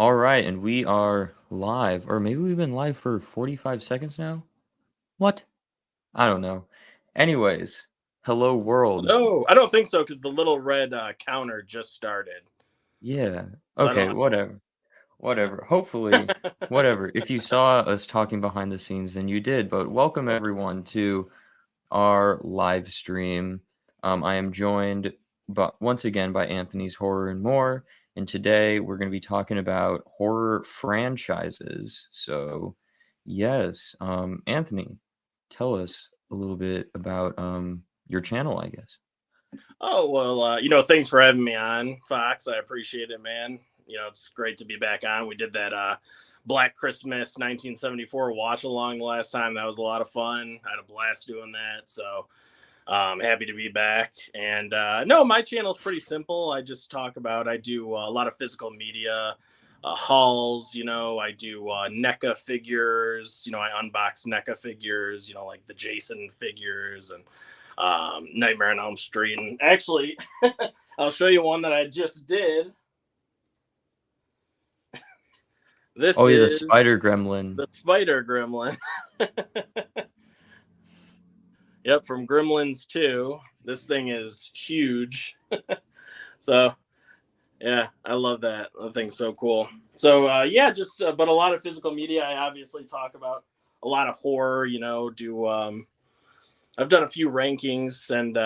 All right, and we are live, or maybe we've been live for 45 seconds now? What? I don't know. Anyways, hello world. No, I don't think so because the little red counter just started. Yeah. So I don't Okay, have to whatever. Whatever. Hopefully, wait. whatever. If you saw us talking behind the scenes, then you did. But welcome everyone to our live stream. I am joined but once again by Anthony's Horror and More, and today we're going to be talking about horror franchises. So, yes, Anthony, tell us a little bit about your channel, I guess. Oh well, thanks for having me on, Fox. I appreciate it, man. It's great to be back on. We did that Black Christmas 1974 watch along the last time. That was a lot of fun. I had a blast doing that. So happy to be back. And no, my channel's pretty simple. I do a lot of physical media hauls. I do NECA figures. I unbox NECA figures. Like the Jason figures and Nightmare on Elm Street. And actually, I'll show you one that I just did. This Oh yeah, the is Spider Gremlin. the Spider Gremlin. Yep, from Gremlins 2. This thing is huge. So yeah, I love that. That thing's so cool. So yeah, just but a lot of physical media. I obviously talk about a lot of horror. Do I've done a few rankings, and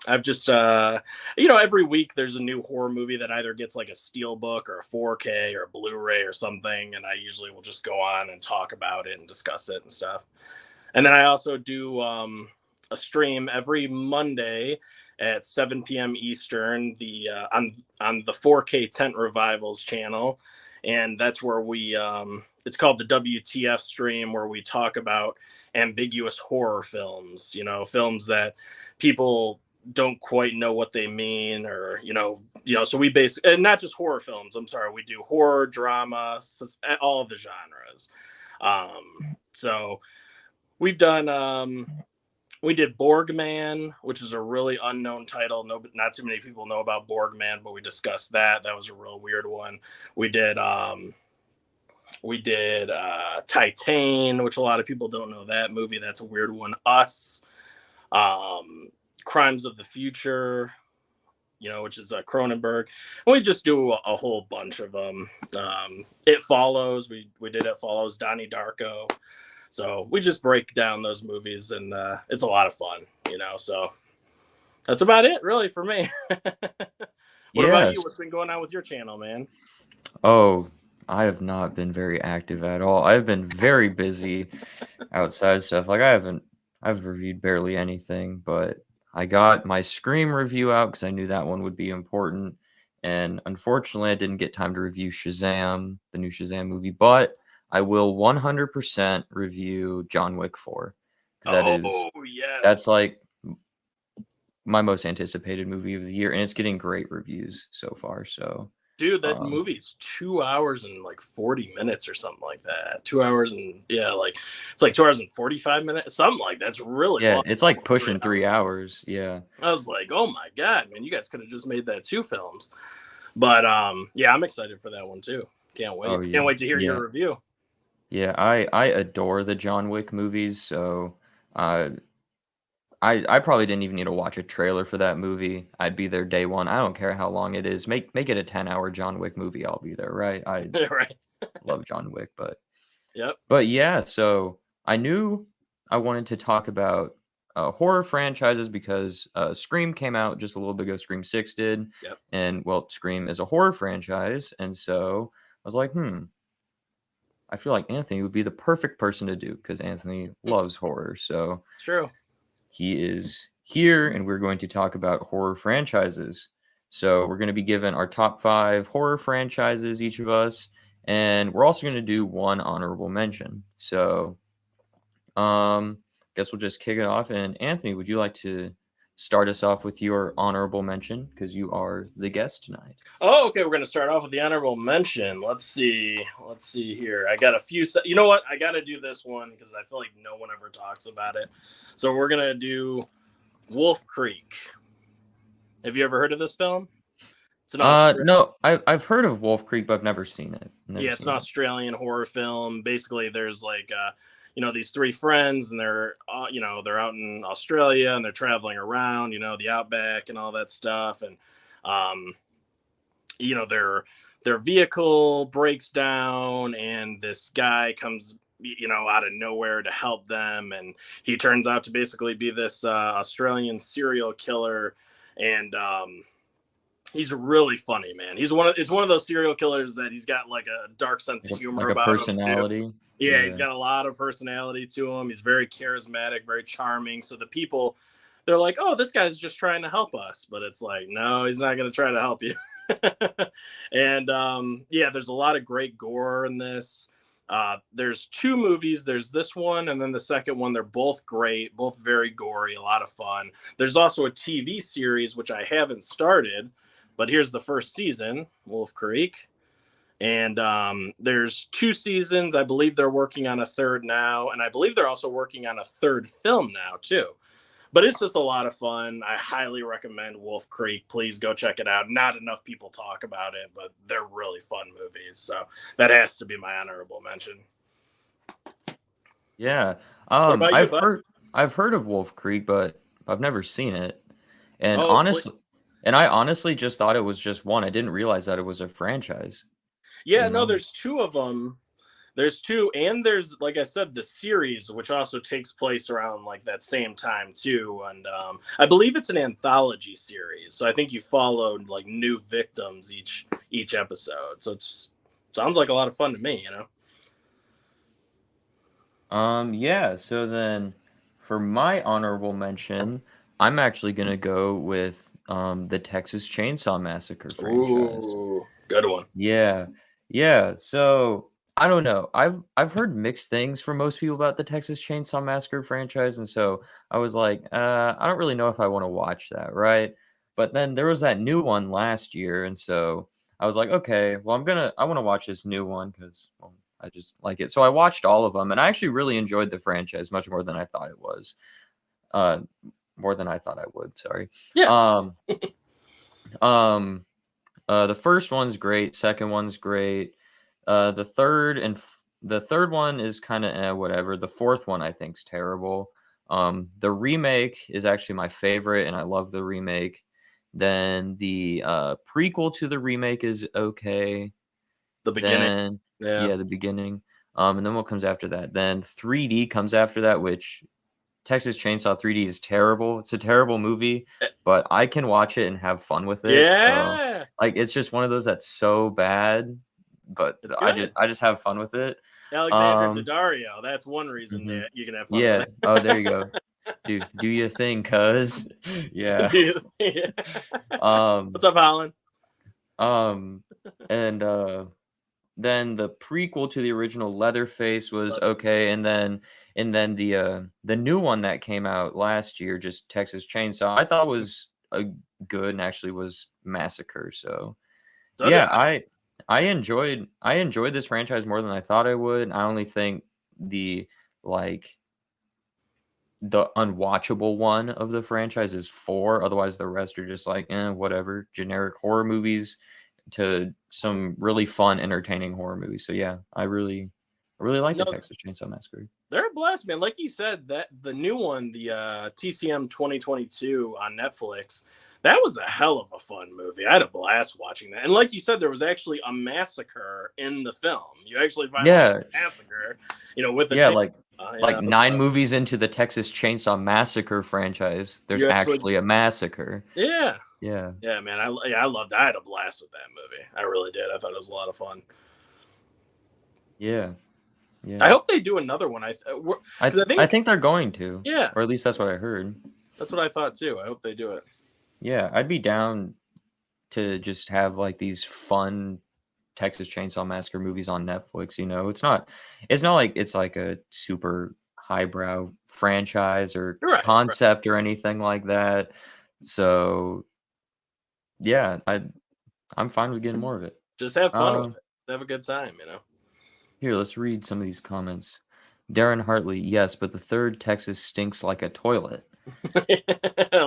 I've just every week there's a new horror movie that either gets like a steel book or a 4K or a Blu-ray or something, and I usually will just go on and talk about it and discuss it and stuff. And then I also do a stream every Monday at 7 p.m. Eastern, the on the 4K Tent Revivals channel, and that's where we it's called the WTF stream, where we talk about ambiguous horror films. Films that people don't quite know what they mean, or So we basically, and not just horror films. I'm sorry, we do horror, drama, all of the genres. So we've done we did Borgman, which is a really unknown title. No, not too many people know about Borgman, but we discussed that. That was a real weird one. We did Titan, which a lot of people don't know that movie. That's a weird one. Us, um, Crimes of the Future, which is Cronenberg. And we just do a whole bunch of them. It Follows. We did It Follows. Donnie Darko. So we just break down those movies, and it's a lot of fun. So that's about it, really, for me. What about you? Yes. What's been going on with your channel, man? Oh, I have not been very active at all. I've been very busy outside stuff. I've reviewed barely anything, but I got my Scream review out because I knew that one would be important. And unfortunately, I didn't get time to review Shazam, the new Shazam movie, but I will 100% review John Wick 4 because Oh, that's yes. like my most anticipated movie of the year, and it's getting great reviews so far. So, Dude, that um, movie's 2 hours and like 40 minutes or something like that. 2 hours and, yeah, like it's like 2 hours and 45 minutes, something like that's really yeah, long. it's like Almost three pushing three hours. hours. Yeah. I was like, oh my God, man, you guys could have just made that two films. But yeah, I'm excited for that one too. Can't Oh wait. Can't yeah. wait to hear Yeah. your review. Yeah, I adore the John Wick movies, so uh, I probably didn't even need to watch a trailer for that movie. I'd be there day one. I don't care how long it is. Make it a 10-hour John Wick movie. I'll be there, right? I Right. love John Wick, but Yep. yeah. So I knew I wanted to talk about horror franchises because Scream came out just a little bit ago. Scream 6 did, Yep. and well, Scream is a horror franchise, and so I was like, I feel like Anthony would be the perfect person to do because Anthony loves horror. So It's true. he is here, and we're going to talk about horror franchises. So we're going to be given our top 5 horror franchises, each of us, and we're also going to do one honorable mention. So, guess we'll just kick it off. And Anthony, would you like to start us off with your honorable mention because you are the guest tonight? Oh, okay. We're gonna start off with the honorable mention. Let's see. Let's see here. I got a few. You know what? I got to do this one because I feel like no one ever talks about it. So we're gonna do Wolf Creek. Have you ever heard of this film? It's an No, I've heard of Wolf Creek, but I've never seen it. Never Yeah, it's an seen it. Australian horror film. Basically, there's like these three friends, and they're out in Australia, and they're traveling around, the outback and all that stuff, and um, their vehicle breaks down, and this guy comes, out of nowhere to help them, and he turns out to basically be this Australian serial killer, and he's really funny, man. It's one of those serial killers that he's got like a dark sense of humor Like a about him too. personality. Yeah, he's Yeah. got a lot of personality to him. He's very charismatic, very charming. So the people, they're like, "Oh, this guy's just trying to help us," but it's like, no, he's not going to try to help you. And yeah, there's a lot of great gore in this. There's two movies. There's this one, and then the second one. They're both great, both very gory, a lot of fun. There's also a TV series which I haven't started, but here's the first season, Wolf Creek. And there's two seasons. I believe they're working on a third now, and I believe they're also working on a third film now too. But it's just a lot of fun. I highly recommend Wolf Creek. Please go check it out. Not enough people talk about it, but they're really fun movies. So that has to be my honorable mention. Yeah. What about you, bud? I've heard of Wolf Creek, but I've never seen it. And Oh, honestly, I honestly just thought it was just one. I didn't realize that it was a franchise. yeah, You no, know? there's two of them. There's two, and there's, like I said, the series, which also takes place around like that same time too. And I believe it's an anthology series, so I think you followed like new victims each episode. So it's sounds like a lot of fun to me. Yeah, so then for my honorable mention, I'm actually gonna go with the Texas Chainsaw Massacre franchise. Ooh, good one. Yeah. Yeah. So I don't know. I've heard mixed things from most people about the Texas Chainsaw Massacre franchise, and so I was like, I don't really know if I want to watch that, right? But then there was that new one last year, and so I was like, okay, well, I want to watch this new one because well, I just like it. So I watched all of them, and I actually really enjoyed the franchise much more than I thought it was. Uh, more than I thought I would. Sorry. Yeah. Um, um, the first one's great. Second one's great. The third one is kind of whatever. The fourth one I think's terrible. The remake is actually my favorite, and I love the remake. Then the prequel to the remake is okay. The beginning. Then Yeah. yeah, the beginning. And then what comes after that? Then 3D comes after that, which Texas Chainsaw 3D is terrible. It's a terrible movie, but I can watch it and have fun with it. So Yeah. like it's just one of those that's so bad, but I just have fun with it. Alexandra Daddario. That's one reason that you can have fun Yeah. with it. Oh, there you go. Dude, do your thing, cuz. Yeah. Yeah. What's up, Holland? And then the prequel to the original Leatherface was okay, and then the new one that came out last year, just Texas Chainsaw, I thought was a good and actually was Massacre. So yeah, I enjoyed this franchise more than I thought I would. I only think the unwatchable one of the franchise is 4. Otherwise, the rest are just like, whatever, generic horror movies to some really fun, entertaining horror movies. So yeah, I really like the Texas Chainsaw Massacre. They're a blast, man. Like you said, that the new one, the TCM 2022 on Netflix, that was a hell of a fun movie. I had a blast watching that. And like you said, there was actually a massacre in the film. You actually find a massacre, with a like 9 movies into the Texas Chainsaw Massacre franchise, there's actually a massacre. Yeah. Yeah. Yeah, man. I loved it. I had a blast with that movie. I really did. I thought it was a lot of fun. Yeah. Yeah. I hope they do another one. I think they're going to. Yeah. Or at least that's what I heard. That's what I thought too. I hope they do it. Yeah, I'd be down to just have like these fun Texas Chainsaw Massacre movies on Netflix. It's not like it's like a super highbrow franchise or concept or anything like that. So yeah, I'm fine with getting more of it. Just have fun with it. Have a good time, Here, let's read some of these comments. Darren Hartley, yes, but the third Texas stinks like a toilet. A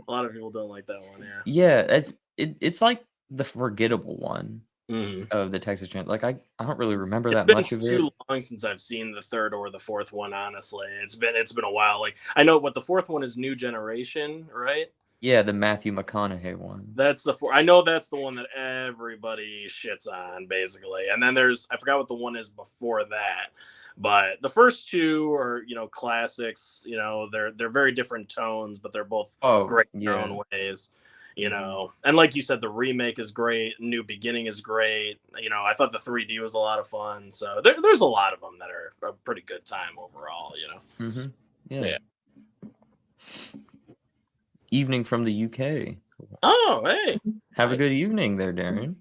lot of people don't like that one. Yeah. Yeah, it's like the forgettable one Hmm. of the Texas Chainsaw. Like I don't really remember It's that been much of it. too long since I've seen the third or the fourth one. Honestly, it's been a while. Like I know what the fourth one is, New Generation, right? Yeah, the Matthew McConaughey one. That's the four. I know that's the one that everybody shits on, basically. And then there's I forgot what the one is before that. But the first two are, classics. They're very different tones, but they're both Oh, great in their yeah. own ways. Mhm. And like you said, the remake is great. New Beginning is great. I thought the 3D was a lot of fun. So there's a lot of them that are a pretty good time overall. Mhm. Yeah. Yeah. Evening from the UK. Oh, hey, Have a good nice. evening there, Darren.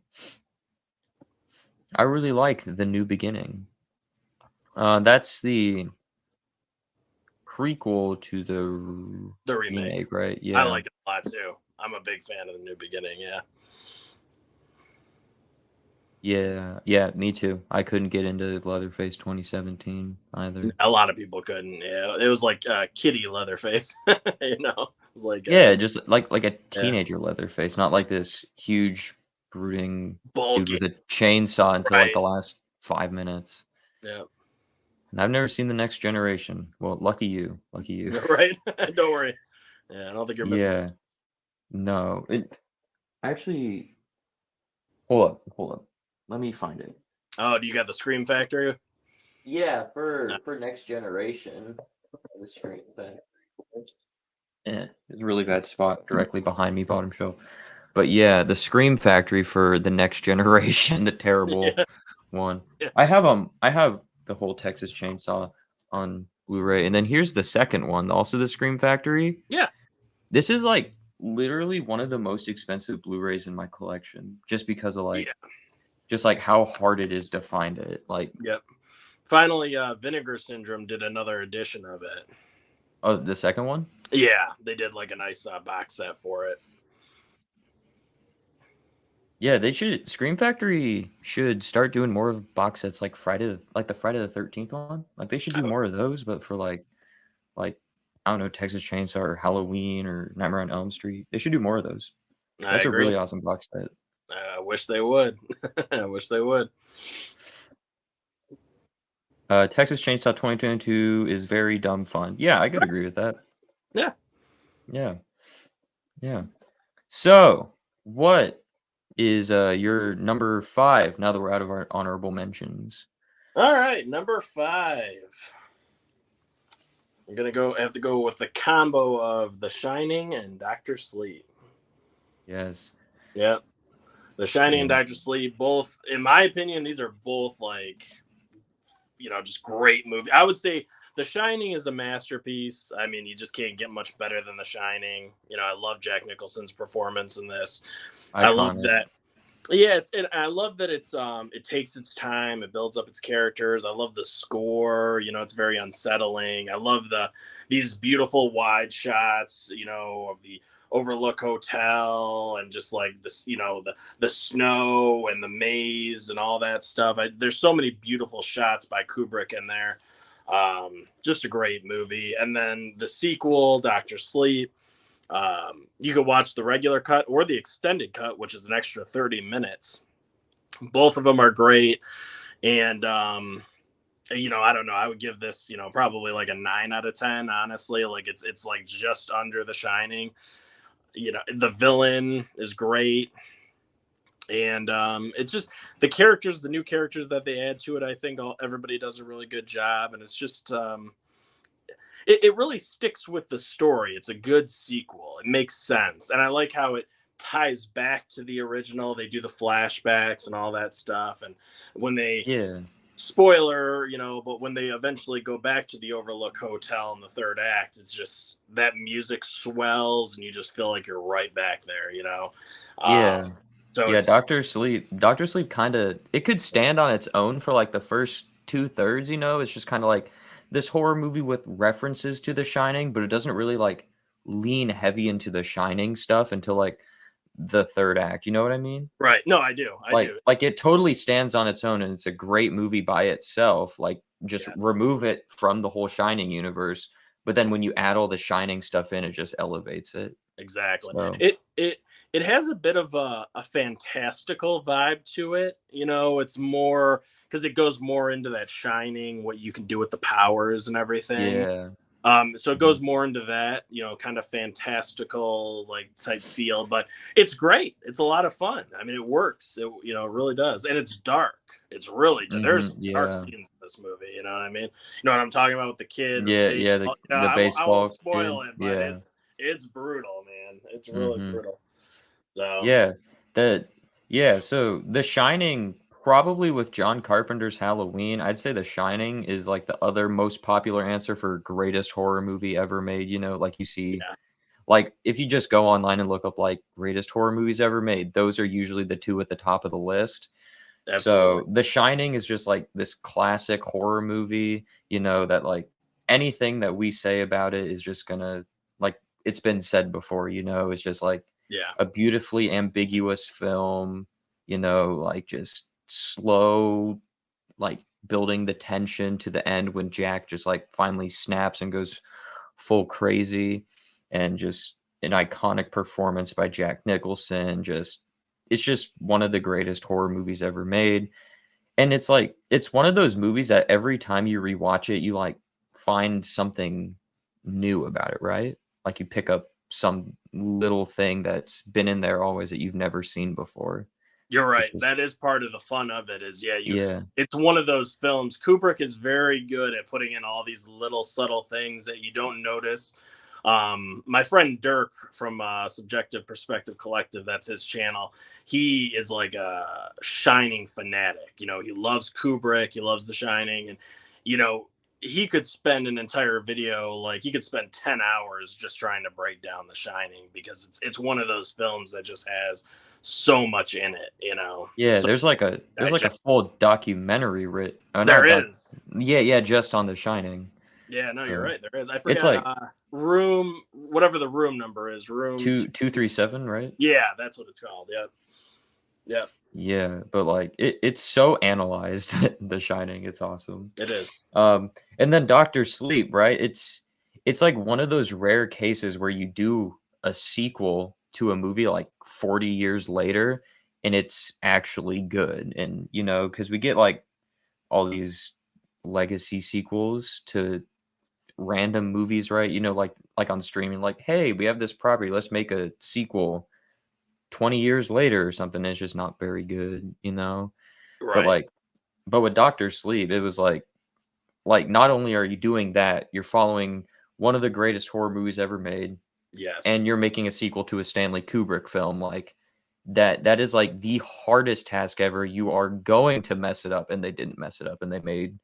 I really like The New Beginning. That's the prequel to the The remake. remake, right? I Yeah. like it a lot too. I'm a big fan of the New Beginning. Yeah. Yeah. Yeah, me too. I couldn't get into Leatherface 2017 either. A lot of people couldn't. Yeah, it was like Kitty Leatherface. It was like Yeah, just like a yeah, teenager Leatherface, not like this huge brooding dude bulky. with a chainsaw until like Right. the last 5 minutes. Yeah. And I've never seen The Next Generation. Well, lucky you. Lucky you. Right. Don't worry. Yeah, I don't think you're missing. Yeah. No. It actually hold up. Let me find it. Oh, do you got the Scream Factory? Yeah, No. for Next Generation. The screen thing. It's a really bad spot directly behind me, bottom shelf. But yeah, the Scream Factory for the Next Generation, the terrible Yeah. one. Yeah. I have the whole Texas Chainsaw on Blu-ray, and then here's the second one, also the Scream Factory. Yeah. This is like literally one of the most expensive Blu-rays in my collection, just because of Yeah. just like how hard it is to find it. Like, Yep. Finally, Vinegar Syndrome did another edition of it. oh, the second one? Yeah, they did like a nice box set for it. Yeah, they should. Scream Factory should start doing more of box sets like the Friday the 13th one. Like they should do more of those, but for like I don't know, Texas Chainsaw or Halloween or Nightmare on Elm Street. They should do more of those. I That's a agree. really awesome box set. I wish they would. I wish they would. Texas Chainsaw 2022 is very dumb fun. Yeah, I could agree with that. Yeah. Yeah. Yeah. So, what is your number 5 now that we're out of our honorable mentions? All right, number 5. I'm gonna have to go with the combo of The Shining and Doctor Sleep. Yes. Yep. The Shining and Yeah. Doctor Sleep, both, in my opinion, these are both like, just great movie. I would say The Shining is a masterpiece. I mean, you just can't get much better than The Shining. I love Jack Nicholson's performance in this. I love Iconic. that. Yeah, I love that it takes its time, it builds up its characters. I love the score, it's very unsettling. I love these beautiful wide shots, of the Overlook Hotel and just like this, the snow and the maze and all that stuff. There's so many beautiful shots by Kubrick in there. Just a great movie. And then the sequel, Doctor Sleep. You could watch the regular cut or the extended cut, which is an extra 30 minutes. Both of them are great. And, I don't know. I would give this, probably like a 9 out of 10, honestly. Like it's like just under The Shining. The villain is great. And it's just the new characters that they add to it. I think everybody does a really good job. And it's just, it really sticks with the story. It's a good sequel. It makes sense. And I like how it ties back to the original. They do the flashbacks and all that stuff. And when they, Yeah. spoiler, but when they eventually go back to the Overlook Hotel in the third act, it's just that music swells and you just feel like you're right back there. Yeah. So Yeah, it's, Doctor Sleep kind of it could stand on its own for like the first 2/3, It's just kind of like this horror movie with references to The Shining, but it doesn't really like lean heavy into The Shining stuff until like the third act. You know what I mean? right. No, I do. I do. Like it totally stands on its own and it's a great movie by itself. Like just Yeah. remove it from the whole Shining universe, but then when you add all the Shining stuff in, it just elevates it. Exactly. So, It it has a bit of a fantastical vibe to it. It's more because it goes more into that Shining, what you can do with the powers and everything. Yeah. So it Mhm. goes more into that, kind of fantastical like type feel, but it's great. It's a lot of fun. I mean, it works. It really does, and it's dark. It's really there's Mhm. some dark Yeah. scenes in this movie. You know what I mean? You know what I'm talking about with the kid with the Yeah, yeah, baseball. the I won't baseball spoil kid. it, but Yeah. it's brutal, man. It's really Mhm. brutal. So Yeah. The yeah, so The Shining, probably with John Carpenter's Halloween, I'd say The Shining is like the other most popular answer for greatest horror movie ever made, like you see yeah, like if you just go online and look up like greatest horror movies ever made, those are usually the two at the top of the list. absolutely. So The Shining is just like this classic horror movie, that like anything that we say about it is just gonna like it's been said before, it's just like Yeah, a beautifully ambiguous film, like just slow, like building the tension to the end when Jack just like finally snaps and goes full crazy, and just an iconic performance by Jack Nicholson. Just it's just one of the greatest horror movies ever made. And it's like it's one of those movies that every time you rewatch it, you like find something new about it, right? Like you pick up some little thing that's been in there always that you've never seen before. you're It's right. just That is part of the fun of it. Is you. yeah. It's one of those films. Kubrick is very good at putting in all these little subtle things that you don't notice. My friend Dirk from Subjective Perspective Collective, that's his channel. He is like a Shining fanatic. He loves Kubrick. He loves The Shining, and you know, he could spend an entire video, like he could spend 10 hours just trying to break down The Shining because it's one of those films that just has so much in it. Yeah, So there's like a full documentary there not doc is. yeah, yeah, just on The Shining. Yeah, no, you're So, right. There is. I it's forgot. like Room, whatever the room number is. Room. 237, right? Yeah, that's what it's called. Yep. Yep. Yeah, but, like, it's so analyzed, The Shining, it's awesome. It is. And then Doctor Sleep, right? It's like one of those rare cases where you do a sequel to a movie, like, 40 years later, and it's actually good, and, because we get, like, all these legacy sequels to random movies, right? Like on streaming, like, "Hey, we have this property, let's make a sequel 20 years later," or something, and it's just not very good, you know? But, Right. like but with Doctor Sleep, it was like, not only are you doing that, you're following one of the greatest horror movies ever made, Yes. and you're making a sequel to a Stanley Kubrick film, like, that is, like, the hardest task ever. You are going to mess it up, and they didn't mess it up, and they made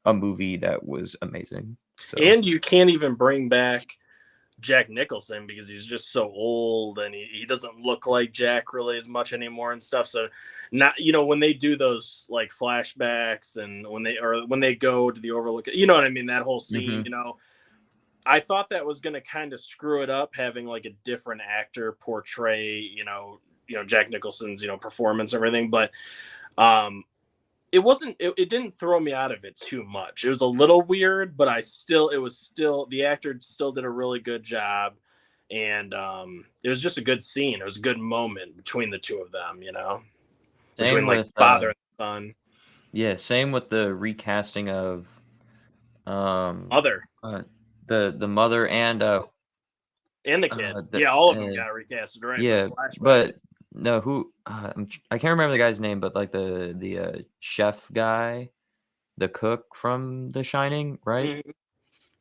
a movie that was amazing. So And you can't even bring back Jack Nicholson because he's just so old and he doesn't look like Jack really as much anymore and stuff. So not when they do those like flashbacks and when they go to the overlook, you know what I mean? That whole scene, mhm. I thought that was gonna kind of screw it up having like a different actor portray, Jack Nicholson's, performance and everything, but um it didn't throw me out of it too much. It was a little weird, but it was still the actor still did a really good job, and it was just a good scene. It was a good moment between the two of them, between Same like with, father and son. yeah, same with the recasting of, um, Mother uh, the mother and, and the kid. the Yeah, all of them got recasted right for the yeah, flashback. but no, I can't remember the guy's name, but, like, chef guy, the cook from The Shining, right? Mhm.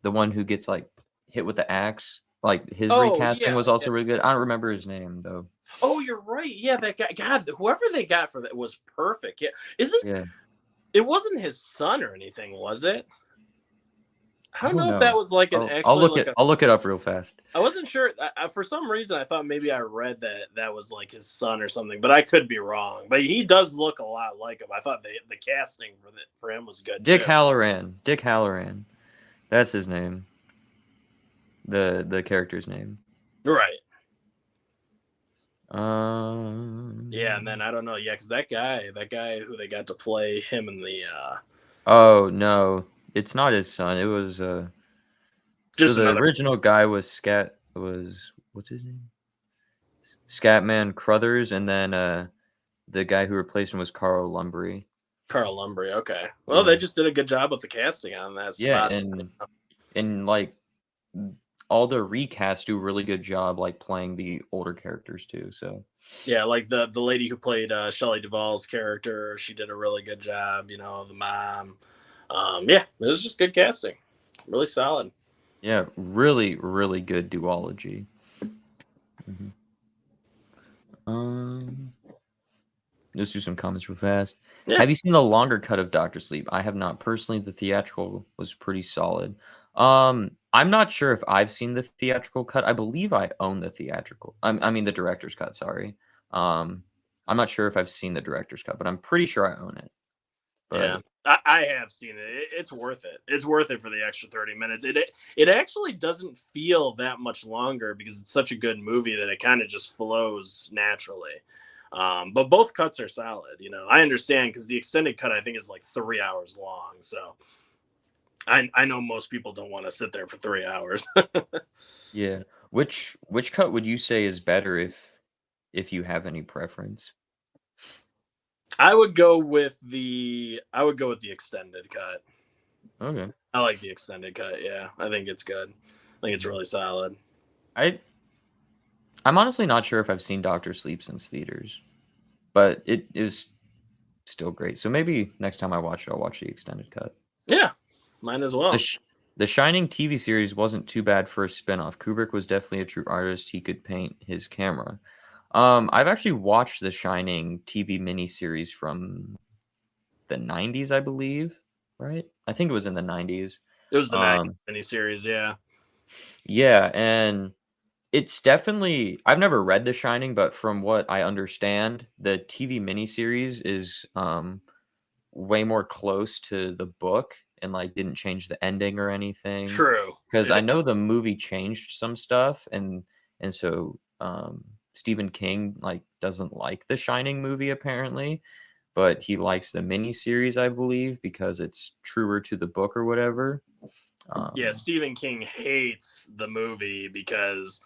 The one who gets, like, hit with the axe, like, his Oh recasting yeah, was yeah. also really good. I don't remember his name, though. Oh, you're right. Yeah, that guy. God, whoever they got for that was perfect. Yeah, isn't Yeah. it wasn't his son or anything, was it? I I don't don't know if that know. was like an I'll actually look like it a I'll look it up real fast. I wasn't sure. For some reason, I thought maybe I read that that was like his son or something, but I could be wrong. But he does look a lot like him. I thought the casting for him was good Dick too. Halloran. Dick Halloran. That's his name. The character's name. Right. Yeah, and then Um. I don't know. Yeah, because that guy who they got to play him in the Oh no, it's not his son. It was so just the another. original guy was Scat was what's his name? Scatman Crothers, and then the guy who replaced him was Carl Lumbry. Carl Lumbry. Okay. Well, Yeah. they just did a good job with the casting on that Yeah, spot. and like all the recasts do a really good job like playing the older characters too. So Yeah, like the lady who played Shelley Duvall's character, she did a really good job. You know, the mom. Yeah, it was just good casting. Really solid. yeah, really, really good duology. Mhm. Let's do some comments real fast. Yeah. Have you seen the longer cut of Doctor Sleep? I have not personally. The theatrical was pretty solid. I'm not sure if I've seen the theatrical cut. I believe I own the theatrical. I mean the director's cut. Sorry. Um, I'm not sure if I've seen the director's cut, but I'm pretty sure I own it. Yeah, But I have seen it. It's worth it. It's worth it for the extra 30 minutes. It actually doesn't feel that much longer because it's such a good movie that it kind of just flows naturally. But both cuts are solid. You know, I understand because the extended cut I think is like 3 hours long. So I know most people don't want to sit there for 3 hours. yeah, which cut would you say is better if you have any preference? I would go with the extended cut. Okay. I like the extended cut. Yeah, I think it's good. I think it's really solid. I I'm honestly not sure if I've seen Doctor Sleep since theaters, but it is still great. So maybe next time I watch it, I'll watch the extended cut. Yeah, mine as The well. Sh- the Shining TV series wasn't too bad for a spin-off. Kubrick was definitely a true artist. He could paint his camera. I've actually watched the Shining TV miniseries from the 90s, I believe, right? I think it was in the 90s. It was the 90s Um, miniseries. Yeah. yeah, and it's definitely I've never read The Shining, but from what I understand, the TV miniseries is way more close to the book and like didn't change the ending or anything. True. Because I Yeah. know the movie changed some stuff and so Stephen King like doesn't like the Shining movie apparently, but he likes the miniseries, I believe, because it's truer to the book or whatever. Yeah. Um, Stephen King hates the movie because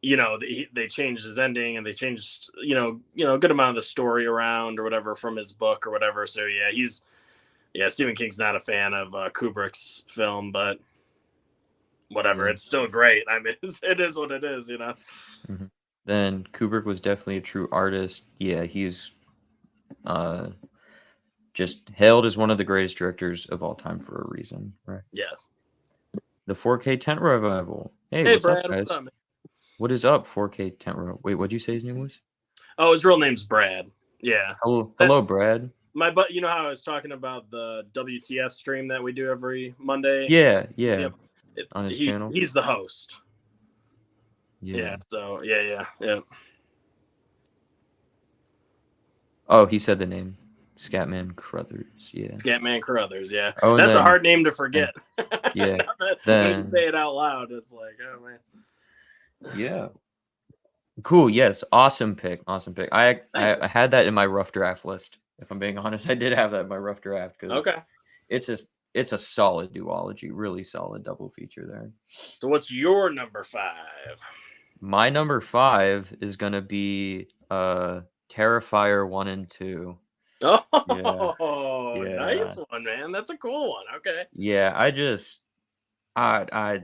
you know they changed his ending and they changed a good amount of the story around or whatever from his book or whatever. So yeah, Stephen King's not a fan of Kubrick's film, but whatever, yeah. it's still great. I mean, it is what it is, you know. Mhm. Then Kubrick was definitely a true artist. Yeah, he's uh, just hailed as one of the greatest directors of all time for a reason, right? Yes. The 4K tent revival. Hey, Hey, what's up, Brad, what's guys? up, man? What is up, 4K tent revival? Wait, what'd you say his name was? Oh, his real name's Brad. Yeah, Hello, that's hello, Brad. my but. You know how I was talking about the WTF stream that we do every Monday. Yeah, yeah, Yep. It, on his he's channel. he's the host. Yeah. Yeah. So yeah. Oh, he said the name. Scatman Crothers. Yeah. Scatman Carruthers. Yeah, Oh, and that's a then hard name to forget. yeah, When you say then it out loud, it's like, oh man. yeah. Cool. Yes. Awesome pick. Awesome pick. I, Thanks. I I had that in my rough draft list. If I'm being honest, I did have that in my rough draft because Okay. it's a it's a solid duology, really solid double feature there. So what's your number 5? My number 5 is gonna be Terrifier 1 and 2. Yeah, Oh, nice yeah, one, man. That's a cool one. Okay. yeah. I I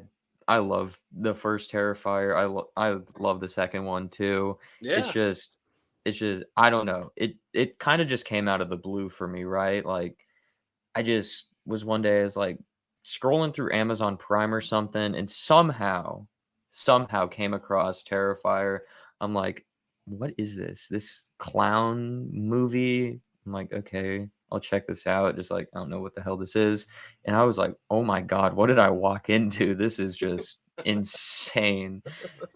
I love the first Terrifier. I love the second one too. It's Yeah. just it's just I don't know. It kind of just came out of the blue for me, right? Like I just was one day as like scrolling through Amazon Prime or something and somehow came across Terrifier. I'm like, what is this? This clown movie? I'm like, okay, I'll check this out. Just like, I don't know what the hell this is. And I was like, oh my God, what did I walk into? This is just insane.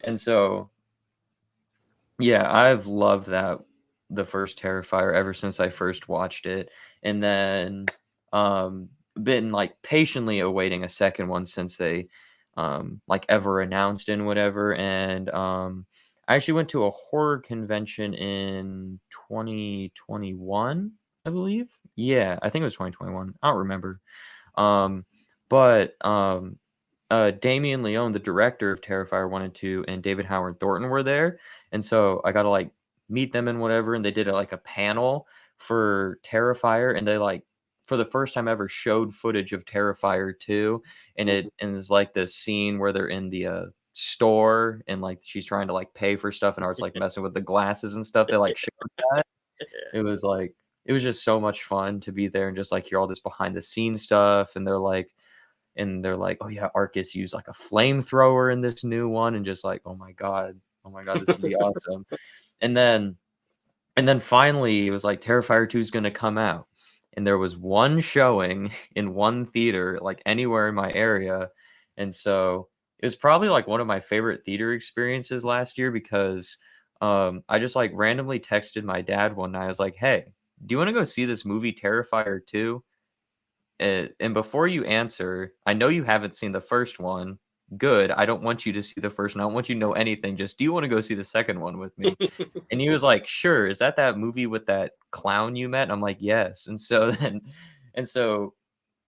And so, yeah, I've loved that the first Terrifier ever since I first watched it. And then been like patiently awaiting a second one since they like ever announced and whatever. And I actually went to a horror convention in 2021, I believe. Yeah, I think it was 2021. I don't remember. Um, but Damien Leone, the director of Terrifier 1 and 2, and David Howard Thornton were there. and so I got to like meet them and whatever, and they did like a panel for Terrifier, and they like for the first time ever showed footage of Terrifier 2, and it's like the scene where they're in the store and like she's trying to like pay for stuff and Art's like messing with the glasses and stuff. They like showed that. It was like it was just so much fun to be there and just like hear all this behind the scenes stuff. And they're like, oh yeah, Arcus used like a flamethrower in this new one, and just like, oh my god, this would be awesome. And then finally it was like Terrifier 2 is gonna come out. And there was one showing in one theater, like anywhere in my area. And so it was probably like one of my favorite theater experiences last year because I just like randomly texted my dad one night. I was like, hey, do you want to go see this movie Terrifier 2? And before you answer, I know you haven't seen the first one. Good. I don't want you to see the first one. I don't want you to know anything. Just do you want to go see the second one with me? And he was like, sure. Is that movie with that clown you met? And I'm like, yes. And so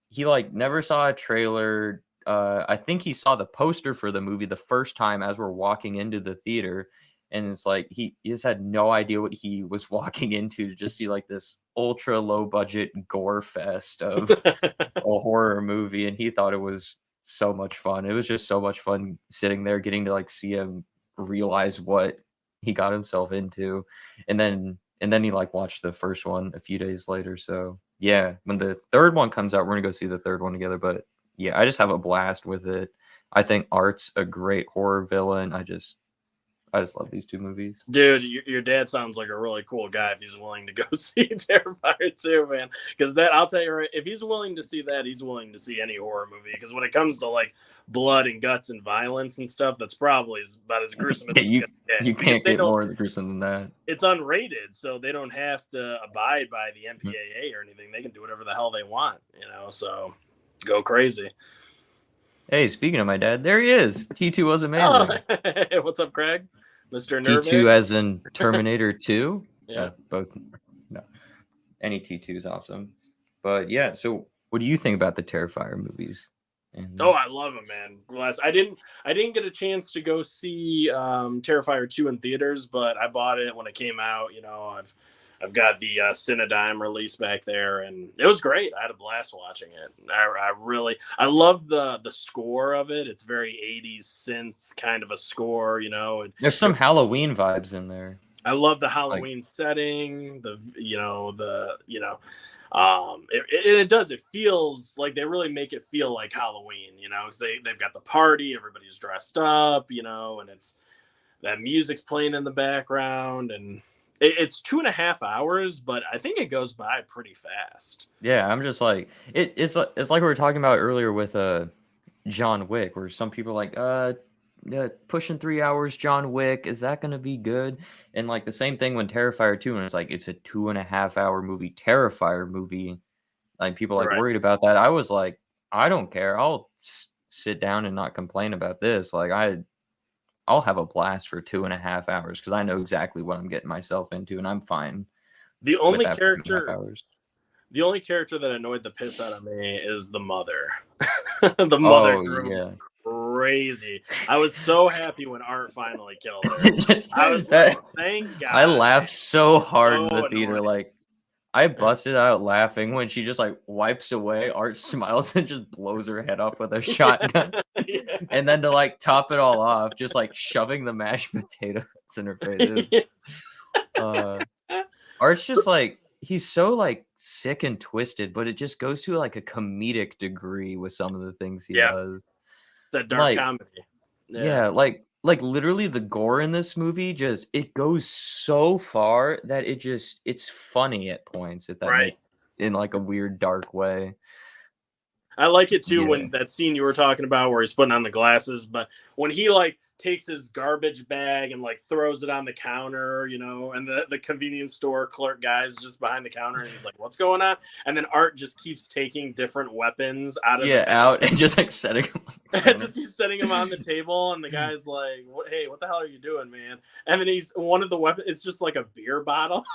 he like never saw a trailer. I think he saw the poster for the movie the first time as we're walking into the theater. And it's like he just had no idea what he was walking into to just see like this ultra low budget gore fest of a horror movie, and he thought it was so much fun. It was just so much fun sitting there getting to like see him realize what he got himself into. And then he like watched the first one a few days later. So yeah, when the third one comes out, we're gonna go see the third one together. But yeah, I just have a blast with it. I think Art's a great horror villain. I just love these two movies. Dude, your dad sounds like a really cool guy if he's willing to go see Terrifier 2, man. Because that, I'll tell you right, if he's willing to see that, he's willing to see any horror movie. Because when it comes to like blood and guts and violence and stuff, that's probably about as gruesome as it's gonna get. You can't get more gruesome than that. It's unrated, so they don't have to abide by the MPAA or anything. They can do whatever the hell they want, so go crazy. Hey, speaking of my dad, there he is. T2 was amazing. Oh, what's up, Craig? Mr. Nerve. T2 as in Terminator 2? Yeah. Both. No. Any T2 is awesome. But yeah, so what do you think about the Terrifier movies? I love them, man. I didn't get a chance to go see Terrifier 2 in theaters, but I bought it when it came out. I've got the Cinedigm release back there, and it was great. I had a blast watching it. I love the score of it. It's very 80s synth kind of a score, There's some Halloween vibes in there. I love the Halloween setting. It does. It feels like they really make it feel like Halloween, because they've got the party, everybody's dressed up, and it's that music's playing in the background, and it's 2.5 hours, but I think it goes by pretty fast. Yeah, I'm just like it's like we were talking about earlier with John Wick, where some people are like pushing 3 hours. John Wick, is that gonna be good? And like the same thing when Terrifier 2, and it's like it's a 2.5 hour movie, Terrifier movie. Like people like worried about that. I was like, I don't care. I'll sit down and not complain about this. Like I'll have a blast for 2.5 hours because I know exactly what I'm getting myself into, and I'm fine. The only character that annoyed the piss out of me is the mother. The mother grew crazy. I was so happy when Art finally killed her. I was like, thank God. I laughed so hard in the theater. Like, I busted out laughing when she just like wipes away. Art smiles and just blows her head off with a shotgun. Yeah. And then to like top it all off, just like shoving the mashed potatoes in her face. Art's just like, he's so like sick and twisted, but it just goes to like a comedic degree with some of the things he does. That dark comedy. Yeah, like literally the gore in this movie it goes so far that it's funny at points, if that makes, in like a weird dark way. I like it too when that scene you were talking about where he's putting on the glasses, but when he like takes his garbage bag and like throws it on the counter, and the convenience store clerk guy's just behind the counter and he's like, what's going on? And then Art just keeps taking different weapons out and just like setting them and just keeps setting them on the table, and the guy's like, hey, what the hell are you doing, man? And then one of the weapons, it's just like a beer bottle.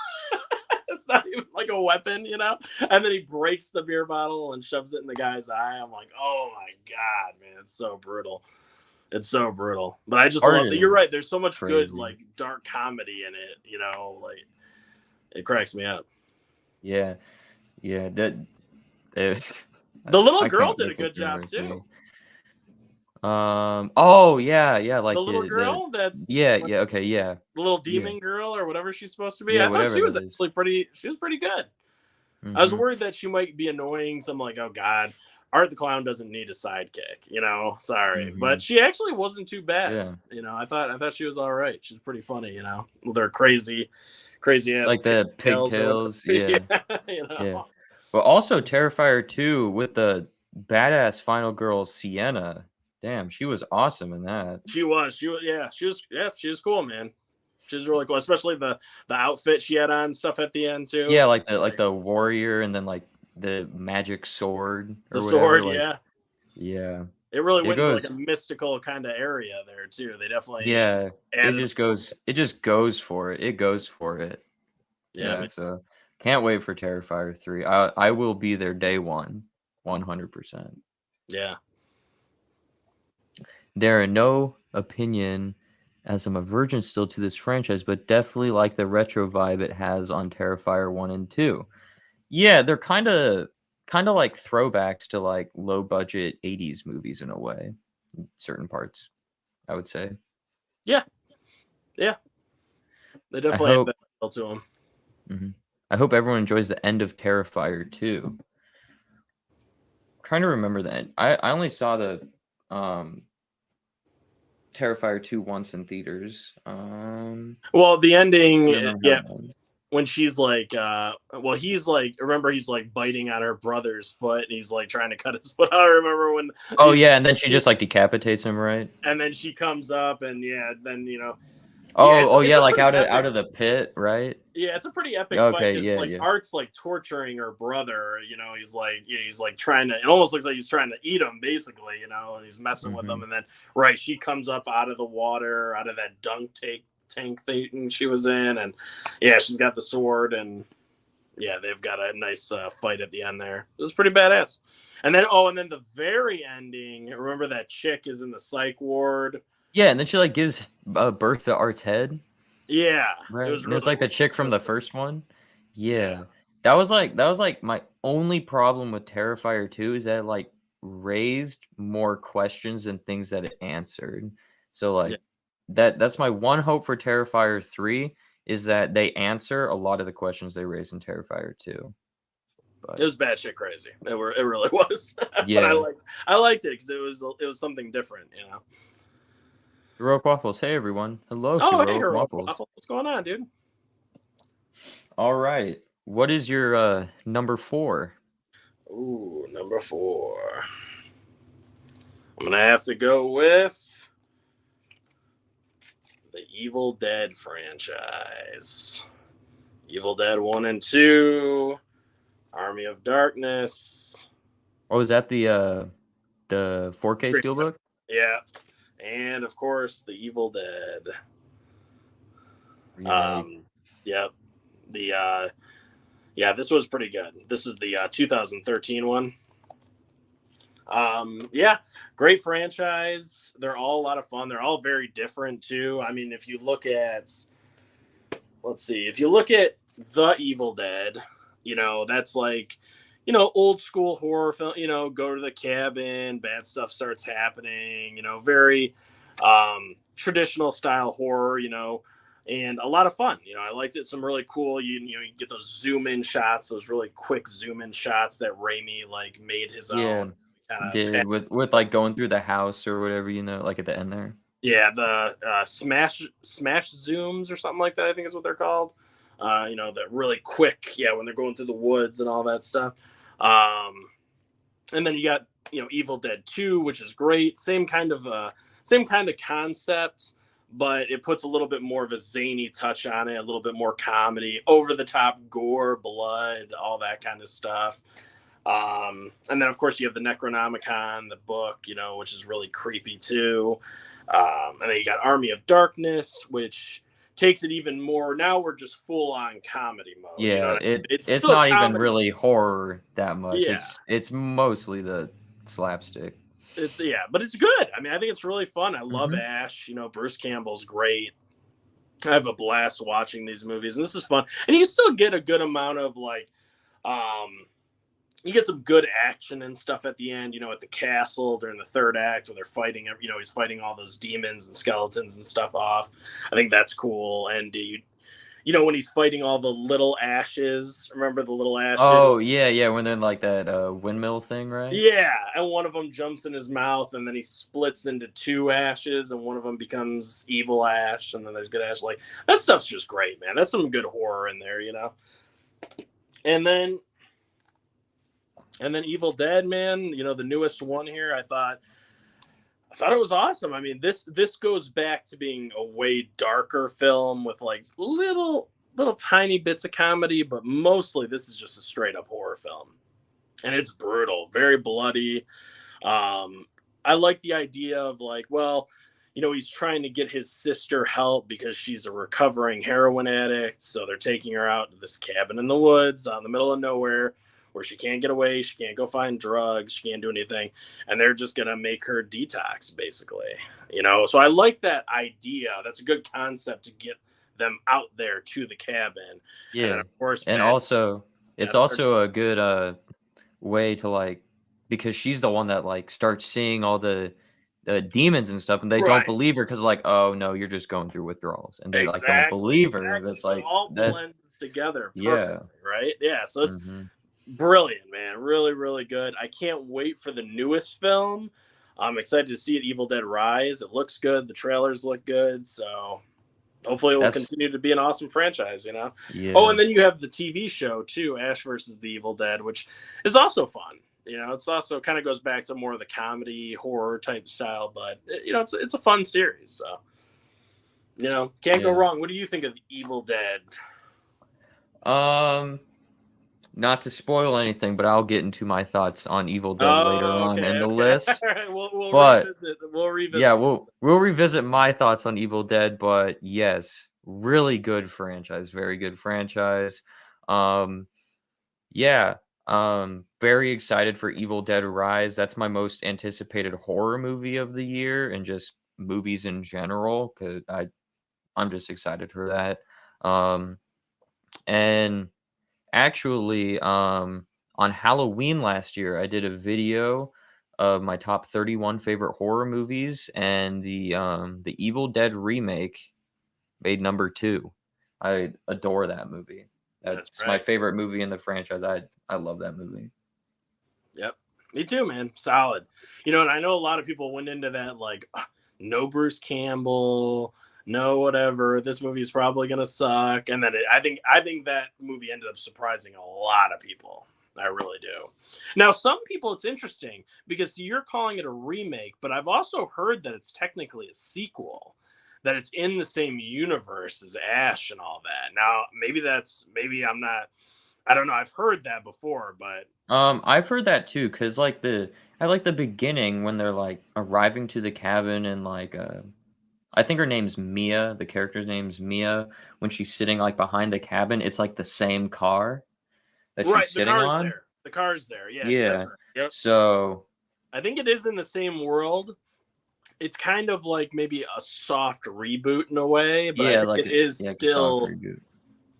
It's not even like a weapon, and then he breaks the beer bottle and shoves it in the guy's eye. I'm like, oh my God, man, it's so brutal. It's so brutal. But I just Art love that. You're is right. There's so much good crazy. like dark comedy in it. Like it cracks me up. Yeah, yeah. That it, The little I girl can't did a wait for good job Terrifier too. 3. Oh yeah, yeah. The Like little the girl that's yeah, like yeah. Okay, yeah, the little yeah, demon girl or whatever she's supposed to be. yeah. I thought Whatever she was that is. actually pretty. She was pretty good. I was Mm-hmm. worried that she might be annoying. So I'm like, oh god, Art the Clown doesn't need a sidekick. Sorry, Mm-hmm. but she actually wasn't too bad. Yeah, I thought she was all right. She's pretty funny. With her crazy ass like the pigtails or whatever. pigtails. Yeah, Yeah, yeah. But also Terrifier 2 with the badass final girl Sienna. Damn, she was awesome in that. She was. She was cool, man. She was really cool, especially the outfit she had on, stuff at the end too. Yeah, like the warrior and then like the magic sword The or whatever. sword, Like, yeah. yeah, It really it went into like goes. a mystical kind of area there too. They definitely Yeah, it added. just goes. It just goes for it. It goes for it. Yeah, Yeah, man. so can't wait for Terrifier 3. I will be there day one, 100%. Yeah. Darren, no opinion as I'm a virgin still to this franchise, but definitely like the retro vibe it has on Terrifier 1 and 2. Yeah, they're kind of like throwbacks to like low budget 80s movies in a way. Certain parts, I would say. Yeah. Yeah. They I definitely have hope that feel to them. mhm. I hope everyone enjoys the end of Terrifier 2. Trying to remember the end. I only saw the Terrifier 2 once in theaters. Well, the ending, I don't know how yeah, it ends. when she's like, he's like, remember he's like biting on her brother's foot and he's like trying to cut his foot. I remember when Oh yeah, and then she just like decapitates him, right? and then she comes up and yeah, then yeah, Oh it's yeah, a like pretty out epic. of the pit, right? Yeah, it's a pretty epic fight Okay, because yeah, like yeah. Art's like torturing her brother. He's like trying to. It almost looks like he's trying to eat him, basically. And he's messing with Mm-hmm. them. And then right, she comes up out of the water, out of that tank thing she was in, and yeah, she's got the sword, and yeah, they've got a nice fight at the end there. It was pretty badass. And then the very ending. Remember that chick is in the psych ward. Yeah, and then she like gives birth to Art's head, Yeah, it right? was And it's really like the cool. chick from the first one. Yeah. Yeah. That was like my only problem with Terrifier 2 is that it, like raised more questions than things that it answered. So Yeah. like that's my one hope for Terrifier 3 is that they answer a lot of the questions they raised in Terrifier 2. It was batshit crazy. It really was. But Yeah. I liked it because it was something different. Heroic Waffles. Hey everyone. Hello, Oh, hey, Heroic Heroic Waffles. Waffle. What's going on, dude? All right. What is your number 4? Ooh, number 4. I'm gonna have to go with the Evil Dead franchise. Evil Dead 1 and 2, Army of Darkness. Oh, is that the 4K Steelbook? Yeah. And of course, the Evil Dead. Remake. Yep. This was pretty good. This is the 2013 one. Yeah, great franchise. They're all a lot of fun. They're all very different too. I mean, if you look at The Evil Dead, that's like, old school horror film, go to the cabin, bad stuff starts happening, very traditional style horror, and a lot of fun. I liked it. Some really cool, you get those zoom in shots, those really quick zoom in shots that Raimi like made his Yeah, own. did with like going through the house or whatever, like at the end there. Yeah, the smash zooms or something like that, I think is what they're called. That really quick, yeah, when they're going through the woods and all that stuff. And then you got Evil Dead 2, which is great. Same kind of concept, but it puts a little bit more of a zany touch on it, a little bit more comedy, over the top gore, blood, all that kind of stuff. And then of course you have the Necronomicon, the book, which is really creepy too. And then you got Army of Darkness, which takes it even more. Now we're just full on comedy mode. Yeah, It's it's still not even comedy. really horror that much. Yeah. It's mostly the slapstick. It's yeah, but it's good. I mean, I think it's really fun. I love Hmm. Ash. Bruce Campbell's great. I have a blast watching these movies, and this is fun. And you still get a good amount of um, you get some good action and stuff at the end. At the castle during the third act where they're fighting. He's fighting all those demons and skeletons and stuff off. I think that's cool. And when he's fighting all the little ashes. Remember the little Oh ashes? yeah, yeah. When they're in like that windmill thing, right? Yeah, and one of them jumps in his mouth, and then he splits into two ashes, and one of them becomes evil Ash, and then there's good Ash. Like that stuff's just great, man. That's some good horror in there. And then Evil Dead, man. The newest one here. I thought it was awesome. I mean, this goes back to being a way darker film with like little tiny bits of comedy, but mostly this is just a straight up horror film, and it's brutal, very bloody. I like the idea of like, well, he's trying to get his sister help because she's a recovering heroin addict. So they're taking her out to this cabin in the woods out in the middle of nowhere where she can't get away. She can't go find drugs. She can't do anything. And they're just going to make her detox, basically. So I like that idea. That's a good concept to get them out there to the cabin. And then, Yeah, of course, and Matt. also Yeah, it's sorry. also a good way to like because she's the one that like starts seeing all the demons and stuff, and they don't Right. believe her because like, oh no, you're just going through withdrawals, and they like don't Exactly, believe her. exactly. It's So it like all that. blends together Yeah. perfectly, right? Yeah, so it's Hmm. brilliant, man. Really, really good. I can't wait for the newest film. I'm excited to see it, Evil Dead Rise. It looks good. The trailers look good. So hopefully it will That's continue to be an awesome franchise. Oh, yeah, and then you have the TV show too, Ash versus the Evil Dead, which is also fun. It's also kind of goes back to more of the comedy horror type style, but it's a fun series. So can't go yeah. wrong. What do you think of Evil Dead? Um, Not to spoil anything, but I'll get into my thoughts on Evil Dead later Oh, on in okay, the okay. All list. right, we'll But revisit. We'll yeah, revisit. we'll revisit my thoughts on Evil Dead, but yes, really good franchise, very good franchise. Um, yeah, very excited for Evil Dead Rise. That's my most anticipated horror movie of the year, and just movies in general, because I'm just excited for that. Um, and actually, on Halloween last year, I did a video of my top 31 favorite horror movies, and the Evil Dead remake made number 2. I adore that movie. That's That's my right. favorite movie in the franchise. I love that movie. Yep. Me too, man. Solid. And I know a lot of people went into that like, no Bruce Campbell, no whatever. This movie's probably gonna suck. And then I think that movie ended up surprising a lot of people. I really do. Now, some people, it's interesting because you're calling it a remake, but I've also heard that it's technically a sequel, that it's in the same universe as Ash and all that. Now, maybe I'm not. I don't know. I've heard that before, but I've heard that too, cause like I like the beginning when they're like arriving to the cabin, and like I think her name's Mia. The character's name's Mia. When she's sitting like behind the cabin, it's like the same car that right, she's the sitting car's on. there. The car's there. Yeah, that's Yeah. right. Yep. So I think it is in the same world. It's kind of like maybe a soft reboot in a way, but I yeah, think it is like a soft still. reboot.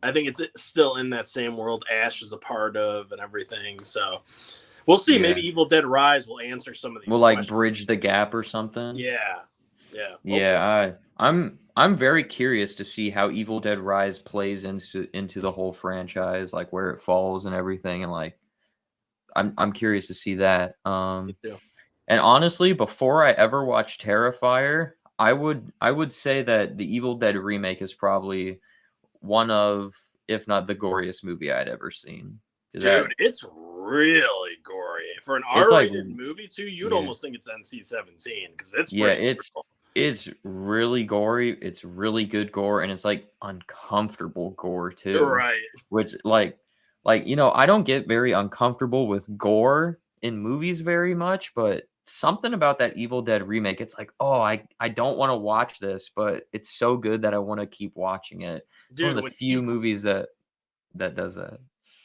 I think it's still in that same world Ash is a part of and everything. So we'll see. Yeah. Maybe Evil Dead Rise will answer some of We'll these like questions. bridge the gap or something. Yeah, yeah. Yeah, Hopefully. I'm very curious to see how Evil Dead Rise plays into the whole franchise, like where it falls and everything, and like I'm curious to see that. Me too. And honestly, before I ever watched Terrifier, I would say that the Evil Dead remake is probably one of, if not the goriest movie I'd ever seen. 'Cause Dude, it's really gory for an it's like R-rated movie too. You'd yeah. almost think it's NC-17 because it's Yeah, pretty it's brutal. it's really gory, it's really good gore, and it's, like, uncomfortable gore too, Right. which, I don't get very uncomfortable with gore in movies very much, but something about that Evil Dead remake, it's like, "Oh, I don't wanna watch this, but it's so good that I wanna keep watching it." It's one of Dude, the when few you movies that does that.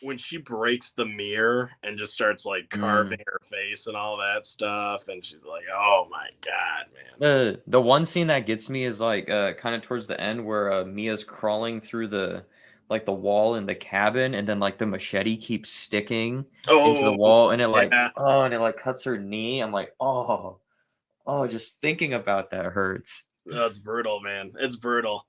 when she breaks the mirror and just starts like carving her face and all that stuff, and she's like, "Oh my god, man!" The one scene that gets me is like kind of towards the end where Mia's crawling through the like the wall in the cabin, and then like the machete keeps sticking into the Oh wall, and it like yeah, and it like cuts her knee. I'm like, just thinking about that hurts. that's brutal, man. It's brutal.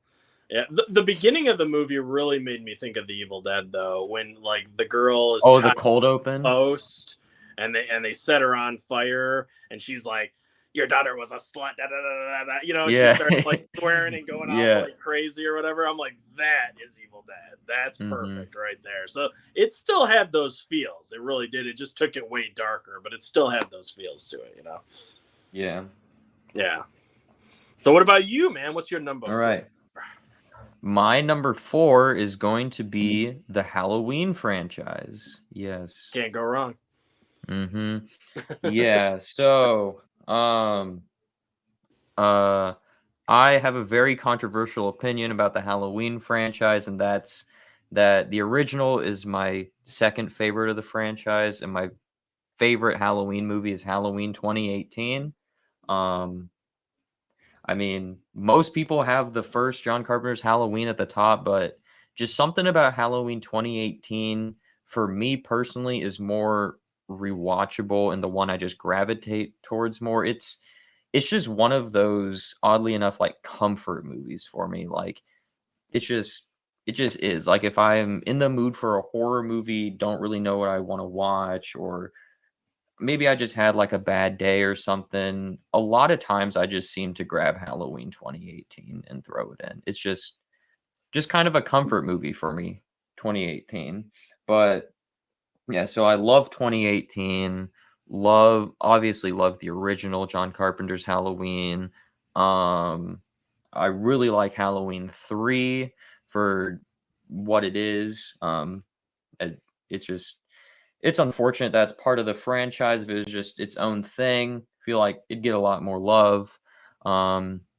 Yeah, the beginning of the movie really made me think of the Evil Dead, though, when like the girl is Oh, the tied cold open. post and they set her on fire and she's like, your daughter was a slut, da, da, da, da, da. And she Yeah, starts like swearing and going off yeah. like crazy or whatever. I'm like, that is Evil Dead. That's Hmm. perfect right there. So it still had those feels. It really did. It just took it way darker, but it still had those feels to it. Yeah. Yeah. So what about you, man? What's your number All 4? right. My number 4 is going to be the Halloween franchise. Yes. Can't go wrong. Mm-hmm. Yeah. So, I have a very controversial opinion about the Halloween franchise, and that's that the original is my second favorite of the franchise, and my favorite Halloween movie is Halloween 2018. Um, I mean, most people have the first John Carpenter's Halloween at the top, but just something about Halloween 2018 for me personally is more rewatchable and the one I just gravitate towards more. It's just one of those oddly enough like comfort movies for me. Like it just is. Like if I'm in the mood for a horror movie, don't really know what I want to watch, or maybe I just had like a bad day or something. A lot of times I just seem to grab Halloween 2018 and throw it in. It's just kind of a comfort movie for me, 2018. But yeah, so I love 2018. Obviously love the original John Carpenter's Halloween. Um I really like Halloween 3 for what it is. It, it's just it's unfortunate that's part of the franchise. If it was just its own thing, I feel like it'd get a lot more love.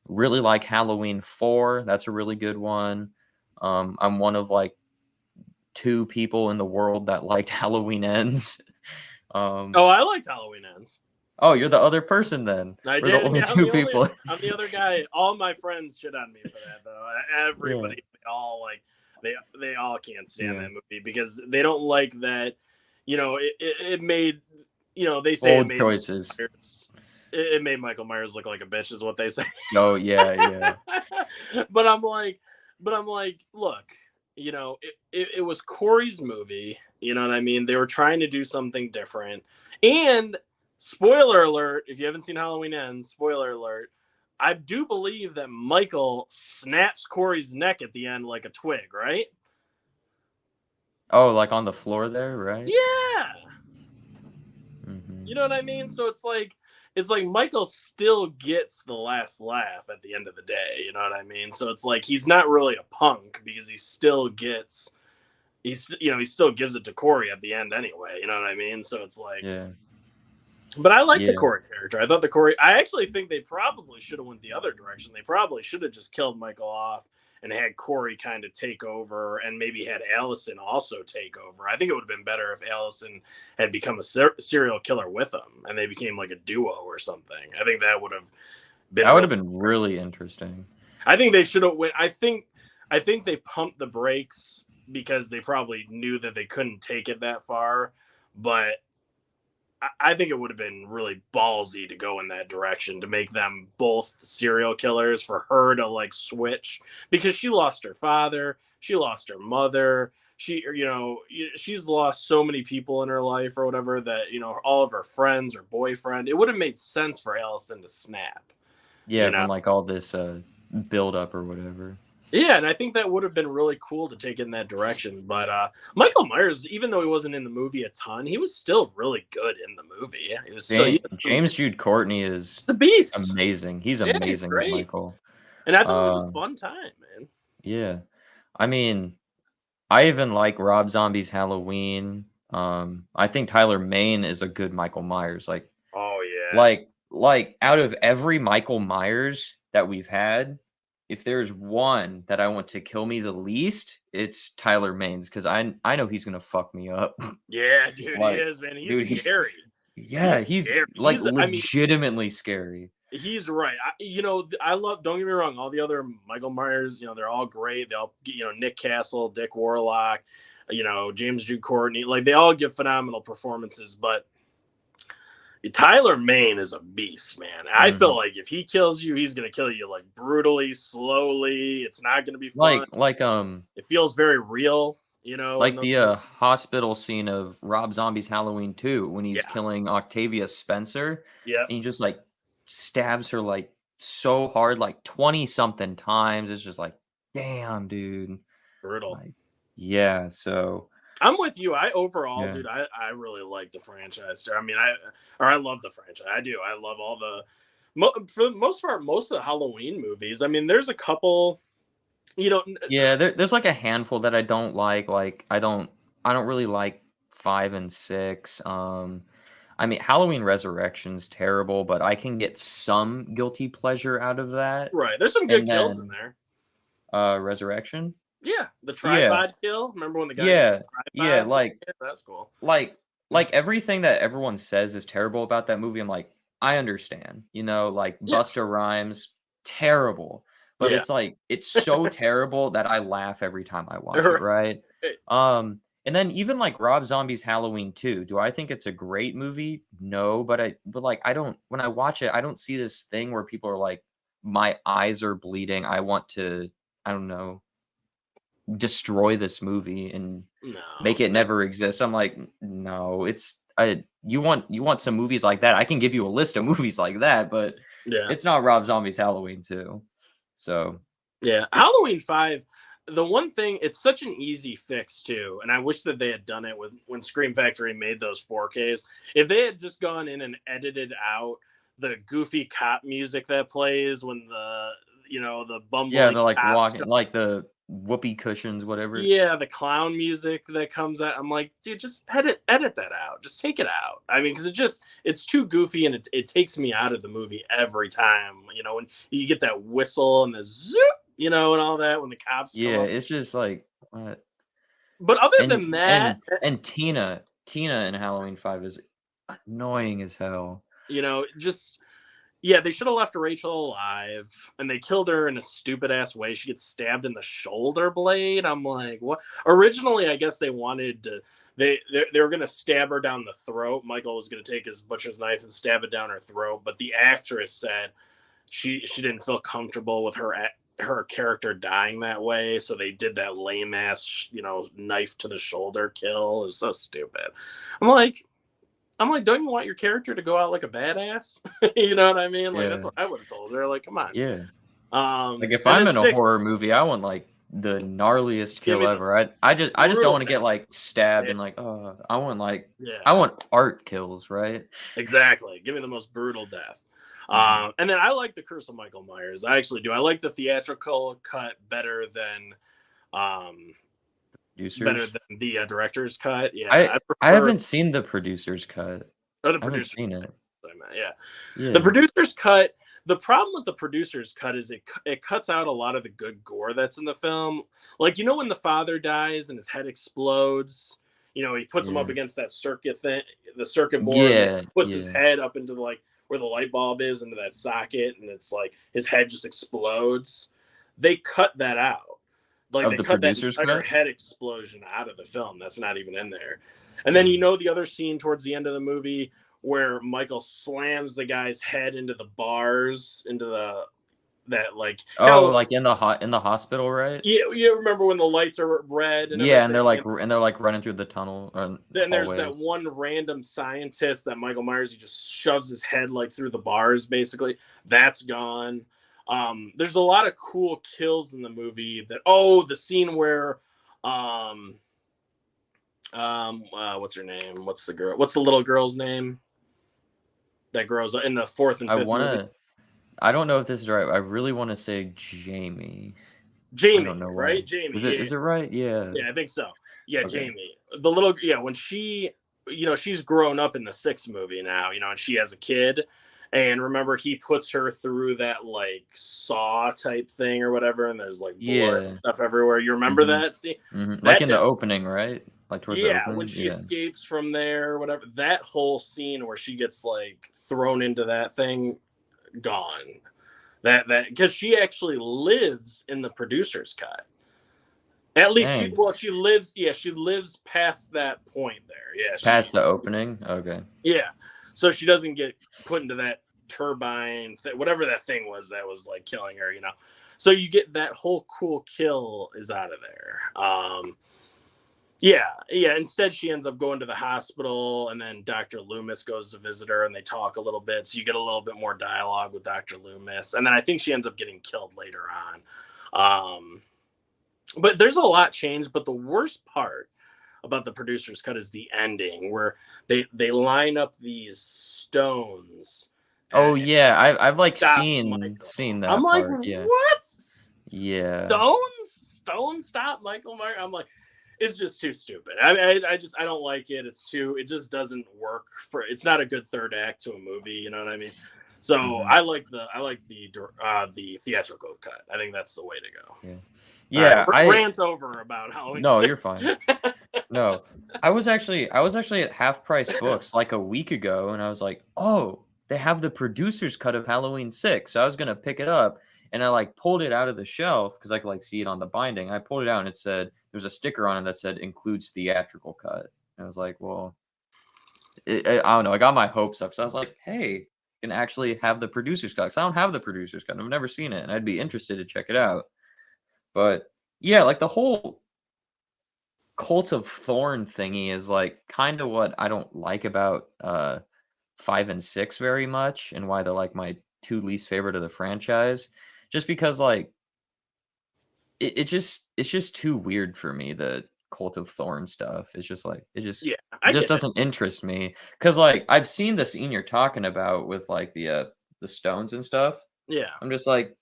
Really like Halloween 4. That's a really good one. I'm one of like 2 people in the world that liked Halloween Ends. Um, Oh, I liked Halloween Ends. oh, you're the other person then. I We're the did. only Yeah, 2 people. I'm the other guy. All my friends shit on me for that though. Yeah. Everybody, they all like, they all can't stand Yeah. that movie because they don't like that. It made. They say it Bold made choices. Myers, it made Michael Myers look like a bitch, is what they say. Oh, yeah, yeah. but I'm like, look, it was Corey's movie. You know what I mean? They were trying to do something different, and spoiler alert, if you haven't seen Halloween Ends, spoiler alert, I do believe that Michael snaps Corey's neck at the end like a twig, right? Oh, like on the floor there, right? Yeah. Mhm. You know what I mean? So it's like Michael still gets the last laugh at the end of the day, you know what I mean? So it's like he's not really a punk because he still he still gives it to Corey at the end anyway, you know what I mean? So it's like, Yeah. but I like the Yeah. Corey character. I thought I actually think they probably should have went the other direction. They probably should have just killed Michael off and had Corey kind of take over and maybe had Allison also take over. I think it would have been better if Allison had become a serial killer with him and they became like a duo or something. I think that would have been That would have been really interesting. I think they should have went. I think they pumped the brakes because they probably knew that they couldn't take it that far. But I think it would have been really ballsy to go in that direction to make them both serial killers, for her to like switch because she lost her father, she lost her mother, she's lost so many people in her life or whatever that all of her friends, her boyfriend. It would have made sense for Allison to snap. Yeah, You know, from like all this build up or whatever. Yeah, and I think that would have been really cool to take in that direction. But Michael Myers, even though he wasn't in the movie a ton, he was still really good in the movie. He was still James Jude Courtney is the beast. amazing. He's Yeah, he's amazing as great. Michael. And I thought it was a fun time, man. Yeah. I mean, I even like Rob Zombie's Halloween. I think Tyler Mane is a good Michael Myers. Oh yeah. Like out of every Michael Myers that we've had, if there's one that I want to kill me the least, it's Tyler Maines because I know he's gonna fuck me up. Yeah, dude, he Like, is, man. He's dude, scary. yeah, He's he's scary. like I mean, legitimately scary. he's right. I love. Don't get me wrong. All the other Michael Myers, they're all great. They all, Nick Castle, Dick Warlock, James Jude Courtney. Like they all give phenomenal performances. But Tyler Mane is a beast, man. I feel like if he kills you, he's gonna kill you like brutally, slowly. It's not gonna be fun. It feels very real. Like the hospital scene of Rob Zombie's Halloween 2 when he's killing Octavia Spencer. Yeah. And he just like stabs her like so hard, like 20 something times. It's just like, damn, dude. Brutal. Like, yeah. So I'm with you. Yeah. Dude, I really like the franchise. I mean, I love the franchise. I do. I love all for the most part, most of the Halloween movies. I mean, there's a couple, Yeah, there's like a handful that I don't like. Like I don't really like 5 and 6. I mean Halloween Resurrection's terrible, but I can get some guilty pleasure out of that. right. There's some good And kills in then there. Resurrection? Yeah, the Yeah. tripod kill. Remember when the guy Yeah. used the Yeah, tripod? like Yeah, that's cool. like everything that everyone says is terrible about that movie, I'm like, I understand. Like Yeah. Busta Rhymes, terrible. But Yeah. it's like it's so terrible that I laugh every time I watch it, Right. right? And then even like Rob Zombie's Halloween 2, do I think it's a great movie? No, but like I don't when I watch it, I don't see this thing where people are like, my eyes are bleeding. I want to, I don't know, destroy this movie and make it never exist. I'm like, no, you want some movies like that. I can give you a list of movies like that, but Yeah. it's not Rob Zombie's Halloween 2. So yeah, Halloween 5, the one thing, it's such an easy fix too, and I wish that they had done it when Scream Factory made those 4Ks. If they had just gone in and edited out the goofy cop music that plays when the bumbling yeah, they're like cops walking like the whoopee cushions, whatever. yeah, the clown music that comes out. I'm like, dude, just edit that out. Just take it out. I mean, because it's too goofy and it takes me out of the movie every time. When you get that whistle and the zoop, and all that when the cops Yeah, come up. it's just like what? But other And than that, Tina in Halloween 5 is annoying as hell. just yeah, they should have left Rachel alive, and they killed her in a stupid ass way. She gets stabbed in the shoulder blade. I'm like, what? Originally, I guess they wanted to. They were gonna stab her down the throat. Michael was gonna take his butcher's knife and stab it down her throat, but the actress said she didn't feel comfortable with her character dying that way, so they did that lame ass knife to the shoulder kill. It was so stupid. I'm like, don't you want your character to go out like a badass? You know what I mean? Like that's Yeah. what I would have told her. Like, come on. Yeah. Like if And I'm then in a 6, horror movie, I want like the gnarliest give kill me the ever. I just don't brutal want to get death. like stabbed Yeah, and like I want like yeah, I want art kills, right? exactly. Give me the most brutal death. Mhm. And then I like the Curse of Michael Myers. I actually do. I like the theatrical cut better than Producers. the director's cut. Yeah, I prefer haven't seen the producer's cut. or the I haven't producer's seen cut. it. Yeah. Yeah. The producer's cut. The problem with the producer's cut is it cuts out a lot of the good gore that's in the film. Like when the father dies and his head explodes, he puts him up Yeah. against that circuit thing, the circuit board, and Yeah. then puts his Yeah. head up into where the light bulb is into that socket, and it's like his head just explodes. They cut that out. Like Of they the cut that producer's entire cut? head explosion out of the film. That's not even in there. And then the other scene towards the end of the movie where Michael slams the guy's head into the bars, into that like Oh, like in the hospital, right? you remember when the lights are red and Yeah, and everything, they're like running through the tunnel or then there's hallways. that one random scientist that Michael Myers, he just shoves his head like through the bars, basically. That's gone. There's a lot of cool kills in the movie the scene where what's her name? What's the little girl's name? That grows up in the 4th and 5th movie. I don't know if this is right. I really want to say Jamie. I don't Jamie, know why. right? Jamie. Is it right? Yeah. Yeah, I think so. Yeah, Okay. Jamie. When she, she's grown up in the 6th movie now, and she has a kid. And remember, he puts her through that like saw type thing or whatever, and there's like blood and Yeah. stuff everywhere. You remember that scene? Like That in the opening, right? Like towards the yeah, when opening. she Yeah. escapes from there, or whatever. That whole scene where she gets like thrown into that thing, gone. That because she actually lives in the producer's cut. At least Dang. she lives. Yeah, she lives past that point there. Yeah, Past the opening. Okay. yeah. So she doesn't get put into that turbine, whatever that thing was that was like killing her. So you get that whole cool kill is out of there. Yeah. Instead, she ends up going to the hospital, and then Dr. Loomis goes to visit her, and they talk a little bit. So you get a little bit more dialogue with Dr. Loomis, and then I think she ends up getting killed later on. But there's a lot changed. But the worst part about the producer's cut is the ending, where they line up these stones. Oh yeah, I've like Stop seen Michael. that I'm like, part. Yeah. what? Yeah. Stones stop Michael Myers. I'm like, it's just too stupid. I don't like it. It just doesn't work it's not a good third act to a movie. You know what I mean? So I like the theatrical cut. I think that's the way to go. Yeah. Yeah, right, rant over about Halloween. No, you're fine. No, I was actually at Half Price Books like a week ago, and I was like, oh, they have the producer's cut of Halloween 6. So I was gonna pick it up, and I like pulled it out of the shelf because I could like see it on the binding. I pulled it out, and it said there was a sticker on it that said includes theatrical cut. And I was like, well, I don't know. I got my hopes up, so I was like, hey, you can actually have the producer's cut. 'Cause I don't have the producer's cut. I've never seen it, and I'd be interested to check it out. But yeah, like the whole Cult of Thorn thingy is like kind of what I don't like about 5 and 6 very much, and why they're like my two least favorite of the franchise. Just because like it's just too weird for me, the Cult of Thorn stuff. It's just like it just doesn't interest me. Cause like I've seen the scene you're talking about with like the stones and stuff. Yeah. I'm just like,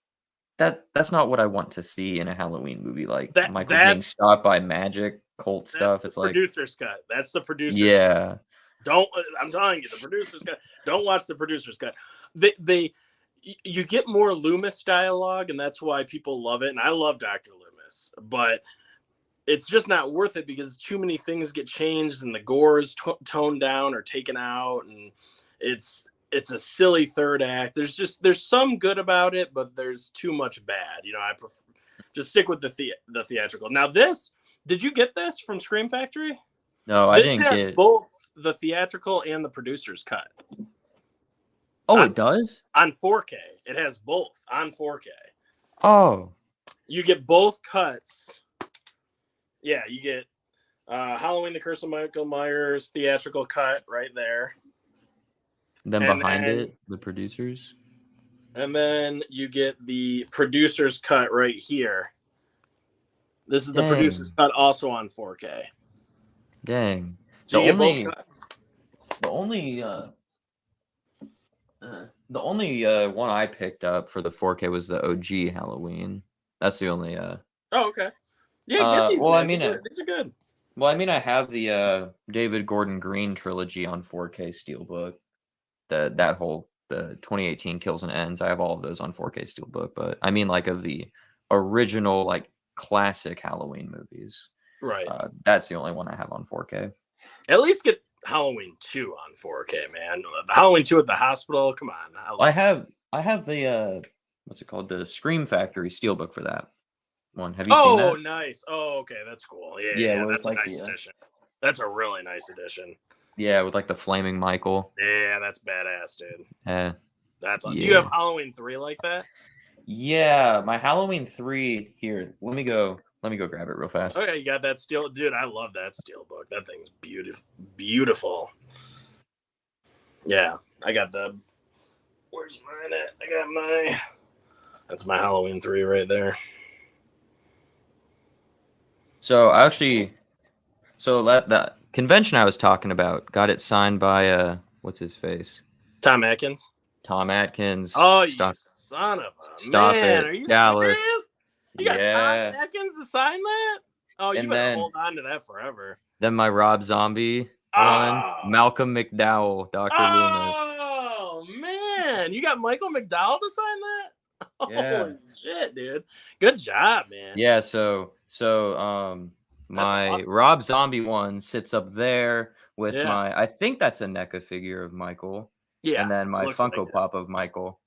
that's not what I want to see in a Halloween movie. Like Michael being that's stopped by magic cult stuff. It's like producer's cut. That's the producer's yeah. cut. I'm telling you, the producer's cut. Don't watch the producer's cut. You get more Loomis dialogue, and that's why people love it. And I love Dr. Loomis, but it's just not worth it because too many things get changed, and the gore is toned down or taken out, and it's a silly third act. There's some good about it, but there's too much bad. I prefer just stick with the theatrical. Now did you get this from Scream Factory? No, I didn't get it. Both the theatrical and the producer's cut. Oh, it does? On 4K. It has both on 4K. Oh. You get both cuts. Yeah, you get Halloween the Curse of Michael Myers theatrical cut right there. Then behind it, the producers. And then you get the producer's cut right here. This is the producer's cut also on 4K. Dang. So you get both cuts. The only one I picked up for the 4K was the OG Halloween. That's the only Oh, okay. Yeah, get these. Well, man. I mean, these are good. Well, I mean, I have the David Gordon Green trilogy on 4K Steelbook. The 2018 Kills and Ends. I have all of those on 4K Steelbook, but I mean, like of the original, like classic Halloween movies. Right. That's the only one I have on 4K. At least get Halloween 2 on 4K, man. Halloween 2 at the hospital. Come on. I have the what's it called? The Scream Factory Steelbook for that one. Have you seen that? Oh, nice. Oh, okay, that's cool. Yeah. That's a nice edition. That's a really nice edition. Yeah, with like the flaming Michael. Yeah, that's badass, dude. Yeah. Do you have Halloween 3 like that? Yeah, my Halloween 3 here. Let me go grab it real fast. Okay, you got that steel, dude. I love that Steelbook. That thing's beautiful. Yeah, I got the. Where's mine at? I got that's my Halloween 3 right there. So that convention I was talking about got it signed by what's his face? Tom Atkins. Oh, you son of a stop man! it, Are you Dallas? Serious? You got Tom Atkins to sign that? Oh, you better hold on to that forever. Then my Rob Zombie one, Malcolm McDowell, Dr. Loomis. Oh man! man. You got Michael McDowell to sign that? Yeah. Holy shit, dude. Good job, man. Yeah, so That's my awesome. Rob Zombie one sits up there with Yeah. my, I think that's a NECA figure of Michael, Yeah. and then my Looks like Funko it. Pop of Michael.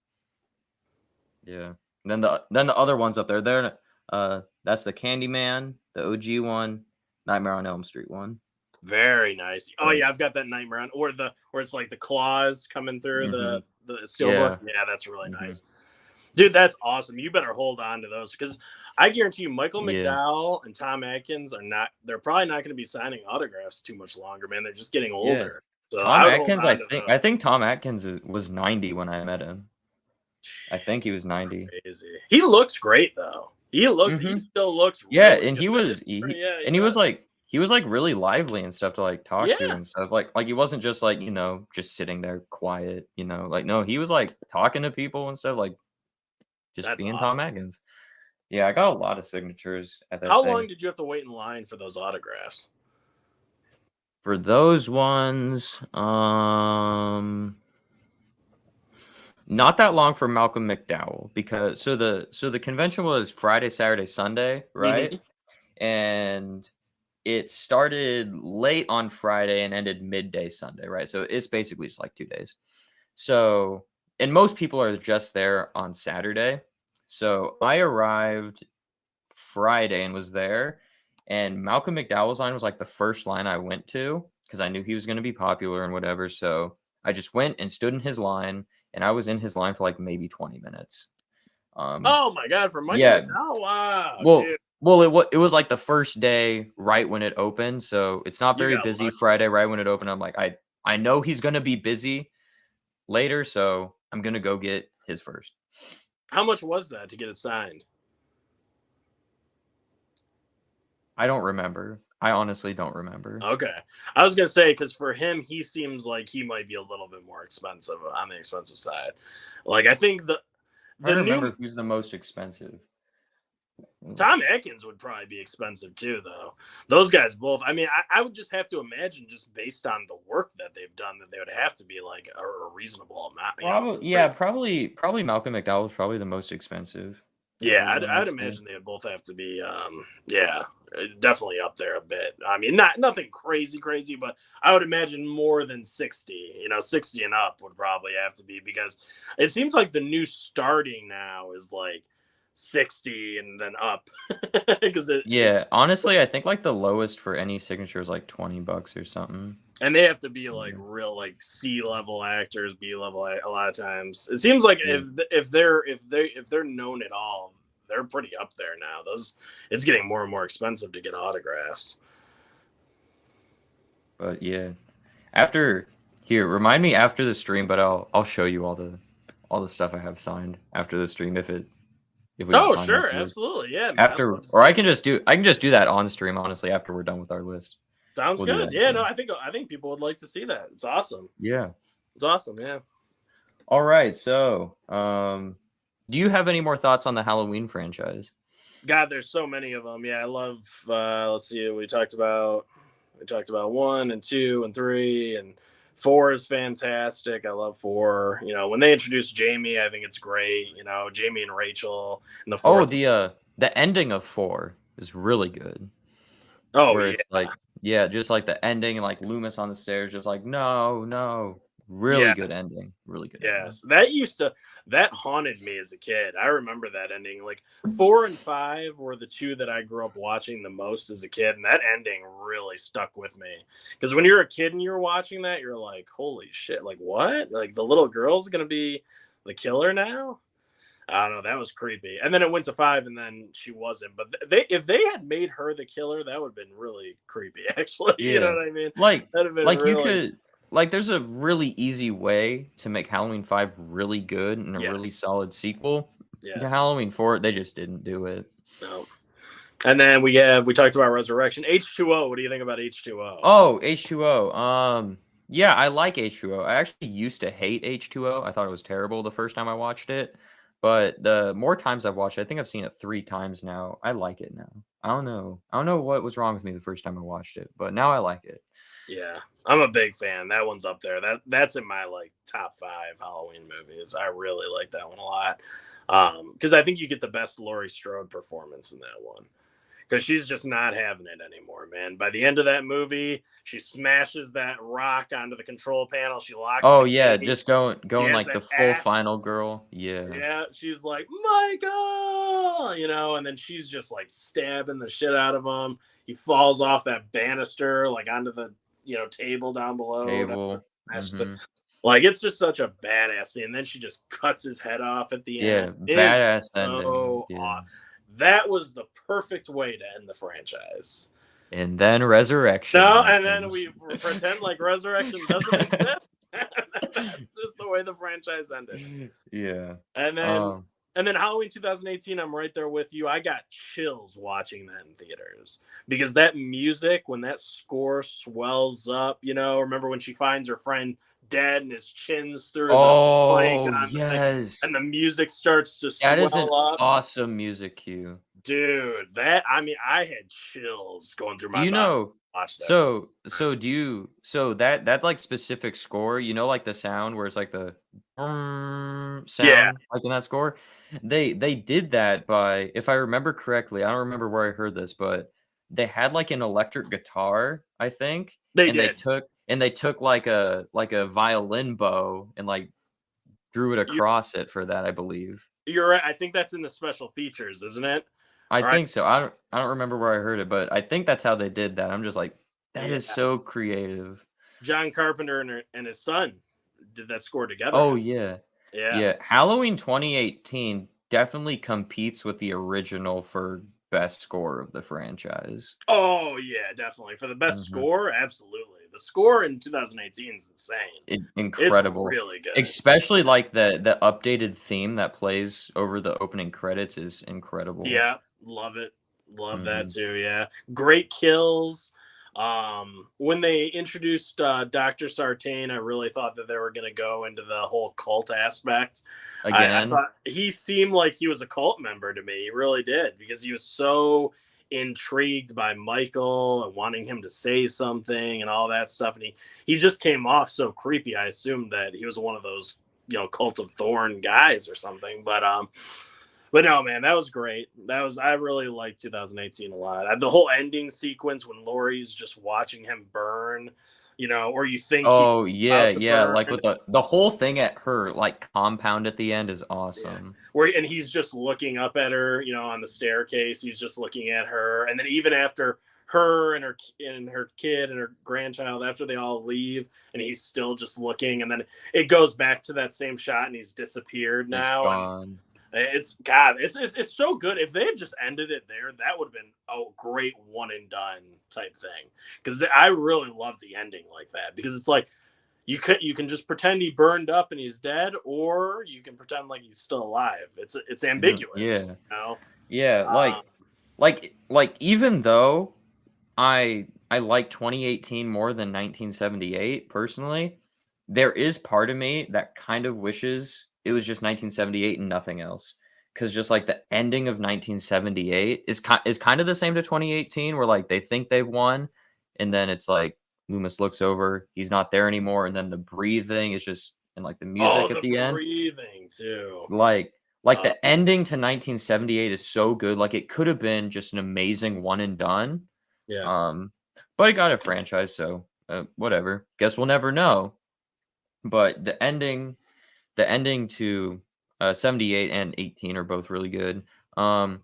Yeah. And then the other ones up there. That's the Candyman, the OG one, Nightmare on Elm Street one. Very nice. Oh But, yeah, I've got that Nightmare on, or where it's like the claws coming through mhm, the steelbook. yeah. Yeah, that's really Mhm. nice. Dude, that's awesome. You better hold on to those because I guarantee you, Michael Yeah. McDowell and Tom Atkins are not. They're probably not going to be signing autographs too much longer, man. They're just getting Yeah. older. So Tom I would hold Atkins, on to those. I think Tom Atkins was 90 when I met him. I think he was 90. Crazy. He looks great though. He Mhm. still looks Yeah, really and good. Yeah, he he was does. like really lively and stuff to like talk to Yeah, and stuff. Like he wasn't just like, just sitting there quiet, Like no, he was like talking to people and stuff, like just that's being Tom awesome. Atkins. Yeah, I got a lot of signatures at that How long thing. did you have to wait in line for those autographs? For those ones, not that long for Malcolm McDowell because so the convention was Friday, Saturday, Sunday, right? Hmm. And it started late on Friday and ended midday Sunday, right? So it's basically just like 2 days. So, and most people are just there on Saturday. So I arrived Friday and was there, and Malcolm McDowell's line was like the first line I went to because I knew he was going to be popular and whatever. So I just went and stood in his line, and I was in his line for like maybe 20 minutes. Um, Oh my god, for Michael yeah, McDowell! Wow, well, dude, it was like the first day right when it opened, so it's not you very got busy lucky. Friday right when it opened. I'm like, I know he's gonna be busy later, so I'm gonna go get his first. How much was that to get it signed? I don't remember. I honestly don't remember. Okay, I was gonna say because for him, he seems like he might be a little bit more expensive on the expensive side. Like I think I the remember new who's the most expensive. Tom Atkins would probably be expensive too, though. Those guys both. I mean, I would just have to imagine, just based on the work that they've done, that they would have to be like a reasonable amount. You know, Probably, yeah, probably Malcolm McDowell was probably the most expensive. yeah, I'd Honestly. imagine they would both have to be, yeah, definitely up there a bit. I mean, nothing crazy, crazy, but I would imagine more than 60. 60 and up would probably have to be because it seems like the new starting now is like 60 and then up because it's Yeah, honestly, I think like the lowest for any signature is like $20 or something. and they have to be like Yeah. real like C level actors, B level a lot of times. It seems like Yeah. if they're known at all, they're pretty up there now. Those It's getting more and more expensive to get autographs. But yeah, after here, remind me after the stream, but I'll show you all the stuff I have signed after the stream if we have Oh time sure, afterwards. absolutely, yeah, man. I'd After love to or see I it. can just do that on stream honestly after we're done with our list. Sounds We'll do good. that. Yeah, Yeah. no, I think people would like to see that. It's awesome. Yeah. It's awesome. Yeah. All right. So, do you have any more thoughts on the Halloween franchise? God, there's so many of them. Yeah, I love. Let's see. We talked about 1 and 2 and 3 and 4 is fantastic. I love 4. When they introduced Jamie, I think it's great. Jamie and Rachel and the Oh, fourth. the ending of 4 is really good. Oh Where yeah, it's like, yeah, just like the ending, like Loomis on the stairs, just like, no, no. Really yeah. good ending. Really good ending. Yes, that haunted me as a kid. I remember that ending. Like 4 and 5 were the two that I grew up watching the most as a kid, and that ending really stuck with me. Because when you're a kid and you're watching that, you're like, "Holy shit! Like what? Like the little girl's gonna be the killer now?" I don't know. That was creepy. And then it went to 5, and then she wasn't. But if they had made her the killer, that would have been really creepy. Actually, you know Yeah. what I mean? Like That'd have been like you really could like there's a really easy way to make Halloween 5 really good and a really yes, solid sequel. To yes. Halloween 4, they just didn't do it. No. And then we talked about Resurrection. H2O. What do you think about H2O? Oh, H2O. Yeah, I like H2O. I actually used to hate H2O. I thought it was terrible the first time I watched it. But the more times I've watched it, I think I've seen it 3 times now. I like it now. I don't know. I don't know what was wrong with me the first time I watched it, but now I like it. Yeah, I'm a big fan. That one's up there. That's in my like top 5 Halloween movies. I really like that one a lot. Because I think you get the best Laurie Strode performance in that one. Because she's just not having it anymore, man. By the end of that movie, she smashes that rock onto the control panel. She locks Oh the yeah, gate. just going She going has like that the full final axe. girl. Yeah. Yeah, she's like, Michael, and then she's just like stabbing the shit out of him. He falls off that banister, like onto the table down below. Whatever. Cable. Smashes it. Mhm. Like it's just such a badass scene. And then she just cuts his head off at the end. Yeah, It's badass ending. so Yeah. awesome. That was the perfect way to end the franchise. And then resurrection No, and then happens. we pretend like resurrection doesn't exist. That's just the way the franchise ended. Yeah. And then Um, Halloween 2018, I'm right there with you. I got chills watching that in theaters because that music, when that score swells up, remember when she finds her friend dead and his chin's through the plank oh on the thing, yes. and the music starts to That is an swell up. awesome music cue. Dude, I had chills going through my You body. know, Watch that for the so do you so that like specific score, like the sound where it's like the yeah, sound like in that score? They did that by, if I remember correctly, I don't remember where I heard this, but they had like an electric guitar, I think, they and they did. took like a violin bow and like drew it You, across it for that, I believe. you're right. I think that's in the special features, isn't it? I All right. think so. I don't remember where I heard it, but I think that's how they did that. I'm just like, that Yeah, is so creative. John Carpenter and his son did that score together. Oh yeah. Yeah. Yeah. Halloween 2018 definitely competes with the original for best score of the franchise. Oh yeah, definitely for the best Mhm. score. Absolutely, the score in 2018 is insane. It's Incredible. really good. Especially like the updated theme that plays over the opening credits is incredible. Yeah, love it. Love that Mhm. too. Yeah, great kills. When they introduced Dr. Sartain, I really thought that they were going to go into the whole cult aspect. I Again, thought he seemed like he was a cult member to me. He really did because he was so intrigued by Michael and wanting him to say something and all that stuff. And he just came off so creepy. I assumed that he was one of those, cult of Thorn guys or something. But no, man, that was great. I really liked 2018 a lot. The whole ending sequence when Laurie's just watching him burn, or you think he's oh, yeah, about to yeah, burn. like, with the whole thing at her, like, compound at the end is Yeah. awesome. And he's just looking up at her, on the staircase. He's just looking at her. And then even after her and her kid and her grandchild, after they all leave, and he's still just looking, and then it goes back to that same shot and he's disappeared Just now. And gone. it's so good. If they had just ended it there, that would have been a great one and done type thing. Because I really love the ending like that because it's like you can just pretend he burned up and he's dead, or you can pretend like he's still alive. It's Mhm, ambiguous, yeah. you know. Yeah, Um, like, even though I like 2018 more than 1978 personally, there is part of me that kind of wishes it was just 1978 and nothing else. Because just like the ending of 1978 is kind of the same to 2018, where like they think they've won, and then it's like Loomis looks over, he's not there anymore, and then the breathing is just, and like the music at the the end, breathing too. like Uh, the ending to 1978 is so good. Like it could have been just an amazing one and done. yeah, Um, but it got a franchise, so whatever. Guess we'll never know. But the ending to 78 and 18 are both really good. Um,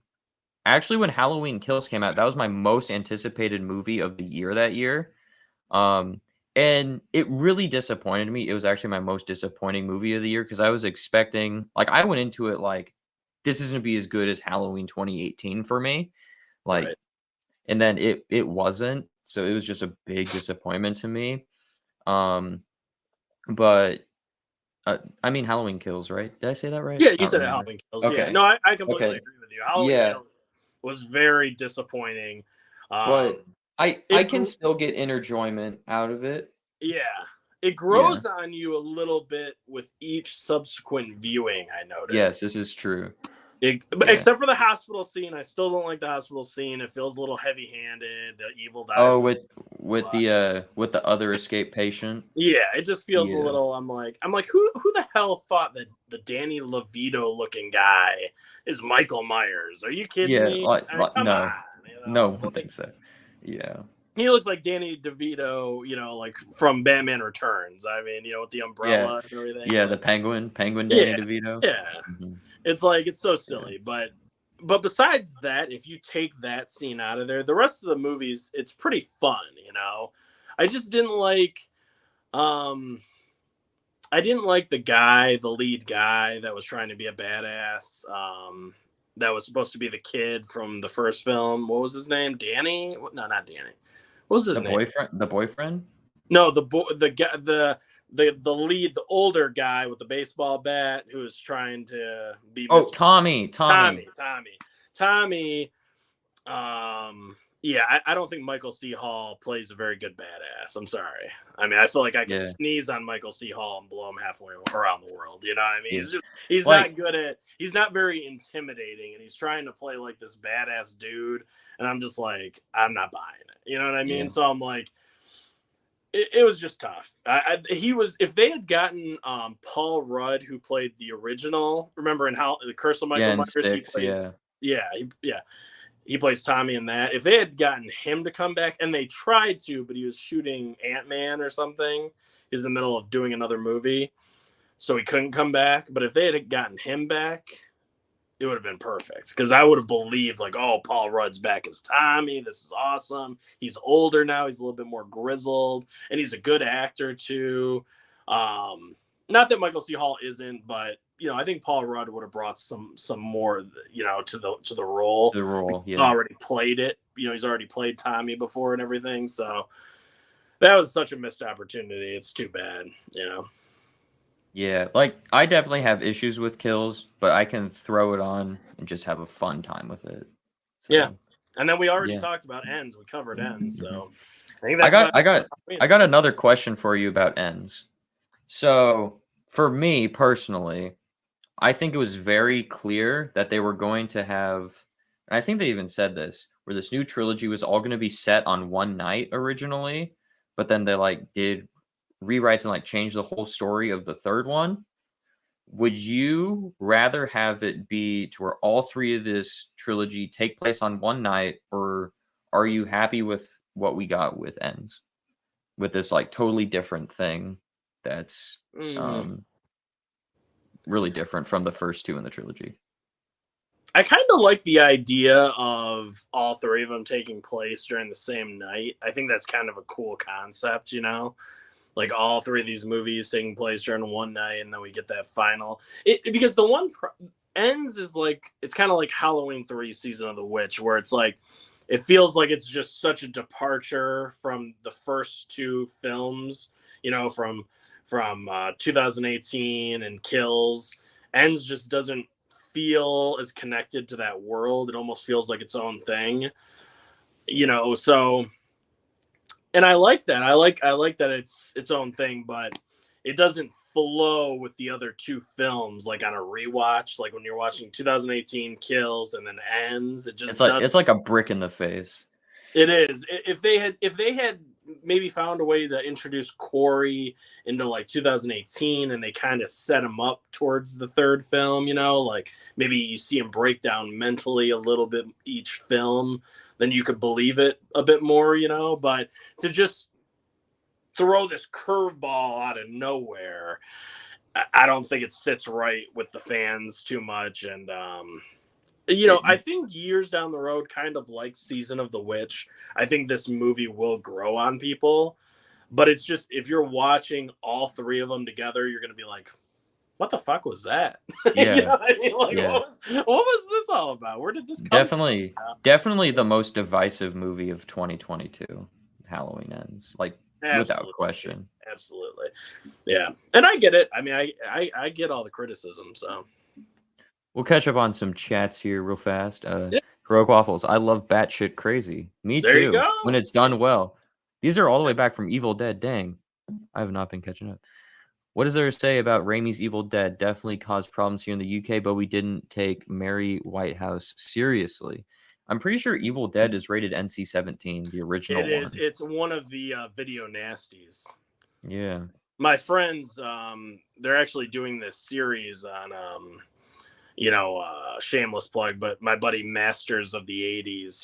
actually, when Halloween Kills came out, that was my most anticipated movie of the year that year. Um, and it really disappointed me. It was actually my most disappointing movie of the year because I was expecting, like, I went into it like, this is gonna be as good as Halloween 2018 for me. Like, right. and then it wasn't. So it was just a big disappointment to me. Um, but I mean Halloween Kills, right? Did I say that right? Yeah, I you don't said it, remember. Halloween Kills. Yeah, Okay. no, I completely Okay. agree with you. Halloween Yeah. Kills was very disappointing. Um, But I it can still get enjoyment out of it. Yeah, it Yeah. grows on you a little bit with each subsequent viewing. I Yes, noticed. this is true. But Yeah. except for the hospital scene, I still don't like the hospital scene. It feels a little heavy-handed. The evil Oh, dies. with the other escaped patient. Yeah, it just feels a Yeah. little. I'm like, who the hell thought that the Danny DeVito looking guy is Michael Myers? Are you kidding Yeah, me? I mean, like come on, no. No it's one like thinks so. Yeah. he looks like Danny DeVito, like from Batman Returns. I mean, with the Yeah. umbrella and everything. Yeah, But the penguin Danny yeah, DeVito. yeah, Mhm. it's so Yeah. silly. But besides that, if you take that scene out of there, the rest of the movies, it's pretty fun. I just didn't like. Um, I didn't like the lead guy that was trying to be a badass. That was supposed to be the kid from the first film. What was his name? Danny? No, not Danny. What was his name? The boyfriend? No, the guy, the lead, the older guy with the baseball bat who was trying to be Oh, Tommy. Tommy. Yeah, I don't think Michael C. Hall plays a very good badass. I'm sorry. I mean, I feel like I could Yeah. sneeze on Michael C. Hall and blow him halfway around the world. You know what I mean? Yeah. He's Like- not good at. He's not very intimidating, and he's trying to play like this badass dude. And I'm just like, I'm not buying it. You know what I mean? Yeah. So I'm like, it was just tough. If they had gotten Paul Rudd, who played the original, remember in how the Curse of Michael in Myers, 6, he plays Tommy in that. If they had gotten him to come back, and they tried to, but he was shooting Ant-Man or something, he's in the middle of doing another movie, so he couldn't come back. But if they had gotten him back, it would have been perfect, because I would have believed, like, oh, Paul Rudd's back as Tommy. This is awesome. He's older now. He's a little bit more grizzled, and he's a good actor too. Not that Michael C. Hall isn't, but I think Paul Rudd would have brought some more, to the role. The role, He's yeah. already played it. He's already played Tommy before and everything. So that was such a missed opportunity. It's too bad. Yeah, like I definitely have issues with kills, but I can throw it on and just have a fun time with it. So, Yeah. And then we already Yeah. talked about ends. We covered ends. So I think I that's got another question for you about ends. So for me personally, I think it was very clear that they were going to have, and I think they even said this, where this new trilogy was all going to be set on one night originally, but then they did rewrites and changed the whole story of the third one. Would you rather have it be to where all three of this trilogy take place on one night, or are you happy with what we got with ends, with this totally different thing that's really different from the first two in the trilogy? I kind of like the idea of all three of them taking place during the same night. I think that's kind of a cool concept, like all three of these movies taking place during one night, and then we get that final. Because the one ends is it's kind of like Halloween 3 Season of the Witch, where it's it feels like it's just such a departure from the first two films, from 2018 and Kills. Ends just doesn't feel as connected to that world. It almost feels like its own thing, so. And I like that. I like that it's its own thing, but it doesn't flow with the other two films on a rewatch. Like when you're watching 2018 Kills and then Ends, it just it's like a brick in the face. It is. If they had maybe found a way to introduce Corey into 2018, and they kind of set him up towards the third film, maybe you see him break down mentally a little bit each film, then you could believe it a bit more, but to just throw this curveball out of nowhere, I don't think it sits right with the fans too much. And I think years down the road, kind of like Season of the Witch, I think this movie will grow on people. But it's just, if you're watching all three of them together, you're going to be like, what the fuck was that? Yeah. You know what I mean? Yeah. What was this all about? Where did this come from? Definitely the most divisive movie of 2022. Halloween Ends, without question. Absolutely. Yeah. And I get it. I mean, I get all the criticism, so. We'll catch up on some chats here real fast. Heroic Waffles, I love batshit crazy. Me There too. you go. When it's done well. These are all the way back from Evil Dead. Dang. I have not been catching up. What does there say about Raimi's Evil Dead? Definitely caused problems here in the UK, but we didn't take Mary Whitehouse seriously. I'm pretty sure Evil Dead is rated NC-17, the original It is. one. It's one of the video nasties. Yeah. My friends, they're actually doing this series on, shameless plug, but my buddy Masters of the '80s,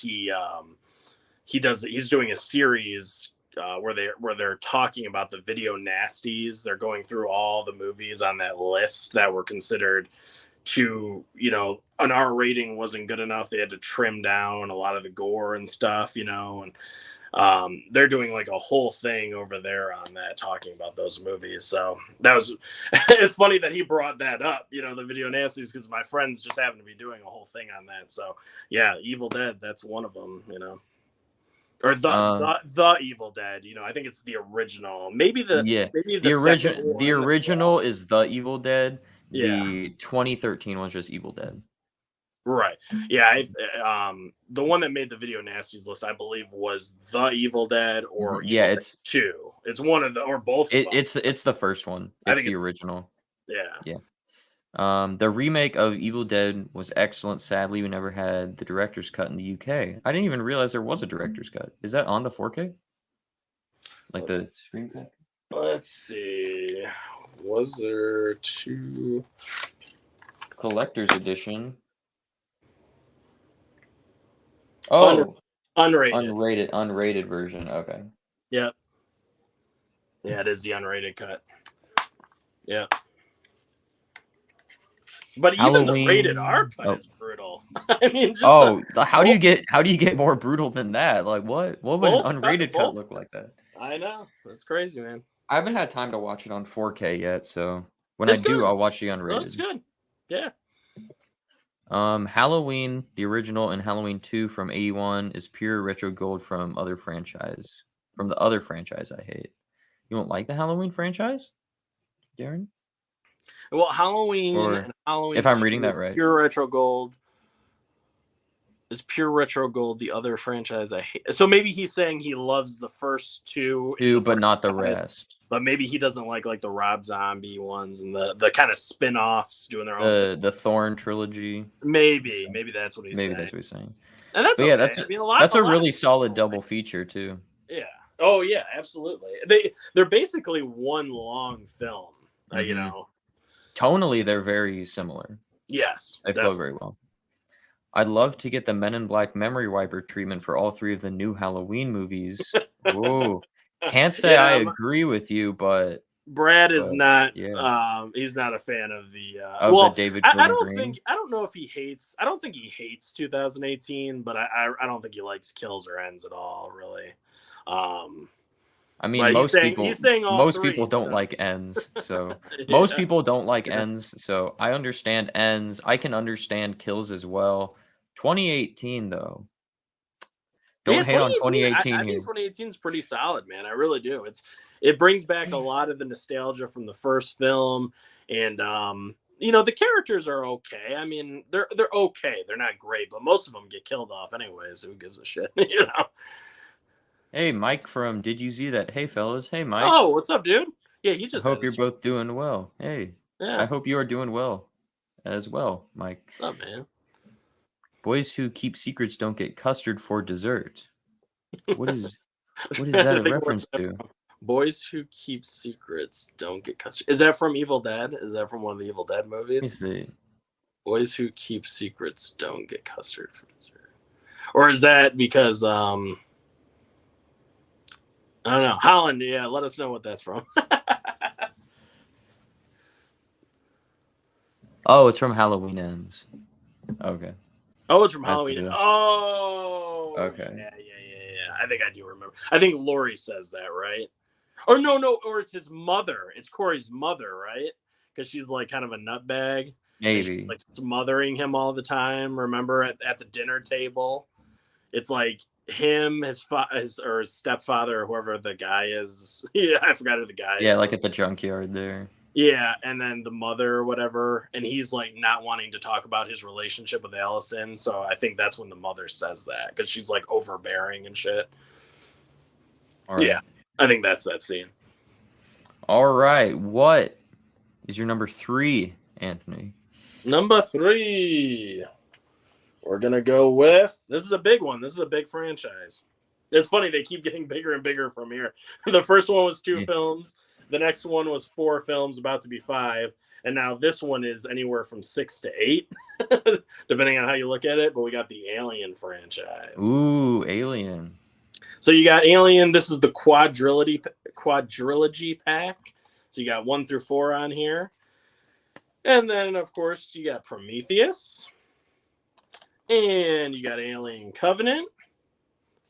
he's doing a series where they're talking about the video nasties. They're going through all the movies on that list that were considered to, an R rating wasn't good enough. They had to trim down a lot of the gore and stuff, and they're doing like a whole thing over there on that, talking about those movies. So that was it's funny that he brought that up, the video nasties, because my friends just happen to be doing a whole thing on that. So yeah, Evil Dead, that's one of them, or the Evil Dead. I think it's the original. Maybe the original is the Evil Dead. Yeah. The 2013 was just Evil Dead. Right. Yeah. The one that made the video nasties list, I believe, was the Evil Dead or Evil Dead 2. It's one of the, or both. It's the first one. It's the original. Yeah. The remake of Evil Dead was excellent. Sadly, we never had the director's cut in the UK. I didn't even realize there was a director's cut. Is that on the 4K? Like the screen cut? Let's see. Was there 2 collector's edition? Oh, unrated version. Okay. Yep. Yeah, it is the unrated cut. Yeah. But even the rated R cut is brutal. I mean, how do you get more brutal than that? Like what would an unrated cut look like that? I know. That's crazy, man. I haven't had time to watch it on 4K yet, so when I do, I'll watch the unrated. That's good. Yeah. Halloween, the original, and Halloween 2 from '81 is pure retro gold from the other franchise I hate. You don't like the Halloween franchise, Darren? Well, Halloween and Halloween, if I'm reading that right, pure retro gold. Is pure retro gold the other franchise I hate? So maybe he's saying he loves the first 2, but not the rest. But maybe he doesn't like the Rob Zombie ones and the kind of spin-offs doing their own. The Thorn trilogy. Maybe that's what he's saying. Maybe that's what he's saying. And that's okay. That's a really solid double feature too. Yeah. Oh yeah, absolutely. They're basically one long film. Tonally, they're very similar. Yes, they flow very well. I'd love to get the Men in Black memory wiper treatment for all 3 of the new Halloween movies. Whoa. Can't say I agree with you, but Brad is not. Yeah. He's not a fan of the David. I don't know if he hates. I don't think he hates 2018, but I don't think he likes kills or ends at all. Really. I mean, most people don't like ends, so most people don't like ends. So I understand ends. I can understand kills as well. 2018 though. Don't hate on 2018. I think 2018 is pretty solid, man. I really do. It brings back a lot of the nostalgia from the first film, and the characters are okay. I mean, they're okay. They're not great, but most of them get killed off anyways. Who gives a shit, Hey, Mike from Did You See That? Hey, fellas. Hey, Mike. Oh, what's up, dude? Yeah, he just. I hope you're both doing well. Hey. Yeah. I hope you are doing well as well, Mike. What's up, man? Boys who keep secrets don't get custard for dessert. What is that a reference to? Boys who keep secrets don't get custard. Is that from Evil Dead? Is that from one of the Evil Dead movies? Let me see. Boys who keep secrets don't get custard for dessert. Or is that because I don't know. Holland, yeah, let us know what that's from. Oh, it's from Halloween Ends. Okay. Oh, it's from Halloween. Oh. Okay. Yeah. I think I do remember. I think Laurie says that, right? Or no, or it's his mother. It's Corey's mother, right? Because she's like kind of a nutbag. Maybe. Like smothering him all the time. Remember at the dinner table? It's like him, his stepfather, or whoever the guy is. Yeah, I forgot who the guy is. Yeah, like at the junkyard there. Yeah, and then the mother or whatever, and he's like not wanting to talk about his relationship with Allison. So I think that's when the mother says that, because she's like overbearing and shit. All right. Yeah, I think that's that scene. All right, what is your number 3, Anthony? Number 3. We're going to go with, this is a big one. This is a big franchise. It's funny, they keep getting bigger and bigger from here. The first one was 2 films. The next one was 4 films, about to be 5. And now this one is anywhere from 6 to 8, depending on how you look at it. But we got the Alien franchise. Ooh, Alien. So you got Alien. This is the quadrilogy pack. So you got 1 through 4 on here. And then, of course, you got Prometheus. And you got Alien Covenant.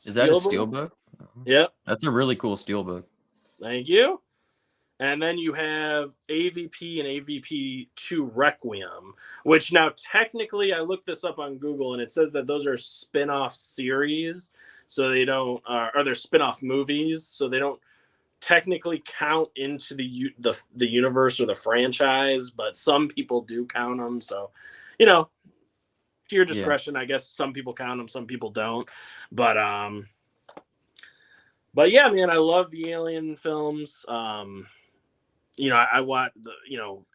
Is that a steelbook? Yep. That's a really cool steelbook. Thank you. And then you have AVP and AVP2 Requiem, which now technically I looked this up on Google and it says that those are spin-off series. So they don't, or they're spin-off movies. So they don't technically count into the universe or the franchise, but some people do count them. So, you know, to your discretion, I guess some people count them, some people don't. But yeah, man, I love the Alien films. You know, I watch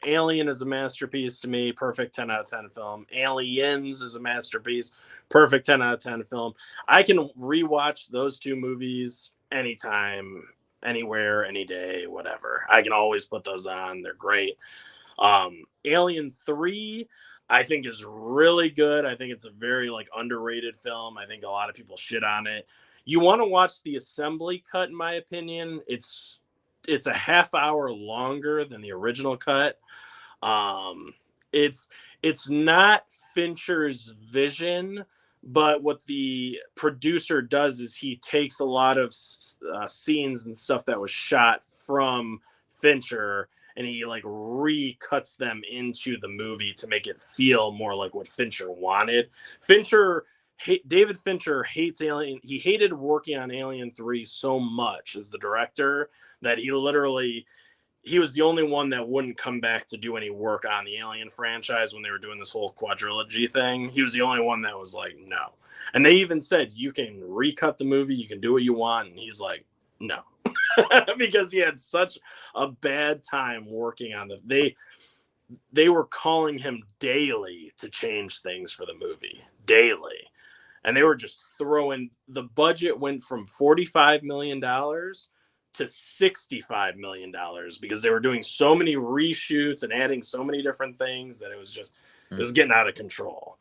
Alien is a masterpiece to me. Perfect 10 out of 10 film. Aliens is a masterpiece. Perfect 10 out of 10 film. I can rewatch those 2 movies anytime, anywhere, any day, whatever. I can always put those on. They're great. Alien 3, I think is really good. I think it's a very underrated film. I think a lot of people shit on it. You want to watch the assembly cut, in my opinion. It's a half hour longer than the original cut. It's not Fincher's vision, but what the producer does is he takes a lot of scenes and stuff that was shot from Fincher and he recuts them into the movie to make it feel more like what Fincher wanted. David Fincher hates Alien. He hated working on Alien 3 so much as the director that he was the only one that wouldn't come back to do any work on the Alien franchise when they were doing this whole quadrilogy thing. He was the only one that was like, no. And they even said, you can recut the movie, you can do what you want. And he's like, no. Because he had such a bad time working on they were calling him daily to change things for the movie. Daily. And they were just the budget went from $45 million to $65 million because they were doing so many reshoots and adding so many different things that it was getting out of control.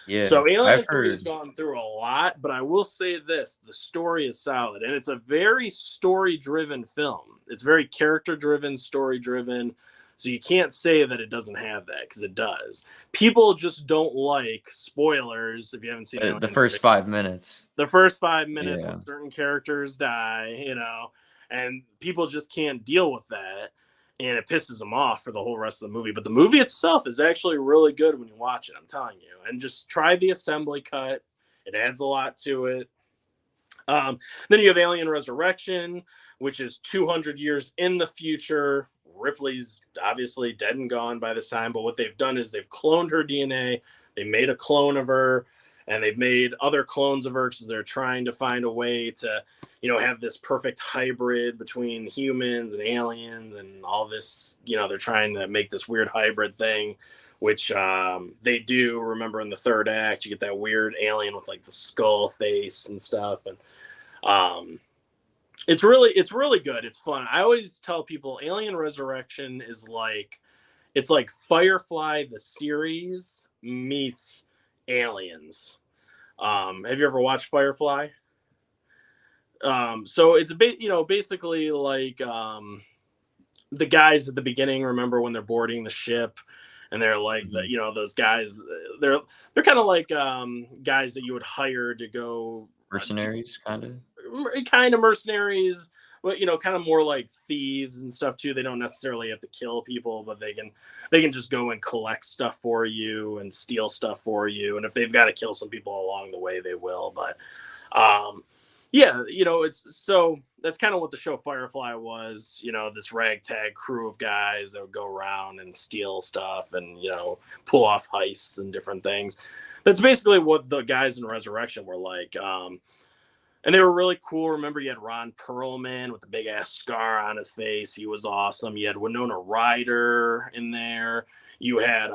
Yeah. So Alien 3 has gone through a lot, but I will say this, the story is solid and it's a very story-driven film. It's very character-driven, story-driven. So you can't say that it doesn't have that because it does. People just don't like spoilers if you haven't seen the first 5 minutes. The first 5 minutes when certain characters die, and people just can't deal with that. And it pisses them off for the whole rest of the movie. But the movie itself is actually really good when you watch it, I'm telling you. And just try the assembly cut. It adds a lot to it. Then you have Alien Resurrection, which is 200 years in the future. Ripley's obviously dead and gone by this time, but what they've done is they've cloned her DNA. They made a clone of her, and they've made other clones of her because they're trying to find a way to, have this perfect hybrid between humans and aliens and all this. They're trying to make this weird hybrid thing, which they do. Remember in the 3rd act, you get that weird alien with the skull face and stuff, and it's really good. It's fun. I always tell people Alien Resurrection is it's like Firefly the series meets Aliens. Have you ever watched Firefly? So it's basically like the guys at the beginning. Remember when they're boarding the ship and they're those guys. They're kind of like guys that you would hire to go mercenaries, kind of mercenaries, but kind of more like thieves and stuff too. They don't necessarily have to kill people, but they can just go and collect stuff for you and steal stuff for you. And if they've got to kill some people along the way, they will. But it's so that's kind of what the show Firefly was. This ragtag crew of guys that would go around and steal stuff and pull off heists and different things. That's basically what the guys in Resurrection were like. And they were really cool. Remember, you had Ron Perlman with the big ass scar on his face. He was awesome. You had Winona Ryder in there. You had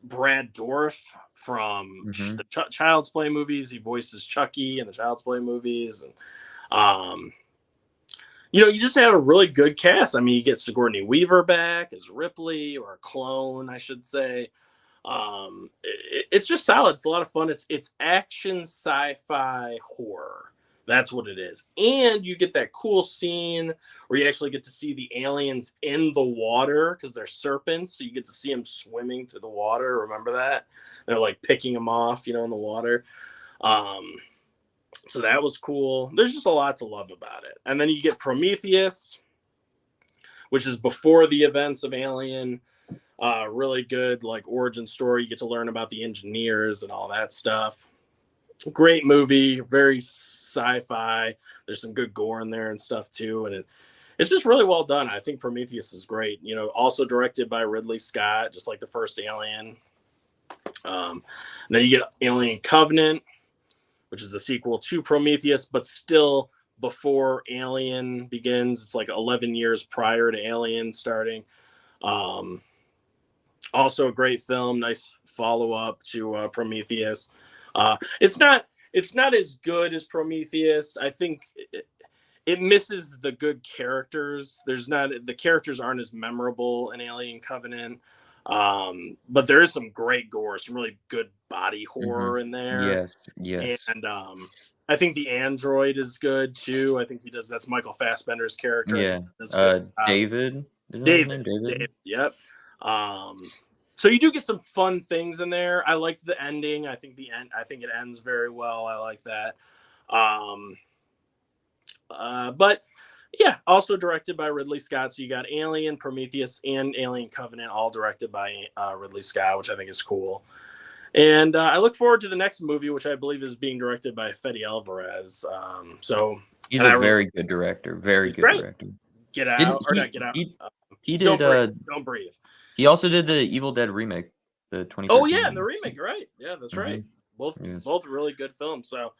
Brad Dourif from Hmm. the Child's Play movies. He voices Chucky in the Child's Play movies, and um, you just had a really good cast. I mean, you get Sigourney Weaver back as Ripley, or a clone, I should say. It's just solid. It's a lot of fun. It's action sci-fi horror. That's what it is. And you get that cool scene where you actually get to see the aliens in the water because they're serpents. So you get to see them swimming through the water. Remember that? They're like picking them off, in the water. Um, so that was cool. There's just a lot to love about it. And then you get Prometheus, which is before the events of Alien. Really good, like, origin story. You get to learn about the engineers and all that stuff. Great movie, very sci-fi. There's some good gore in there and stuff too, and it's just really well done. I think Prometheus is great. Also directed by Ridley Scott, just like the first Alien. And then you get Alien Covenant, which is a sequel to Prometheus, but still before Alien begins. It's like 11 years prior to Alien starting. Also a great film, nice follow-up to Prometheus. It's not as good as Prometheus. I think it misses the good characters. The characters aren't as memorable in Alien Covenant. But there is some great gore, some really good body Hmm. horror in there. Yes, yes. And I think the android is good too. I think that's Michael Fassbender's character. I think Yeah. he does a good job. David, isn't that his David, name? David? David, yep. Um, so you do get some fun things in there. I like the ending. I think it ends very well. I like that. Um, but yeah, also directed by Ridley Scott. So you got Alien, Prometheus, and Alien Covenant, all directed by Ridley Scott, which I think is cool. And I look forward to the next movie, which I believe is being directed by Fede Alvarez. He's a very good director. Very He's good great. director. Get Out, Didn't or not Get Out. he Don't did breathe. Don't breathe. he also did the Evil Dead remake, the Oh yeah, 2013 and the one. remake. You're right. Yeah, that's right. Hmm. Both Yes. both really good films. So,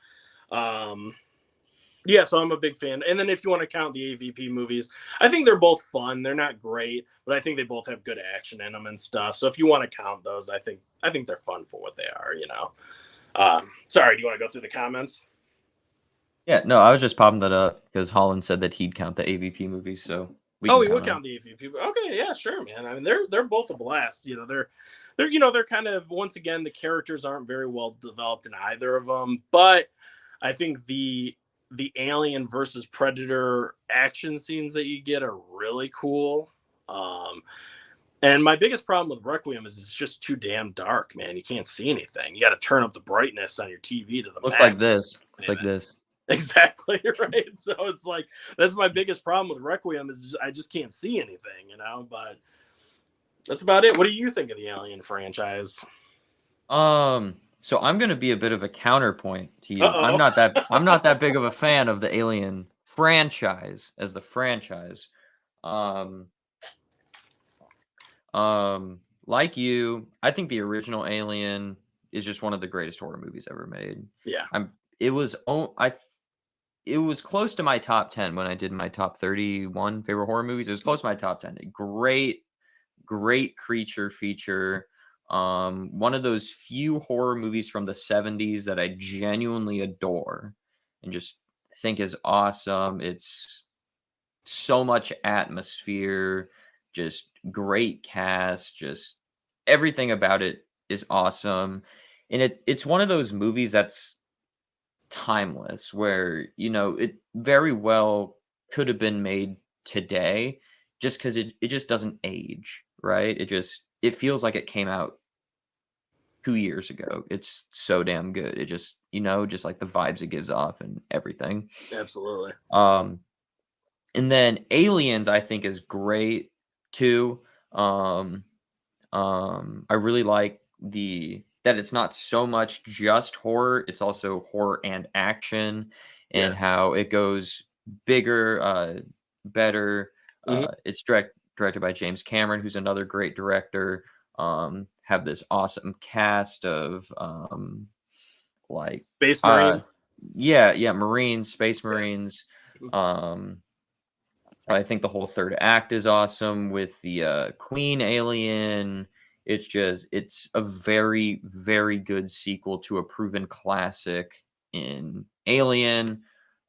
yeah, so I'm a big fan. And then if you want to count the AVP movies, I think they're both fun. They're not great, but I think they both have good action in them and stuff. So if you want to count those, I think they're fun for what they are. Sorry, do you want to go through the comments? Yeah, no, I was just popping that up because Holland said that he'd count the AVP movies, so we Oh, can we would count them. count the AVP. Okay, yeah, sure, man. I mean, they're both a blast. They're kind of, once again, the characters aren't very well developed in either of them, but I think the Alien versus Predator action scenes that you get are really cool. And my biggest problem with Requiem is it's just too damn dark, man. You can't see anything. You got to turn up the brightness on your TV to the Looks like max. this. Looks like this. Exactly right. So it's like that's my biggest problem with Requiem is I just can't see anything, But that's about it. What do you think of the Alien franchise? So I'm gonna be a bit of a counterpoint to you. Uh-oh. I'm not that big of a fan of the Alien franchise as the franchise. Um, like you, I think the original Alien is just one of the greatest horror movies ever made. Yeah. It was it was close to my top 10 when I did my top 31 favorite horror movies. It was close to my top 10. Great, great creature feature. One of those few horror movies from the 70s that I genuinely adore and just think is awesome. It's so much atmosphere, just great cast, just everything about it is awesome. And it's one of those movies that's timeless where, it very well could have been made today just because it just doesn't age, right? It feels like it came out 2 years ago. It's so damn good. It just, just like the vibes it gives off and everything. Absolutely. And then Aliens, I think, is great too. I really like that it's not so much just horror; it's also horror and action, and Yes. how it goes bigger, better. Mhm. It's directed by James Cameron, who's another great director. Have this awesome cast of like Space Marines. yeah, Marines, Space Yeah. Marines. Um, I think the whole third act is awesome with the Queen alien. It's a very, very good sequel to a proven classic in Alien.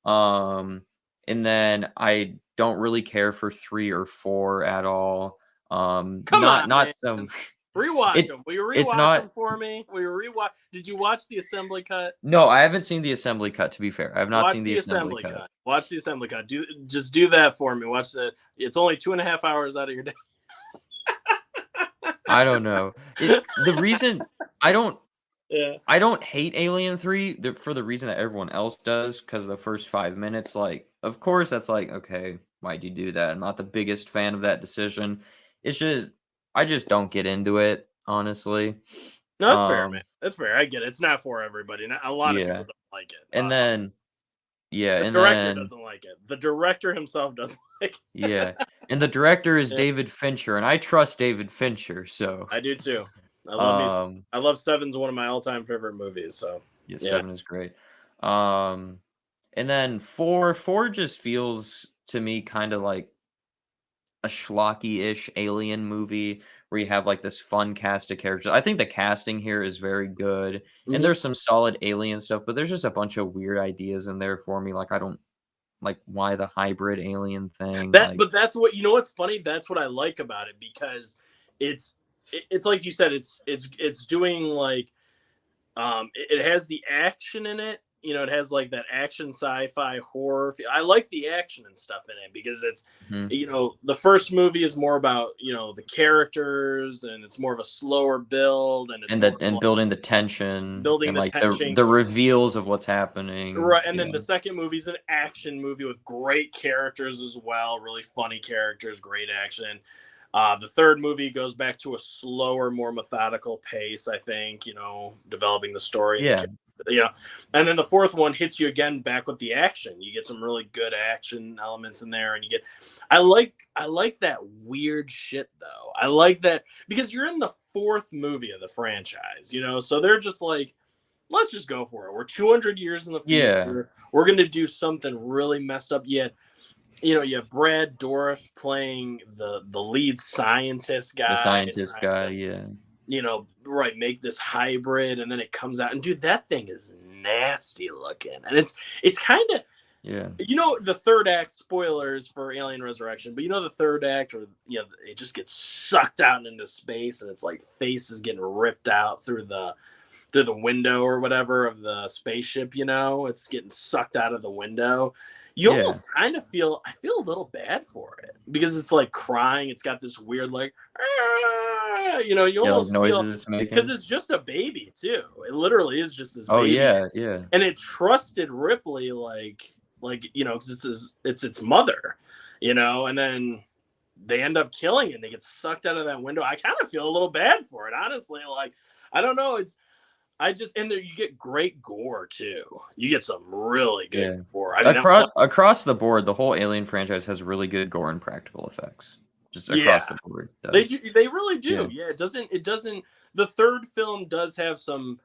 Um, and then I don't really care for 3 or 4 at all. Come Not on, not man. some Rewatch it them. Will you it's rewatch them not for me? Will you rewatch? Did you watch the assembly cut? no, I haven't seen the assembly cut, to be fair. I have not Watch seen the the assembly assembly cut. cut. Watch the assembly cut. Just do that for me. Watch the. It's only 2.5 hours out of your day. I don't know. The reason I don't Yeah. I don't hate Alien 3 for the reason that everyone else does, because the first 5 minutes, like, of course, that's like, okay, why'd you do that? I'm not the biggest fan of that decision. It's just, I just don't get into it, honestly. No, that's fair, man. Um, That's fair. I get it. It's not for everybody. A lot of people yeah. don't like it. And then, yeah, The and director then, doesn't like it. The director himself doesn't like yeah. it. And the director is Yeah, David Fincher, and I trust David Fincher, so, I do too. I love me. um, I love Seven's one of my all-time favorite movies. So yeah, yeah. 7 is great. Um, and then 4 just feels to me kind of like a schlocky-ish alien movie where you have like this fun cast of characters. I think the casting here is very good, and Mhm. there's some solid alien stuff, but there's just a bunch of weird ideas in there for me. Like I don't like why the hybrid alien thing. Like But that's what you know. What's funny? That's what I like about it because it's it's like you said. It's doing like it has the action in it. You know, it has like that action sci-fi horror. I like the action and stuff in it because it's, mhm. you know, the first movie is more about, you know, the characters and it's more of a slower build and it's And more and like building the tension building and the like tension. the reveals of what's happening. Right, and then Yeah. the second movie is an action movie with great characters as well, really funny characters, great action. The third movie goes back to a slower, more methodical pace. I think you know, developing the story and Yeah. you know, and then the fourth one hits you again back with the action. You get some really good action elements in there, and you get. I like that weird shit though. I like that because you're in the fourth movie of the franchise, you know, so they're just like let's just go for it. We're 200 years in the Yeah. future. We're going to do something really messed up. Yet, you know, you have Brad Dourif playing the lead scientist The guy, scientist trying guy, to, yeah. you know, right, make this hybrid, and then it comes out, and dude, that thing is nasty looking, and it's kind of. Yeah. You know the third act spoilers for Alien Resurrection, but you know the third act, or you know, it just gets sucked out into space, and it's like faces getting ripped out through the window or whatever of the spaceship, you know, it's getting sucked out of the window. You Yeah. almost kind of feel I feel a little bad for it because it's like crying. It's got this weird like you know, you Yeah, like almost feel noises it's because making. it's just a baby too. It literally is just this Oh, baby yeah, yeah. and it trusted Ripley like you know, cuz it's its mother, you know, and then they end up killing it and they get sucked out of that window. I kind of feel a little bad for it, honestly. Like I don't know, it's I just and there you get great gore too. You get some really good Yeah. gore. I mean, Across the board, the whole Alien franchise has really good gore and practical effects. Just yeah, across the board they does. do. They really Yeah. do. Yeah, it doesn't. It doesn't. The third film does have some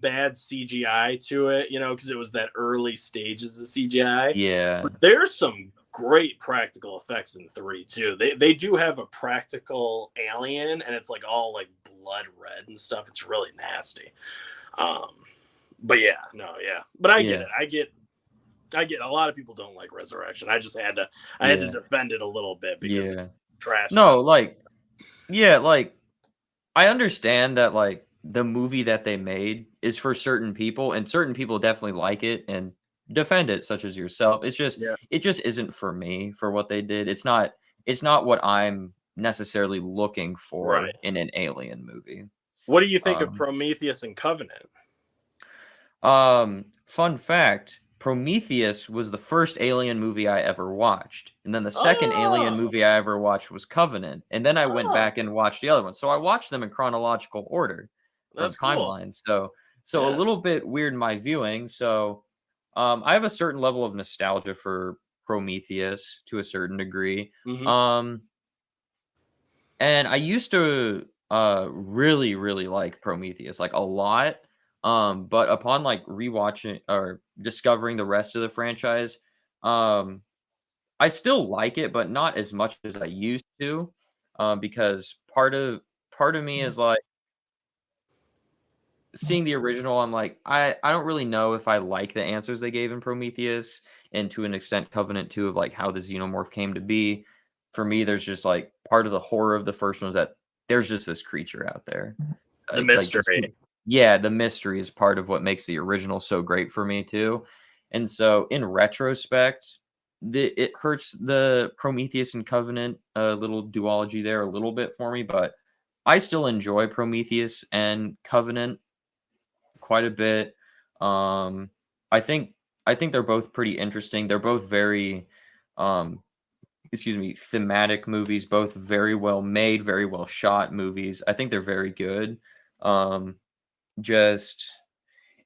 bad CGI to it, you know, because it was that early stages of CGI. Yeah. But there's some great practical effects in three too. They do have a practical alien, and it's like all like blood red and stuff. It's really nasty. Um, but yeah, no, yeah. But I get Yeah. it. I get a lot of people don't like Resurrection. I had to Yeah. defend it a little bit because Yeah. trash No, talk. like yeah, like I understand that like the movie that they made is for certain people and certain people definitely like it and defend it such as yourself. Yeah. It just isn't for me for what they did. It's not what I'm necessarily looking Right. for in an alien movie. What do you think of Um Prometheus and Covenant? Fun fact, Prometheus was the first Alien movie I ever watched, and then the second Alien Oh, movie I ever watched was Covenant, and then I went oh, back and watched the other one. So I watched them in chronological order from that's cool. timelines. So a Yeah. little bit weird in my viewing. So I have a certain level of nostalgia for Prometheus to a certain degree. Hmm. Um and I used to really, really like Prometheus, like a lot. But upon like rewatching or discovering the rest of the franchise, um, I still like it, but not as much as I used to, because part of me is like seeing the original. I'm like, I don't really know if I like the answers they gave in Prometheus, and to an extent, Covenant 2 of like how the xenomorph came to be. For me, there's just like part of the horror of the first one is that there's just this creature out there. The Like this, mystery. yeah, the mystery is part of what makes the original so great for me too. And so, in retrospect, it hurts the Prometheus and Covenant little duology there a little bit for me, but I still enjoy Prometheus and Covenant quite a bit. Um, I think I think they're both pretty interesting. They're both very, um, excuse me, thematic movies. Both very well made, very well shot movies. I think they're very good. Um, just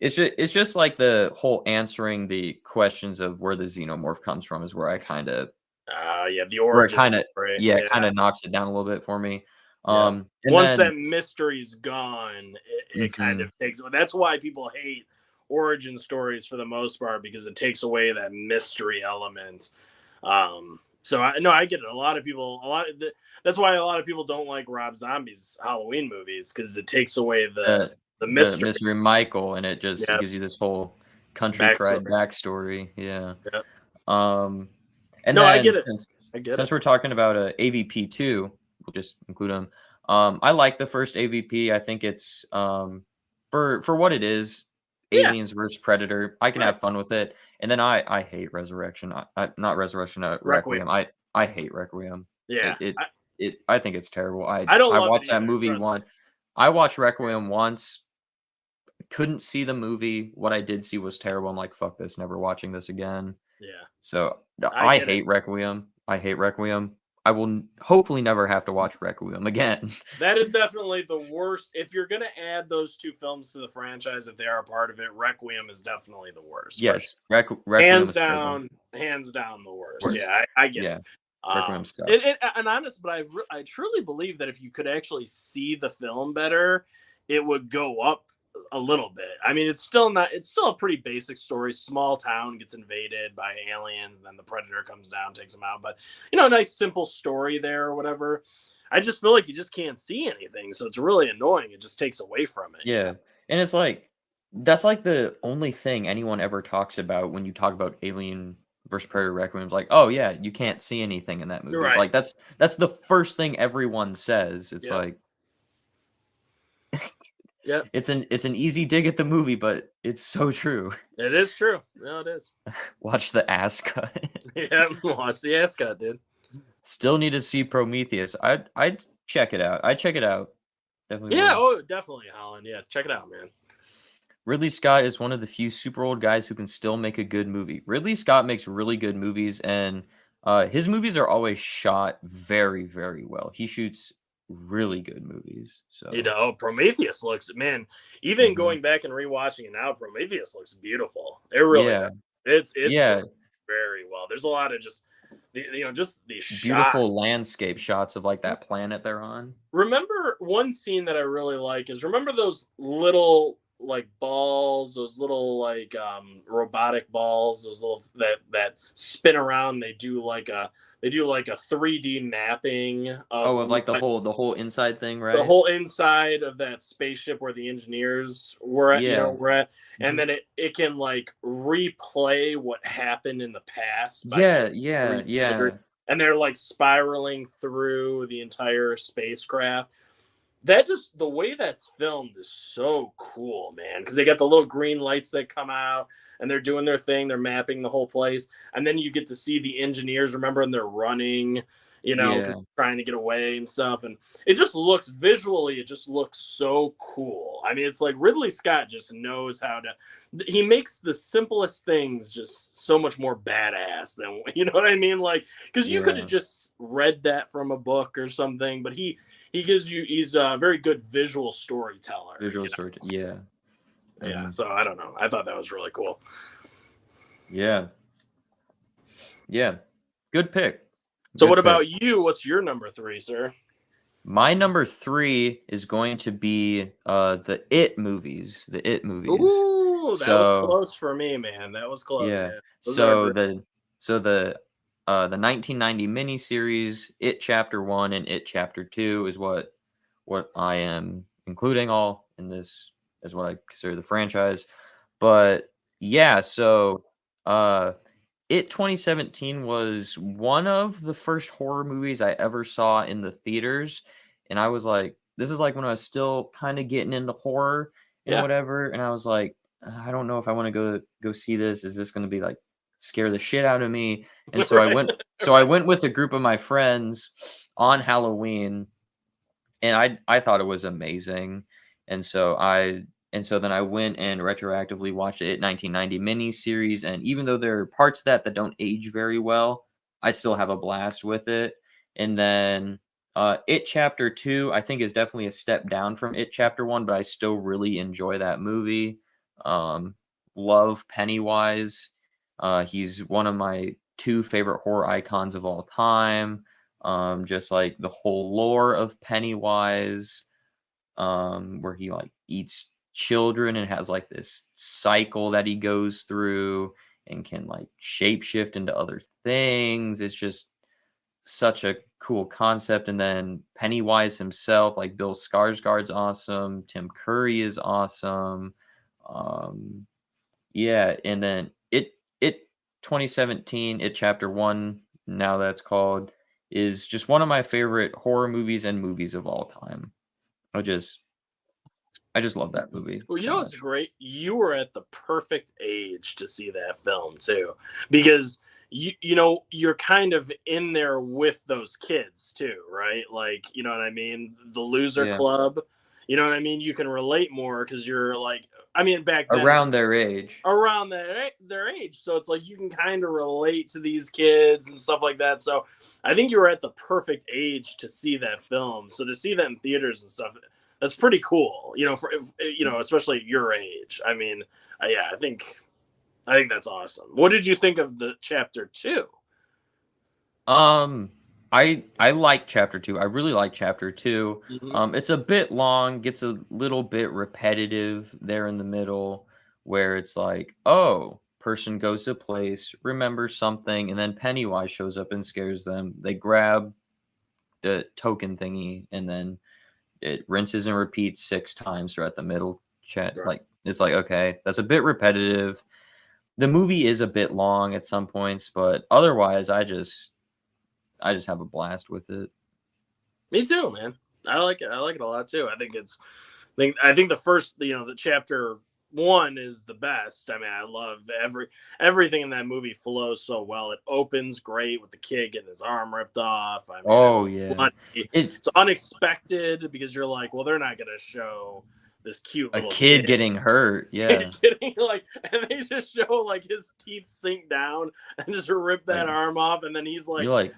it's just like the whole answering the questions of where the xenomorph comes from is where I kind of Yeah, the where it origin kind of story. yeah, it kind Yeah, of knocks it down a little bit for me. yeah. And Once then that mystery's gone, it kind mhm, of takes. That's why people hate origin stories for the most part because it takes away that mystery element. So I no, I get it. A lot of people, that's why a lot of people don't like Rob Zombie's Halloween movies because it takes away the the the mystery. mystery Michael, and it Yeah, gives you this whole country fried backstory. backstory. Yeah. Yeah. Um, and No, I then get it. I get it. since we're talking about AVP two, we'll just include them. I like the first AVP. I think it's for what it is, Yeah, Aliens versus Predator. I can right. have fun with it. And then I hate Resurrection. Not Resurrection. Requiem. Requiem. I hate Requiem. Yeah, It it I think it's terrible. I don't I love it watched that either. movie Trust me. one. I watched Requiem once. Couldn't see the movie. What I did see was terrible. I'm like, fuck this. Never watching this again. Yeah, So, I I get it. hate Requiem. I hate Requiem. I will hopefully never have to watch Requiem again. That is definitely the worst. If you're gonna add those two films to the franchise, if they are a part of it, Requiem is definitely the worst for sure. Yes, Requiem is terrible. Hands down, the worst. Worst. Yeah, I get it. Yeah, Requiem It, sucks. it and honest, but I truly believe that if you could actually see the film better, it would go up a little bit. I mean, it's still not. It's still a pretty basic story. Small town gets invaded by aliens, and then the predator comes down, takes them out. But nice simple story there or whatever. I just feel like you just can't see anything, so it's really annoying. It just takes away from it. Yeah, and it's like that's like the only thing anyone ever talks about when you talk about Alien versus Predator Requiem. It's like, oh yeah, you can't see anything in that You're movie. right. Like that's the first thing everyone says. It's Yep. like Yep. it's an easy dig at the movie, but it's so true. It is true. No, it is. Watch the ass cut. Yeah. Watch the ascot, dude. Still need to see Prometheus. I'd check it out. I'd check it out. Definitely Yeah. would. Oh, definitely, Holland. Yeah. Check it out, man. Ridley Scott is one of the few super old guys who can still make a good movie. Ridley Scott makes really good movies, and his movies are always shot very, very well. He shoots really good movies. So, Prometheus looks, man. Even mhm. going back and rewatching it now, Prometheus looks beautiful. It really does. Yeah, It's done yeah, very well. There's a lot of just just these beautiful shots. landscape shots of like that planet they're on. Remember one scene that I really like is remember those little like balls, those little like robotic balls, those little that spin around. They do like a 3D mapping Oh, of of like the whole inside thing, the right? whole inside of that spaceship where the engineers Yeah. were at, and Mhm. then it can like replay what happened in the past by Yeah, putting yeah, 3D imagery, yeah. and they're like spiraling through the entire spacecraft. That just the way that's filmed is so cool, man. Because they got the little green lights that come out and they're doing their thing. They're mapping the whole place, and then you get to see the engineers. Remember, and they're running, because Yeah. trying to get away and stuff. And it just looks visually, it just looks so cool. I mean, it's like Ridley Scott just knows how to. He makes the simplest things just so much more badass than you know what I mean. Like, because you could have Yeah. just read that from a book or something, but he's a very good visual storyteller. Visual story. Yeah. Yeah. Mhm. So I don't know. I thought that was really cool. Yeah. Yeah. Good pick. So Good what pick. about you? What's your number three, sir? My number 3 is going to be the It movies. The It movies. Ooh, that was So close for me, man. That was close. yeah. Yeah, those are So great. the 1990 miniseries It Chapter 1 and It Chapter 2 is what I am including all in this as what I consider the franchise. But yeah, so uh It 2017 was one of the first horror movies I ever saw in the theaters, and I was like, this is like when I was still kind of getting into horror and Yeah. whatever, and I was like, I don't know if I want to go see this. Is this going to be like scare the shit out of me? And so I Right. went Right. with a group of my friends on Halloween, and I thought it was amazing. And so then I went and retroactively watched the It 1990 miniseries, and even though there are parts of that don't age very well, I still have a blast with it. And then It Chapter 2, I think, is definitely a step down from It Chapter 1, but I still really enjoy that movie. Um, love Pennywise. He's one of my two favorite horror icons of all time. Just like the whole lore of Pennywise, where he like eats children and has like this cycle that he goes through and can like shapeshift into other things. It's just such a cool concept. And then Pennywise himself, like Bill Skarsgård's awesome, Tim Curry is awesome. Um, yeah, and then it 2017, It Chapter 1, now that's called, is just one of my favorite horror movies and movies of all time. I just I just love that movie Well, you so know what's much. great? You were at the perfect age to see that film too, because you're kind of in there with those kids too, right? Like, you know what I mean? The loser Yeah. club. You know what I mean? You can relate more because you're like, I mean, back then Around their age. around their age, so it's like you can kind of relate to these kids and stuff like that. So I think you were at the perfect age to see that film. So to see that in theaters and stuff, that's pretty cool. For especially at your age. I mean, yeah, I think that's awesome. What did you think of the chapter two? Um, I like Chapter 2. I really like Chapter 2. Hmm. It's a bit long, gets a little bit repetitive there in the middle where it's like, oh, person goes to place, remembers something, and then Pennywise shows up and scares them. They grab the token thingy, and then it rinses and repeats 6 times throughout the middle chat. Right. Like it's like, okay, that's a bit repetitive. The movie is a bit long at some points, but otherwise I just have a blast with it. Me too, man. I like it. I like it a lot too. I think the first, the chapter one is the best. I mean, I love everything in that movie flows so well. It opens great with the kid getting his arm ripped off. I mean, it's Oh yeah. bloody. It's It's unexpected because you're like, well, they're not gonna show this cute a little kid kid getting hurt. Yeah. getting like, and they just show like his teeth sink down and just rip that Like arm off, and then he's you're like, like,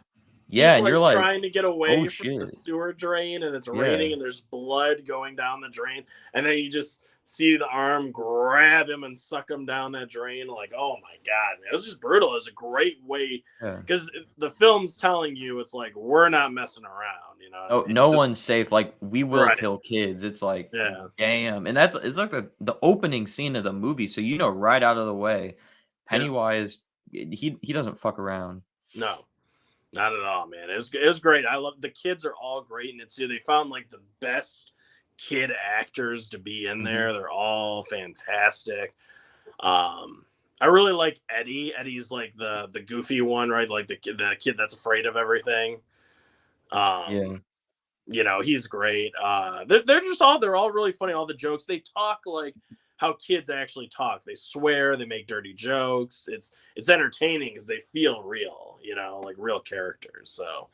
yeah, he's and like you're like, trying to get oh away from the shit. sewer drain, and it's Yeah. raining and there's blood going down the drain, and then you just see the arm grab him and suck him down that drain. Like, oh my god, man, it was just brutal. It was a great way Yeah. because the film's telling you it's like we're not messing around. You know what Oh, I mean? no one's safe. Like we will Right? kill kids. It's like, Yeah. damn. And it's like the opening scene of the movie, so you know right out of the way, Yeah. Pennywise, he doesn't fuck around. No. Not at all, man. It was great. I love the kids are all great in it too. They found like the best kid actors to be in Hmm. there. They're all fantastic. I really like Eddie. Eddie's like the goofy one, right? Like the kid that's afraid of everything. Yeah. Um, he's great. They're all really funny. All the jokes they talk like how kids actually talk. They swear, they make dirty jokes. It's entertaining because they feel real, like real characters. So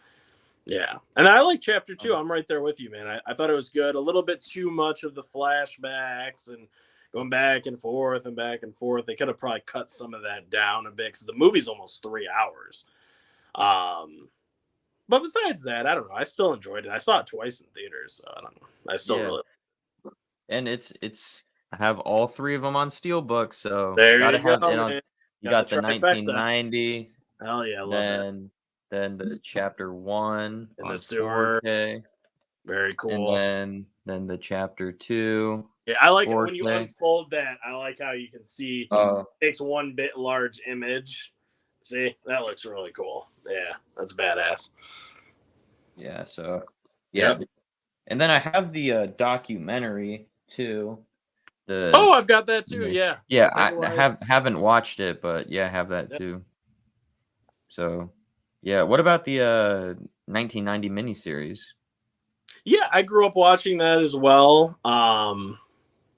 yeah, and I like chapter two. I'm right there with you, man. I thought it was good. A little bit too much of the flashbacks and going back and forth and back and forth. They could have probably cut some of that down a bit because the movie's almost 3 hours. Um, but besides that, I don't know. I still enjoyed it. I saw it twice in theaters, so I don't know. I still Yeah. really. And it's I have all 3 of them on Steelbook, so There gotta you have go, it on. man. You Got the got the trifecta. 1990, Hell yeah, I love that. then the Chapter 1 In the on sewer. 4K, Very and cool. then the chapter 2, Yeah, I like it when you 4K. unfold that. I like how you can see Uh, takes one bit large image. See, that looks really cool. Yeah, that's badass. yeah, so yeah, Yep. and then I have the documentary too. Oh, The I've got that too. yeah, Yeah, the yeah, I Pennywise. haven't watched it, but yeah, I have that Yep. too. So yeah, what about the 1990 miniseries? Yeah, I grew up watching that as well.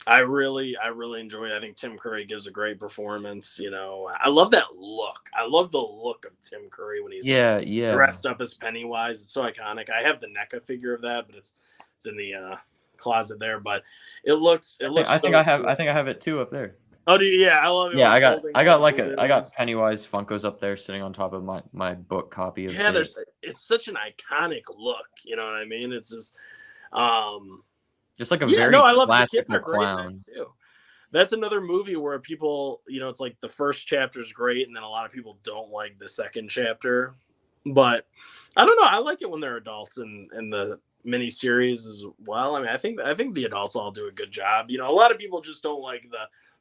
I really enjoy it. I think Tim Curry gives a great performance. You know, I love that look. I love the look of Tim Curry when he's Yeah, yeah. dressed up as Pennywise. It's so iconic. I have the NECA figure of that, but it's in the closet there. But it looks so cool. I think I have it too up there. Oh, do you, yeah, I love it when Yeah, he's holding I all got the like I got balloons. Pennywise Funkos up there sitting on top of my book copy of Yeah, it. it's such an iconic look. You know what I mean? It's just um Just like a yeah, no, very I love it. The kids classical are great in that clown. too. That's another movie where people, it's like the first chapter is great, and then a lot of people don't like the second chapter. But I don't know. I like it when they're adults and the miniseries as well. I mean, I think the adults all do a good job. You know, a lot of people just don't like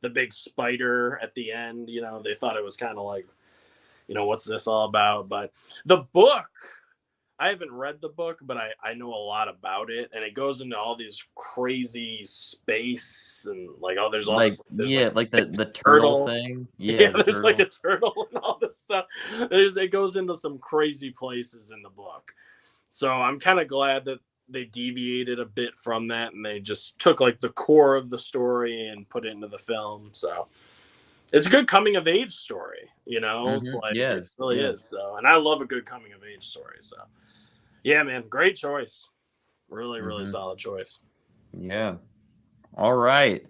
the big spider at the end. You know, they thought it was kind of like, what's this all about? But the book, I haven't read the book, but I know a lot about it, and it goes into all these crazy space and like, oh, there's all Like this, there's like yeah, like space the turtle turtle. thing. Yeah, Yeah, the there's like a turtle. turtle and all this stuff. It goes into some crazy places in the book. So I'm kind of glad that they deviated a bit from that and they just took like the core of the story and put it into the film. So it's a good coming of age story, It's like it Yes, really is. yes. So, and I love a good coming of age story. So, yeah, man, great choice. Really, really Mhm. solid choice. Yeah. All right.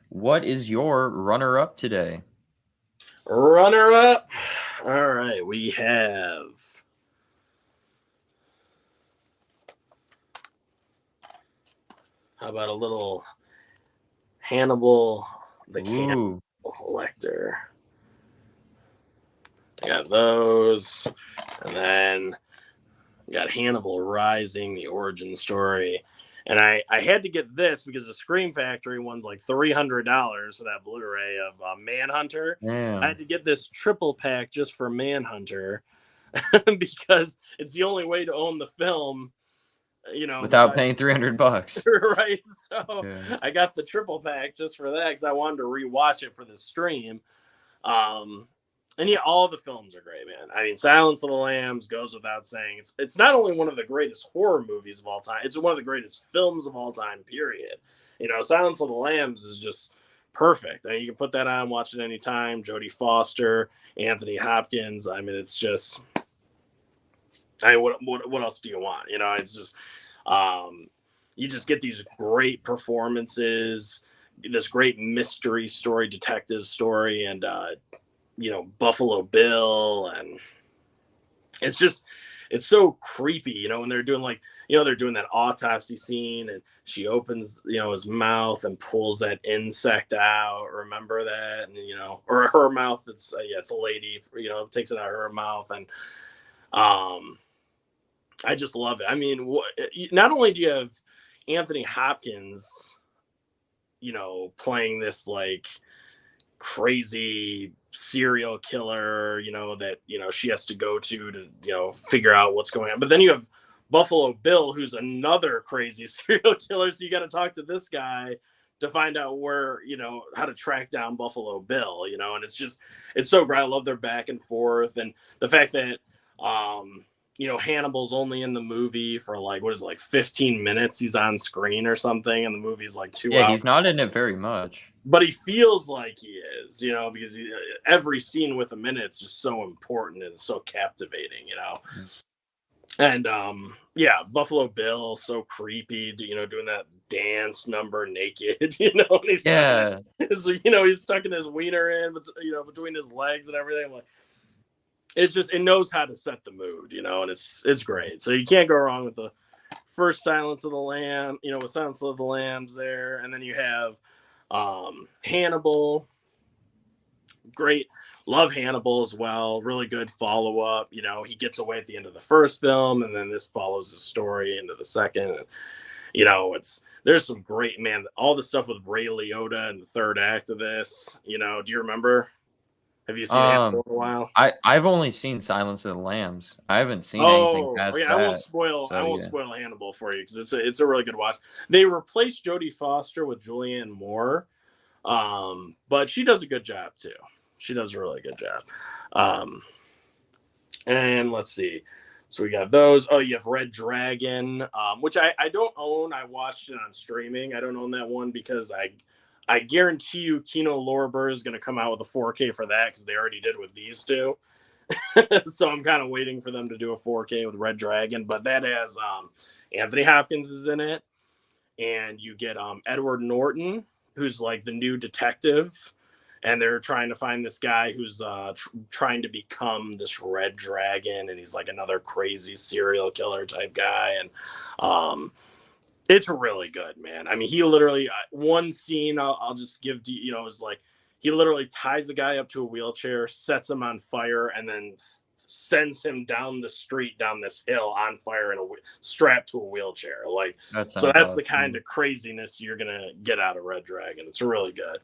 What is your runner up today? Runner up. All right, we have. How about a little Hannibal, the Cannibal Ooh. Lecter? Got those, and then got Hannibal Rising, the origin story. And I had to get this because the Scream Factory one's like $300 for that Blu-ray of Manhunter. I had Damn. to get this triple pack just for Manhunter because it's the only way to own the film, Without paying besides $300. right. So Yeah. I got the triple pack just for that because I wanted to rewatch it for the stream. Um, and yeah, all the films are great, man. I mean, Silence of the Lambs goes without saying. It's not only one of the greatest horror movies of all time, it's one of the greatest films of all time, period. Silence of the Lambs is just perfect. I mean, you can put that on, watch it anytime. Jodie Foster, Anthony Hopkins. I mean, it's just what else do you want? It's just um you just get these great performances, this great mystery story, detective story, and Buffalo Bill, and it's so creepy, when they're doing they're doing that autopsy scene, and she opens, his mouth and pulls that insect out. Remember that? And or her mouth. It's yeah, it's a lady. Takes it out of her mouth, and um, I just love it. I mean, not only do you have Anthony Hopkins, playing this like crazy serial killer, that she has to go to figure out what's going on. But then you have Buffalo Bill, who's another crazy serial killer. So you got to talk to this guy to find out where how to track down Buffalo Bill. And it's so great. I love their back and forth, and the fact that Hannibal's only in the movie for like what is it, like 15 minutes. He's on screen or something, and the movie's like 2 Yeah, hours. he's not in it very much. But he feels like he is, because every scene with him in it's just so important and so captivating, Mm. And yeah, Buffalo Bill, so creepy, doing that dance number naked, and he's tucking Yeah. his, he's tucking his wiener in, between his legs and everything. Like, it's just, it knows how to set the mood, and it's great. So you can't go wrong with the first Silence of the Lamb, with Silence of the Lambs there, and then you have Hannibal, great. Love Hannibal as well. Really good follow up. You know, he gets away at the end of the first film, and then this follows his story into the second. And, you know, there's some great, man. All the stuff with Ray Liotta in the third act of this. You know, do you remember? Have you seen Hannibal Um, in a while? I've only seen Silence of the Lambs. I haven't seen anything Oh, past yeah. I won't that. spoil. I So won't yeah. spoil Hannibal for you because it's a really good watch. They replaced Jodie Foster with Julianne Moore, but she does a good job too. She does a really good job. Um, and let's see. So we got those. Oh, you have Red Dragon, which I don't own. I watched it on streaming. I don't own that one because I guarantee you Kino Lorber is going to come out with a 4K for that because they already did with these two. So I'm kind of waiting for them to do a 4K with Red Dragon. But that has Anthony Hopkins is in it, and you get Edward Norton, who's like the new detective, and they're trying to find this guy who's trying to become this red dragon, and he's like another crazy serial killer type guy, and it's really good, man. I mean, he literally one scene I'll just give to you know is like he literally ties a guy up to a wheelchair, sets him on fire, and then sends him down the street down this hill on fire and strapped to a wheelchair. Like, That so sounds that's the kind awesome. of craziness you're gonna get out of Red Dragon. It's really good.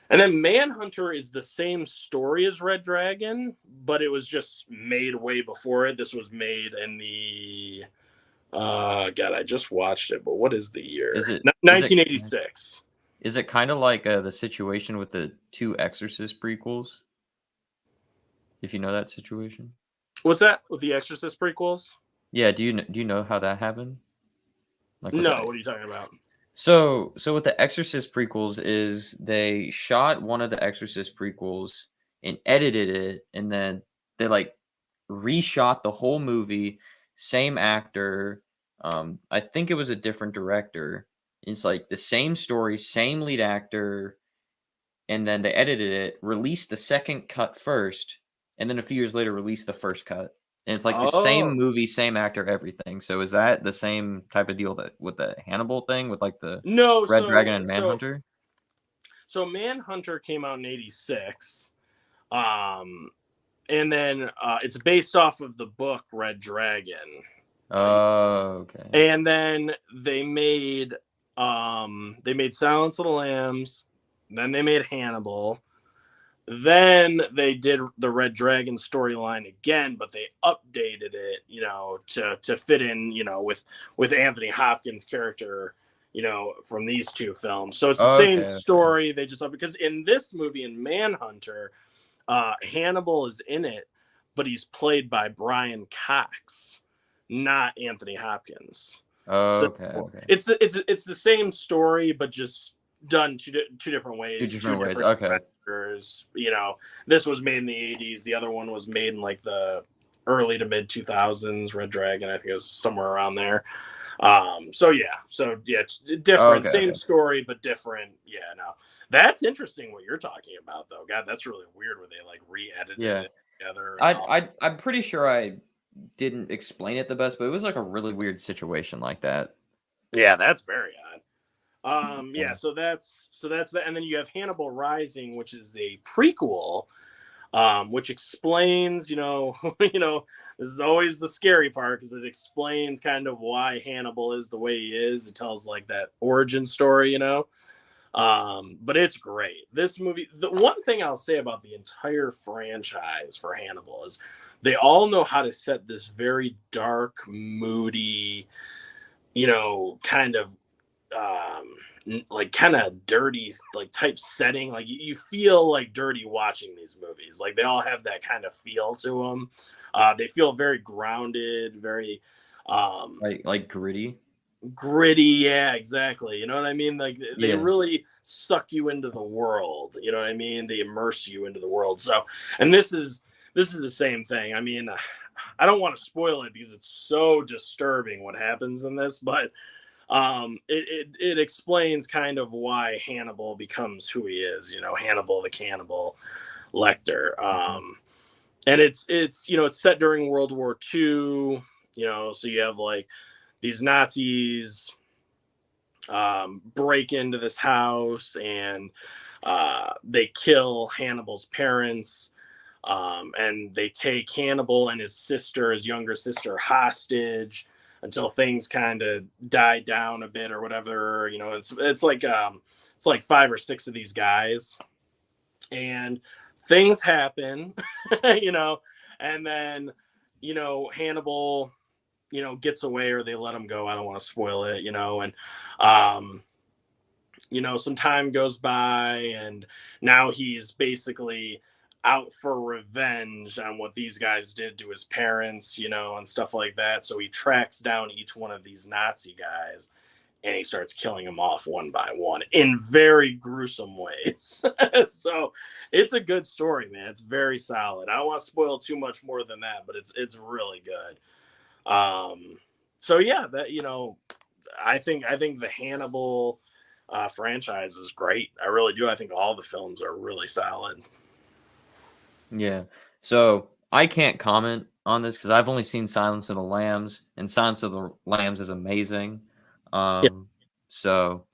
And then Manhunter is the same story as Red Dragon, but it was just made way before it. This was made in the God, I just watched it, but what is the year? Is it 1986. is it kind of like the situation with the two Exorcist prequels? If you know that situation? What's that with the Exorcist prequels? Yeah, do you know how that happened? Like with No, the what are you talking about? so with the Exorcist prequels is they shot one of the Exorcist prequels and edited it, and then they like reshot the whole movie, same actor. I think it was a different director. It's like the same story, same lead actor, and then they edited it, released the second cut first, and then a few years later released the first cut. And it's like the same Oh movie, same actor, everything. So is that the same type of deal that with the Hannibal thing with like the no, Red so Dragon and so Manhunter? so Manhunter came out in '86, and then it's based off of the book Red Dragon. Oh, okay. And then they made Silence of the Lambs, then they made Hannibal, then they did the Red Dragon storyline again, but they updated it, you know, to fit in, you know, with Anthony Hopkins' character, you know, from these two films. So it's the same Okay, okay. story. They just because in this movie in Manhunter, Hannibal is in it, but he's played by Brian Cox, not Anthony Hopkins. So Okay, okay. it's the same story, but just done two different Two ways, two different ways. different Okay. directors. You know, this was made in the '80s. The other one was made in like the early to mid 2000s. Red Dragon, I think, it was somewhere around there. So yeah, different, Okay, same okay. story but different. Yeah, no, that's interesting what you're talking about though. God, that's really weird where they like re-edited Yeah. it together. I'm pretty sure I didn't explain it the best, but it was like a really weird situation like that. Yeah, that's very odd. Yeah. Yeah, so that's that, and then you have Hannibal Rising, which is a prequel, which explains, you know, you know, this is always the scary part because it explains kind of why Hannibal is the way he is. It tells like that origin story, you know. But it's great. This movie, the one thing I'll say about the entire franchise for Hannibal is they all know how to set this very dark, moody, you know, kind of like kind of dirty like type setting. Like you feel like dirty watching these movies. Like they all have that kind of feel to them. They feel very grounded, very um Like gritty. gritty. Yeah, exactly. You know what I mean? Like they Yeah. really suck you into the world. You know what I mean? They immerse you into the world. So, and this is the same thing. I mean, I don't want to spoil it because it's so disturbing what happens in this, but it explains kind of why Hannibal becomes who he is. You know, Hannibal the Cannibal Lecter. Mhm. And it's you know it's set during World War II. You know, so you have like these Nazis break into this house, and they kill Hannibal's parents. And they take Hannibal and his younger sister, hostage until things kind of die down a bit or whatever. You know, it's like 5 or 6 of these guys, and things happen, you know, and then Hannibal gets away, or they let him go. I don't want to spoil it, and um some time goes by, and now he's basically out for revenge on what these guys did to his parents, and stuff like that. So he tracks down each one of these Nazi guys, and he starts killing them off one by one in very gruesome ways. So it's a good story, man. It's very solid. I don't want to spoil too much more than that, but it's really good. So yeah, that I think the Hannibal franchise is great. I really do. I think all the films are really solid. Yeah. So I can't comment on this because I've only seen Silence of the Lambs, and Silence of the Lambs is amazing. Yeah, So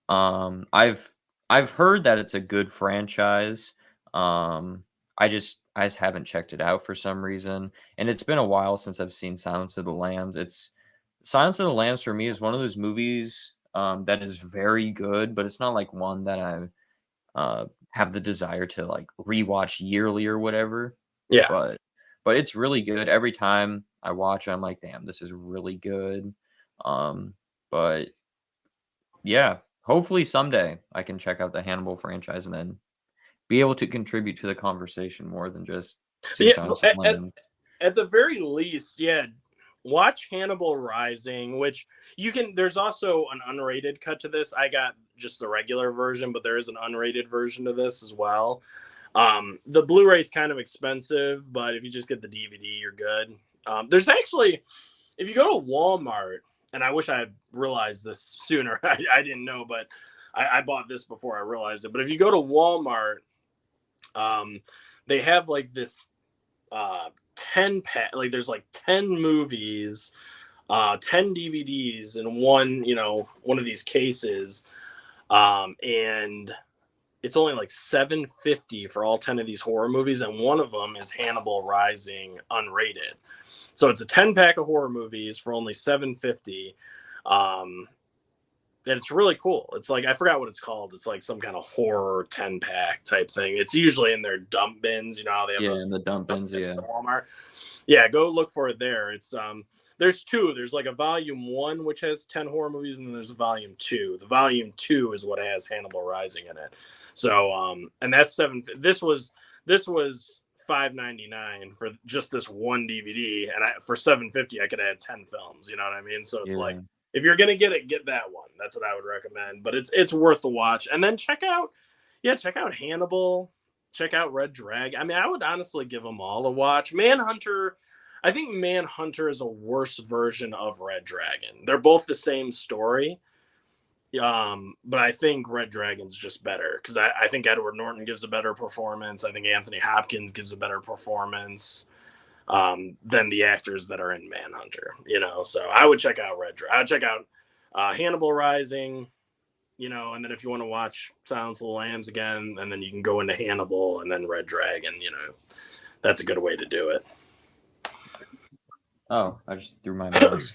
I've heard that it's a good franchise. I just haven't checked it out for some reason, and it's been a while since I've seen Silence of the Lambs. It's Silence of the Lambs for me is one of those movies that is very good, but it's not like one that I have the desire to like rewatch yearly or whatever. yeah, But it's really good. Every time I watch it, I'm like, damn, this is really good. But yeah, hopefully someday I can check out the Hannibal franchise and then be able to contribute to the conversation more than just seeing yeah. Silence of the Lambs. At the very least, yeah, watch Hannibal Rising, which you can. There's also an unrated cut to this. I got just the regular version, but there is an unrated version to this as well. The Blu-ray is kind of expensive, but if you just get the DVD, you're good. There's actually, if you go to Walmart, and I wish I had realized this sooner. I didn't know, but I bought this before I realized it. But if you go to Walmart, they have like this 10 pack, like there's like 10 movies, 10 DVDs in one of these cases. And it's only like $7.50 for all 10 of these horror movies, and one of them is Hannibal Rising unrated. So it's a 10 pack of horror movies for only $7.50. And it's really cool. It's like, I forgot what it's called. It's like some kind of horror 10 pack type thing. It's usually in their dump bins. You know how they have those In the dump bins, yeah. at Walmart. Yeah, go look for it there. It's there's two. There's like a volume 1 which has 10 horror movies, and then there's a volume 2. The volume 2 is what has Hannibal Rising in it. So and that's this was $5.99 for just this one DVD, and for $7.50 I could add 10 films. You know what I mean? So it's like, if you're gonna get it, get that one. That's what I would recommend. But it's worth the watch. And then check out Hannibal. Check out Red Dragon. I mean, I would honestly give them all a watch. Manhunter, I think Manhunter is a worse version of Red Dragon. They're both the same story. But I think Red Dragon's just better because I think Edward Norton gives a better performance. I think Anthony Hopkins gives a better performance than the actors that are in Manhunter. So I would check out I would check out Hannibal Rising. And then if you want to watch Silence of the Lambs again, and then you can go into Hannibal and then Red Dragon. That's a good way to do it. Oh, I just threw my mouse.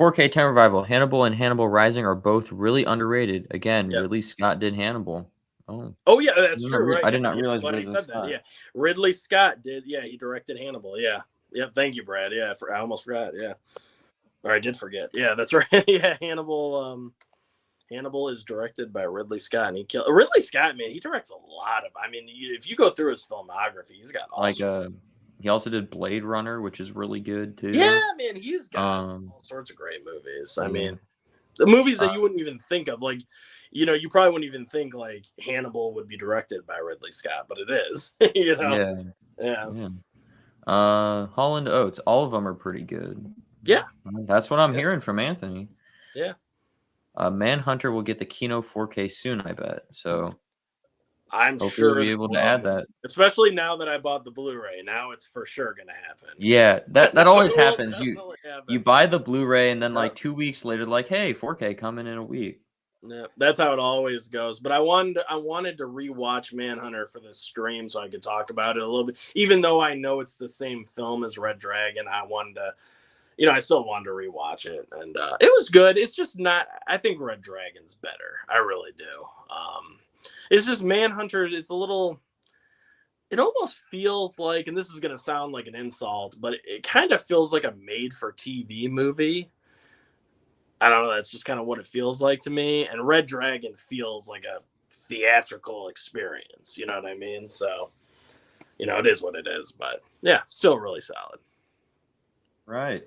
4K 10 revival. Hannibal and Hannibal Rising are both really underrated. Again, Yep. Ridley Scott did Hannibal. Oh yeah, that's true. Right? I did not realize Ridley Ridley said Scott. that. Yeah, Ridley Scott did. Yeah, he directed Hannibal. Yeah. Thank you, Brad. Yeah, I almost forgot. Yeah, or I did forget. Yeah, that's right. Yeah, Hannibal. Hannibal is directed by Ridley Scott, and Ridley Scott. Man, he directs a lot of. I mean, if you go through his filmography, he's got awesome. He also did Blade Runner, which is really good too. Yeah, man, he's got all sorts of great movies. I mean, the movies that you wouldn't even think of, like, you probably wouldn't even think like Hannibal would be directed by Ridley Scott, but it is. Yeah. Holland Oates, all of them are pretty good. Yeah, that's what I'm hearing from Anthony. Yeah. Manhunter will get the Kino 4K soon, I bet. So I'm Hopefully we'll sure be they able to will, add that. especially now that I bought the Blu-ray. Now it's for sure gonna happen. Yeah, that Now always it will happens. definitely You happen. buy the Blu-ray and then Yep. like 2 weeks later, like, hey, 4K coming in a week. Yeah, that's how it always goes. But I wanted to rewatch Manhunter for this stream so I could talk about it a little bit. Even though I know it's the same film as Red Dragon, I wanted to, I still wanted to rewatch it, and it was good. It's just not. I think Red Dragon's better. I really do. It's just Manhunter. It's a little. It almost feels like, and this is going to sound like an insult, but it kind of feels like a made-for-TV movie. I don't know. That's just kind of what it feels like to me. And Red Dragon feels like a theatrical experience. You know what I mean? So, it is what it is. But yeah, still really solid. Right.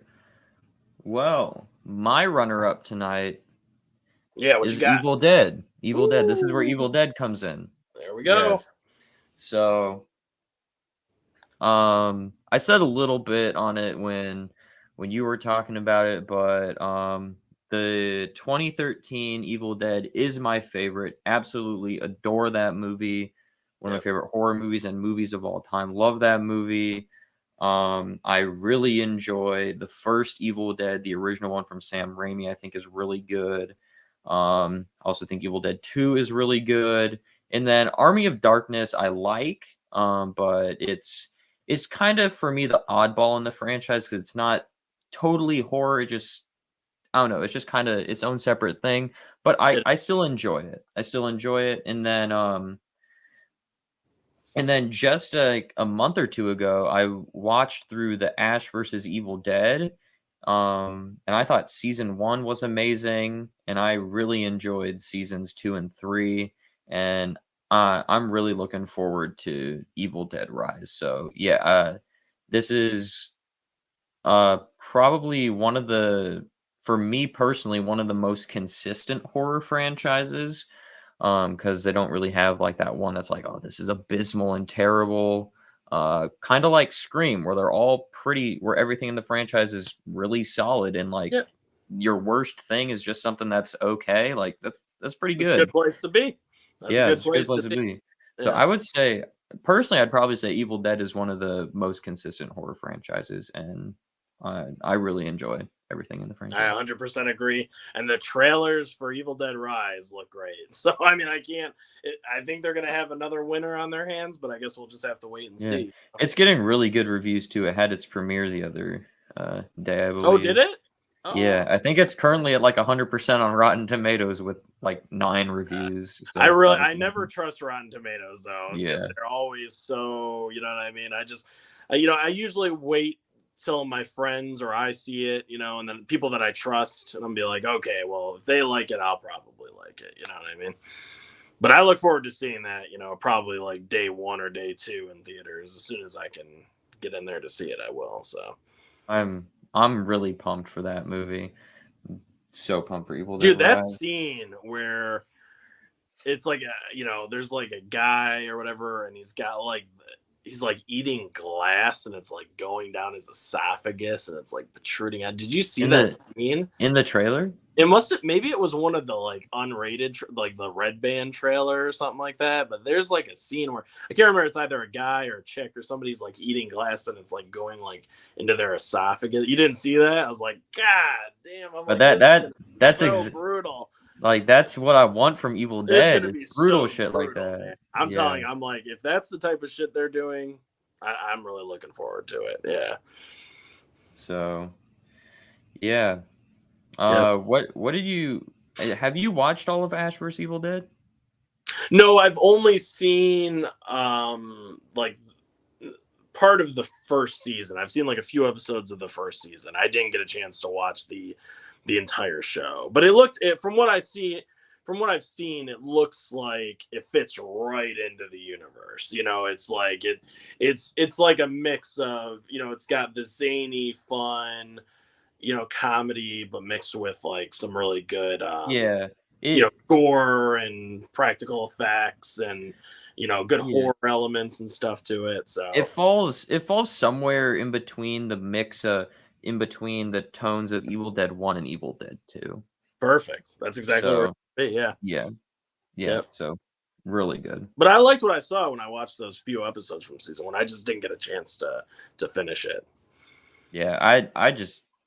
Well, my runner-up tonight Yeah, what you is got? Evil Dead. Evil Dead. This is where Ooh, Evil Dead comes in. there we go. Yes. So, I said a little bit on it when you were talking about it, but the 2013 Evil Dead is my favorite. Absolutely adore that movie. One of my Yep. favorite horror movies and movies of all time. Love that movie. I really enjoy the first Evil Dead, the original one from Sam Raimi. I think is really good. I also think Evil Dead 2 is really good. And then Army of Darkness I like, but it's kind of for me the oddball in the franchise because it's not totally horror. It just I don't know. It's just kind of its own separate thing. But It, I still enjoy it. I still enjoy it. And then just a month or two ago, I watched through the Ash versus Evil Dead. And I thought season one was amazing, and I really enjoyed seasons 2 and 3. And I'm really looking forward to Evil Dead Rise. So yeah, this is probably one of the, for me personally, one of the most consistent horror franchises, because they don't really have like that one that's like, oh, this is abysmal and terrible. Kind of like Scream, where they're all pretty, where everything in the franchise is really solid, and like yeah, your worst thing is just something that's okay. Like that's pretty it's a good good. place to be. That's a Yeah, good it's a good place place to to be. be. So Yeah. I would say, personally, I'd probably say Evil Dead is one of the most consistent horror franchises, and I really enjoy everything in the I franchise. 100% agree. And the trailers for Evil Dead Rise look great. So, I mean, I can't, I think they're going to have another winner on their hands, but I guess we'll just have to wait and Yeah, see. it's getting really good reviews too. It had its premiere the other day, I Oh, did believe. it? Yeah, Oh, I think it's currently at like 100% on Rotten Tomatoes with like 9 reviews. So I never trust Rotten Tomatoes though, because yeah, they're always so, you know what I mean? I usually wait till my friends or I see it, and then people that I trust, and I'll be like, okay, well, if they like it, I'll probably like it. You know what I mean? But I look forward to seeing that, probably like day one or day two in theaters. As soon as I can get in there to see it, I will. So, I'm really pumped for that movie. So pumped for Evil Dead dude, that Rise. scene where it's like there's like a guy or whatever, and he's like eating glass, and it's like going down his esophagus, and it's like protruding out. Did you see In that the scene? in the trailer? It must have, maybe it was one of the like unrated, like the Red Band trailer or something like that. But there's like a scene where I can't remember. It's either a guy or a chick or somebody's like eating glass, and it's like going like into their esophagus. You didn't see that? I was like, God damn! I'm But like, this is gonna be that's so brutal. like that's what I want from Evil It's Dead. gonna Is be brutal so shit like brutal, man. that. I'm Yeah. telling you, I'm like, if that's the type of shit they're doing, I'm really looking forward to it. Yeah. So yeah. Yep. What did you have you watched all of Ash vs Evil Dead? No, I've only seen like part of the first season. I've seen like a few episodes of the first season. I didn't get a chance to watch the entire show, but from what I see, from what I've seen, it looks like it fits right into the universe. It's like it's like a mix of, it's got the zany, fun, comedy, but mixed with like some really good Yeah. It gore and practical effects, and good yeah. horror elements and stuff to it. So It falls somewhere in between in between the tones of Evil Dead 1 and Evil Dead 2. perfect. That's exactly where it So, should be. Yeah. yeah. Yeah. Yep. So Really good. But I liked what I saw when I watched those few episodes from season 1. I just didn't get a chance to finish it. Yeah, I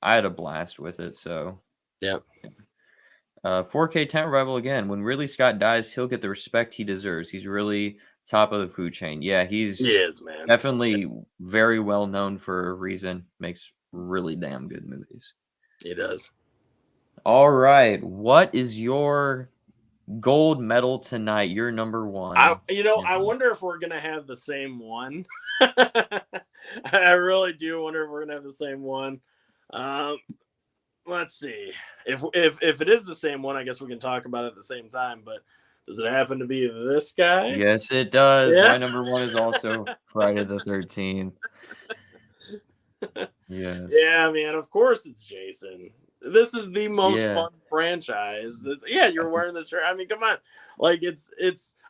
had a blast with it. So Yeah. 4K Tent Revival again. When Ridley Scott dies, he'll get the respect he deserves. He's really top of the food chain. Yeah, He he's is, man. definitely very well known for a reason. Makes really damn good movies. He does. All right, what is your gold medal tonight? Your number one. I wonder if we're gonna have the same one. I really do wonder if we're gonna have the same one. Let's see. If it is the same one, I guess we can talk about it at the same time. But does it happen to be this guy? Yes, it does. Yeah. My number one is also Friday the 13th. Yes. Yeah, man. Of course it's Jason. This is the most Yeah. fun franchise. You're wearing the shirt. I mean, come on. Like it's.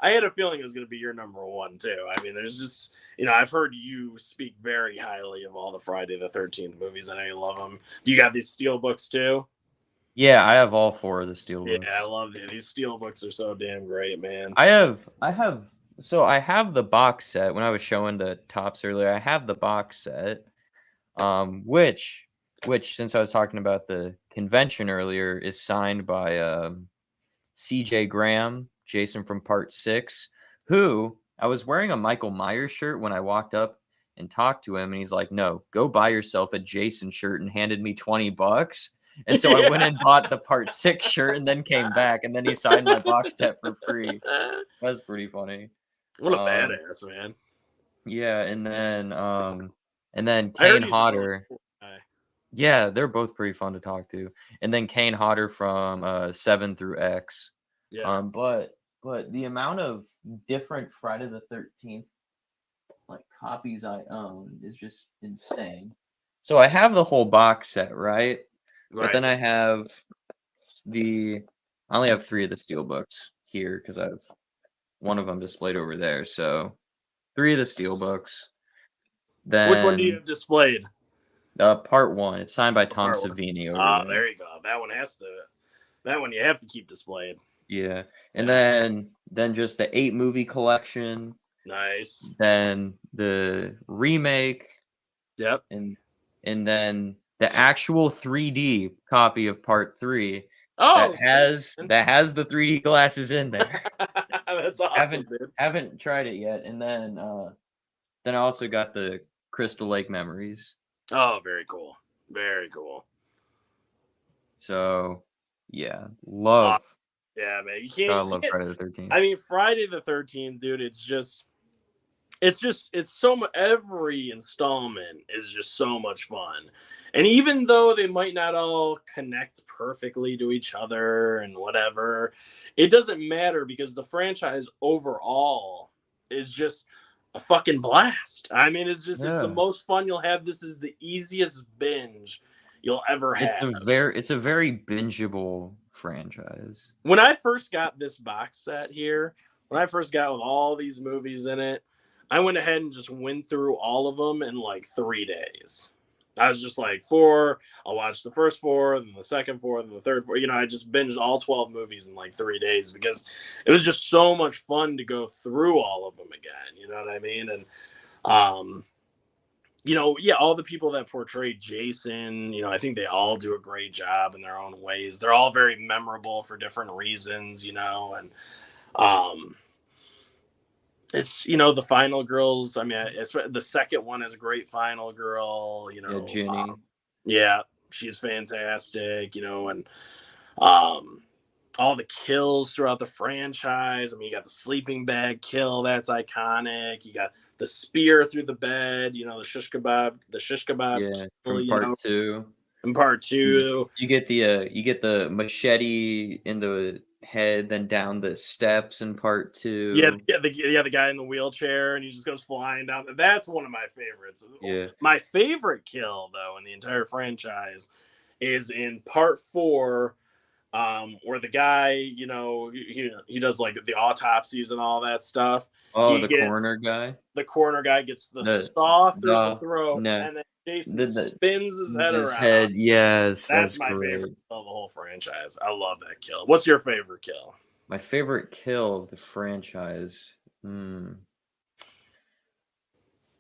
I had a feeling it was going to be your number one too. I mean, there's just I've heard you speak very highly of all the Friday the 13th movies. I know you love them. You got these steel books too. Yeah, I have all 4 of the steelbooks. Yeah, I love these steel books. Are so damn great, man. I have the box set. When I was showing the tops earlier, I have the box set. Which since I was talking about the convention earlier, is signed by CJ Graham, Jason from Part 6, who I was wearing a Michael Myers shirt when I walked up and talked to him, and he's like, "No, go buy yourself a Jason shirt," and handed me $20. And so I went and bought the Part 6 shirt and then came back, and then he signed my box set for free. That's pretty funny. What a badass, man. Yeah, and then Kane Hodder. Yeah, they're both pretty fun to talk to. And then Kane Hodder from 7 through X. Yeah. But the amount of different Friday the 13th like copies I own is just insane. So I have the whole box set, right? But then I only have 3 of the steelbooks here because I have one of them displayed over there. So 3 of the steelbooks. Then which one do you have displayed? Part 1. It's signed by Tom Savini. There you go. That one you have to keep displayed. Yeah. And then just the 8 movie collection. Nice. Then the remake. Yep. And then the actual 3D copy of Part 3. Oh, that has the 3D glasses in there. That's awesome, dude. Haven't tried it yet. And then I also got the Crystal Lake Memories. Oh, very cool. Very cool. So, yeah, love. Yeah, man. You can't love Friday the 13th. I mean, Friday the 13th, dude, it's so much. Every installment is just so much fun. And even though they might not all connect perfectly to each other and whatever, it doesn't matter because the franchise overall is just a fucking blast. I mean, it's the most fun you'll have. This is the easiest binge you'll ever have. It's a very bingeable franchise. When I first got this box set here, when I first got with all these movies in it, I went ahead and just went through all of them in like 3 days. I was just like, 4, I'll watch the first 4, then the second 4, then the third 4. I just binged all 12 movies in like 3 days because it was just so much fun to go through all of them again. You know what I mean? And, all the people that portray Jason, I think they all do a great job in their own ways. They're all very memorable for different reasons, and, it's the final girls. I mean, the second one is a great final girl. Ginny. She's fantastic. And all the kills throughout the franchise. I mean, you got the sleeping bag kill, that's iconic. You got the spear through the bed. The shish kebab. Yeah, from Part 2. In Part 2, you get the machete in the head, then down the steps in Part 2. The guy in the wheelchair, and he just goes flying down. That's one of my favorites. Yeah. My favorite kill, though, in the entire franchise is in Part 4, where the guy, he does like the autopsies and all that stuff. Oh, coroner guy. The coroner guy gets the saw through the throat, and then Jason spins his head around. Yes, that's my favorite of the whole franchise. I love that kill. What's your favorite kill? My favorite kill of the franchise.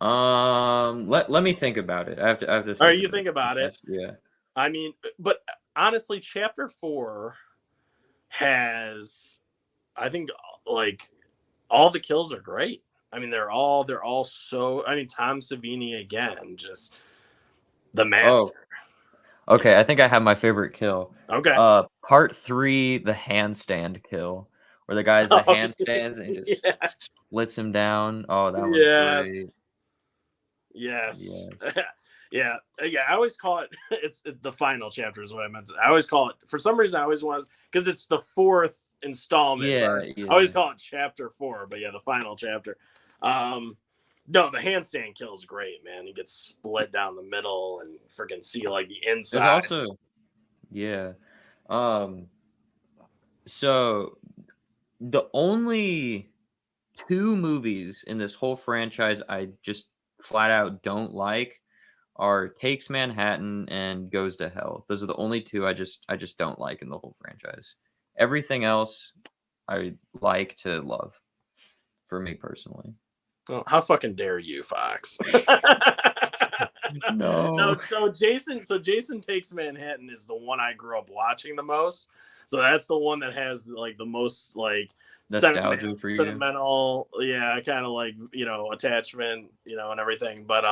Let me think about it. I have to All right, think you about think about it. it. Yeah. I mean, but honestly, Chapter 4 has, I think, like all the kills are great. I mean, they're all so. I mean, Tom Savini again, just the Oh, master. okay. I think I have my favorite kill. Okay. Part 3, the handstand kill, where the guy's the Oh, handstands and just yeah. splits him down. Oh, that one's great. Yes. Yes. Yes. Yeah. Yeah. I always call it. It's the final chapter is what I meant. I always call it for some reason. I always was because it's the fourth installment. So Yeah, I always yeah. call it chapter 4. But yeah, the final chapter. Um, no, the handstand kill is great, man. He gets split down the middle and freaking see like the There's inside. also yeah. Um, so the only 2 movies in this whole franchise I just flat out don't like are Takes Manhattan and Goes to Hell. Those are the only 2 I just don't like in the whole franchise. Everything else I like to love for me personally. Oh, how fucking dare you, Fox? No. No, so Jason Takes Manhattan is the one I grew up watching the most. So that's the one that has like the most like Nostalgia for you. sentimental, yeah, kind of like attachment, and everything. But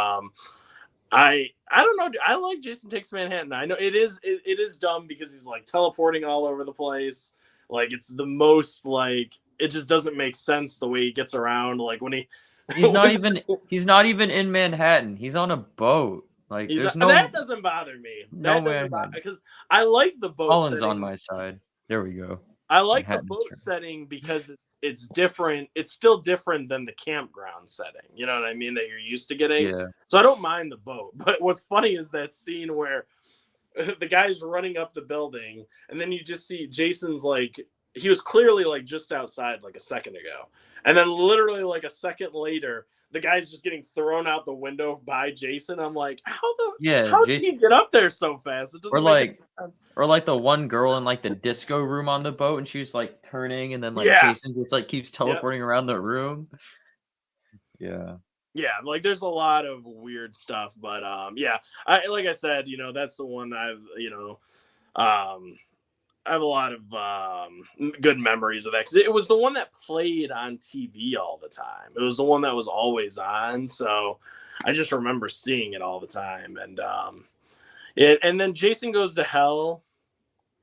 I don't know. I like Jason Takes Manhattan. I know it is dumb because he's like teleporting all over the place. Like it's the most like it just doesn't make sense the way he gets around. Like when he He's not when even he's not even in Manhattan. He's on a boat. Like there's that doesn't bother me. no That doesn't bother Manhattan. because I like the boat Holland's on setting. my side. There we go. I like the Manhattan's boat trash. setting because it's different. It's still different than the campground setting. You know what I mean? That you're used to getting. Yeah. So I don't mind the boat. But what's funny is that scene where the guy's running up the building, and then you just see Jason's like he was clearly like just outside like a second ago, and then literally like a second later, the guy's just getting thrown out the window by Jason. I'm like, Yeah, how did he Jason get up there so fast? It or doesn't make any like sense. or like the one girl in like the disco room on the boat and she's like turning and then like Yeah, Jason just like keeps yeah, teleporting around the room. Yeah. yeah. Like there's a lot of weird stuff, but yeah. I like I said, that's the one um I have a lot of good memories of that because it was the one that played on TV all the time. It was the one that was always on, so I just remember seeing it all the time. And then Jason Goes to Hell.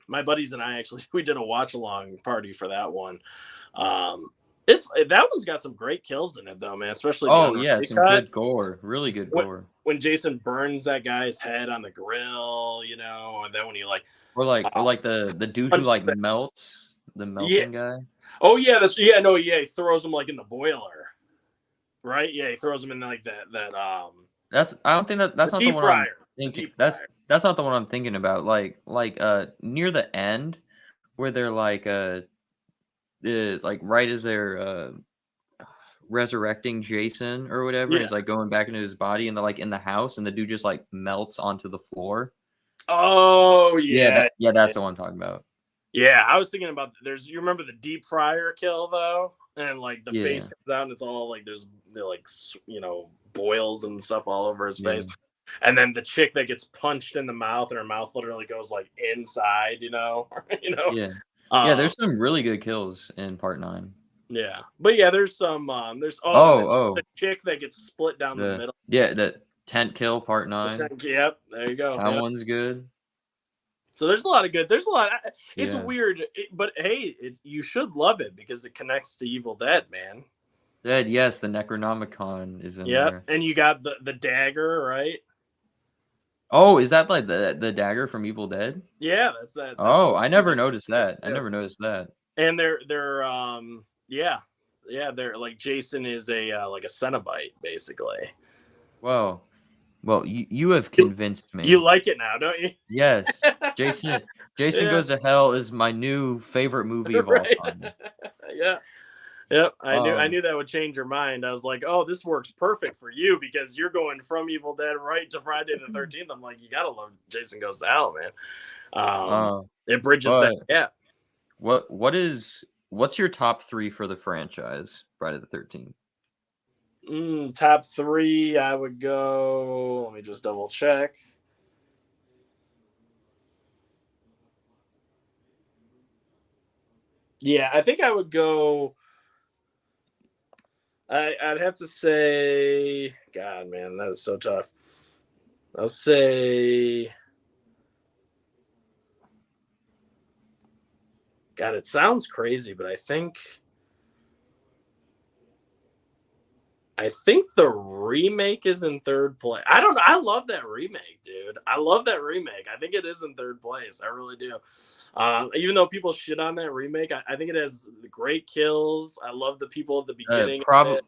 My buddies and I actually we did a watch along party for that one. Um, it's that one's got some great kills in it though, man. Especially the Oh yeah, unrated some cut good gore. Really good when gore. when Jason burns that guy's head on the grill, and then when he like Or uh, like the dude who punches like that. melts, the Yeah. melting guy. Oh yeah, no, yeah, he throws him like in the boiler, right? Yeah, he throws him in like that That's I don't think the that's not the deep one I'm fryer. The thinking. deep fryer. That's not the one I'm thinking about. Like near the end where they're like right as they're resurrecting Jason or whatever, and Yeah. he's like going back into his body, and they're like in the house, and the dude just like melts onto the floor. Oh yeah. Yeah, that's the one I'm talking about. Yeah, I was thinking about you remember the deep fryer kill though? And like the face Yeah, comes out and it's all like like boils and stuff all over his yeah, face. And then the chick that gets punched in the mouth and her mouth literally goes like inside, yeah, yeah. Um There's some really good kills in part 9. yeah. But yeah, there's some and Oh, the oh, chick that gets split down the middle. the tent kill part The 9. tank, yep, there you go. That Yep. one's good. So there's a lot of good. There's a lot. It's Yeah, weird, but hey, you should love it because it connects to Evil Dead, man. Dead. Yes, the Necronomicon is in Yep, there. and you got the dagger, right? Oh, is that like the dagger from Evil Dead? Yeah, that's that. That's Oh, I never noticed that. I too. never noticed that. And they're yeah, they're like Jason is a like a Cenobite basically. Well, well, you have You, convinced you me. like it now, don't you? Yes, Jason Jason Yeah, Goes to Hell is my new favorite movie of all right. time. Yeah. Yep, I Um, knew that would change your mind. I was like, "Oh, this works perfect for you because you're going from Evil Dead right to Friday the 13th." I'm like, "You gotta love Jason Goes to Hell, man." uh, It bridges that but gap. what is what's your top 3 for the franchise, Friday the 13th? Top 3, I would go. Let me just double check. Yeah, I think I would go. I'd have to say, God, man, that is so tough. I'll say, God, it sounds crazy, but I think the remake is in third place. I don't know. I love that remake, dude. I love that remake. I think it is in third place. I really do. Even though people shit on that remake, I think it has great kills. I love the people at the beginning of Probably it.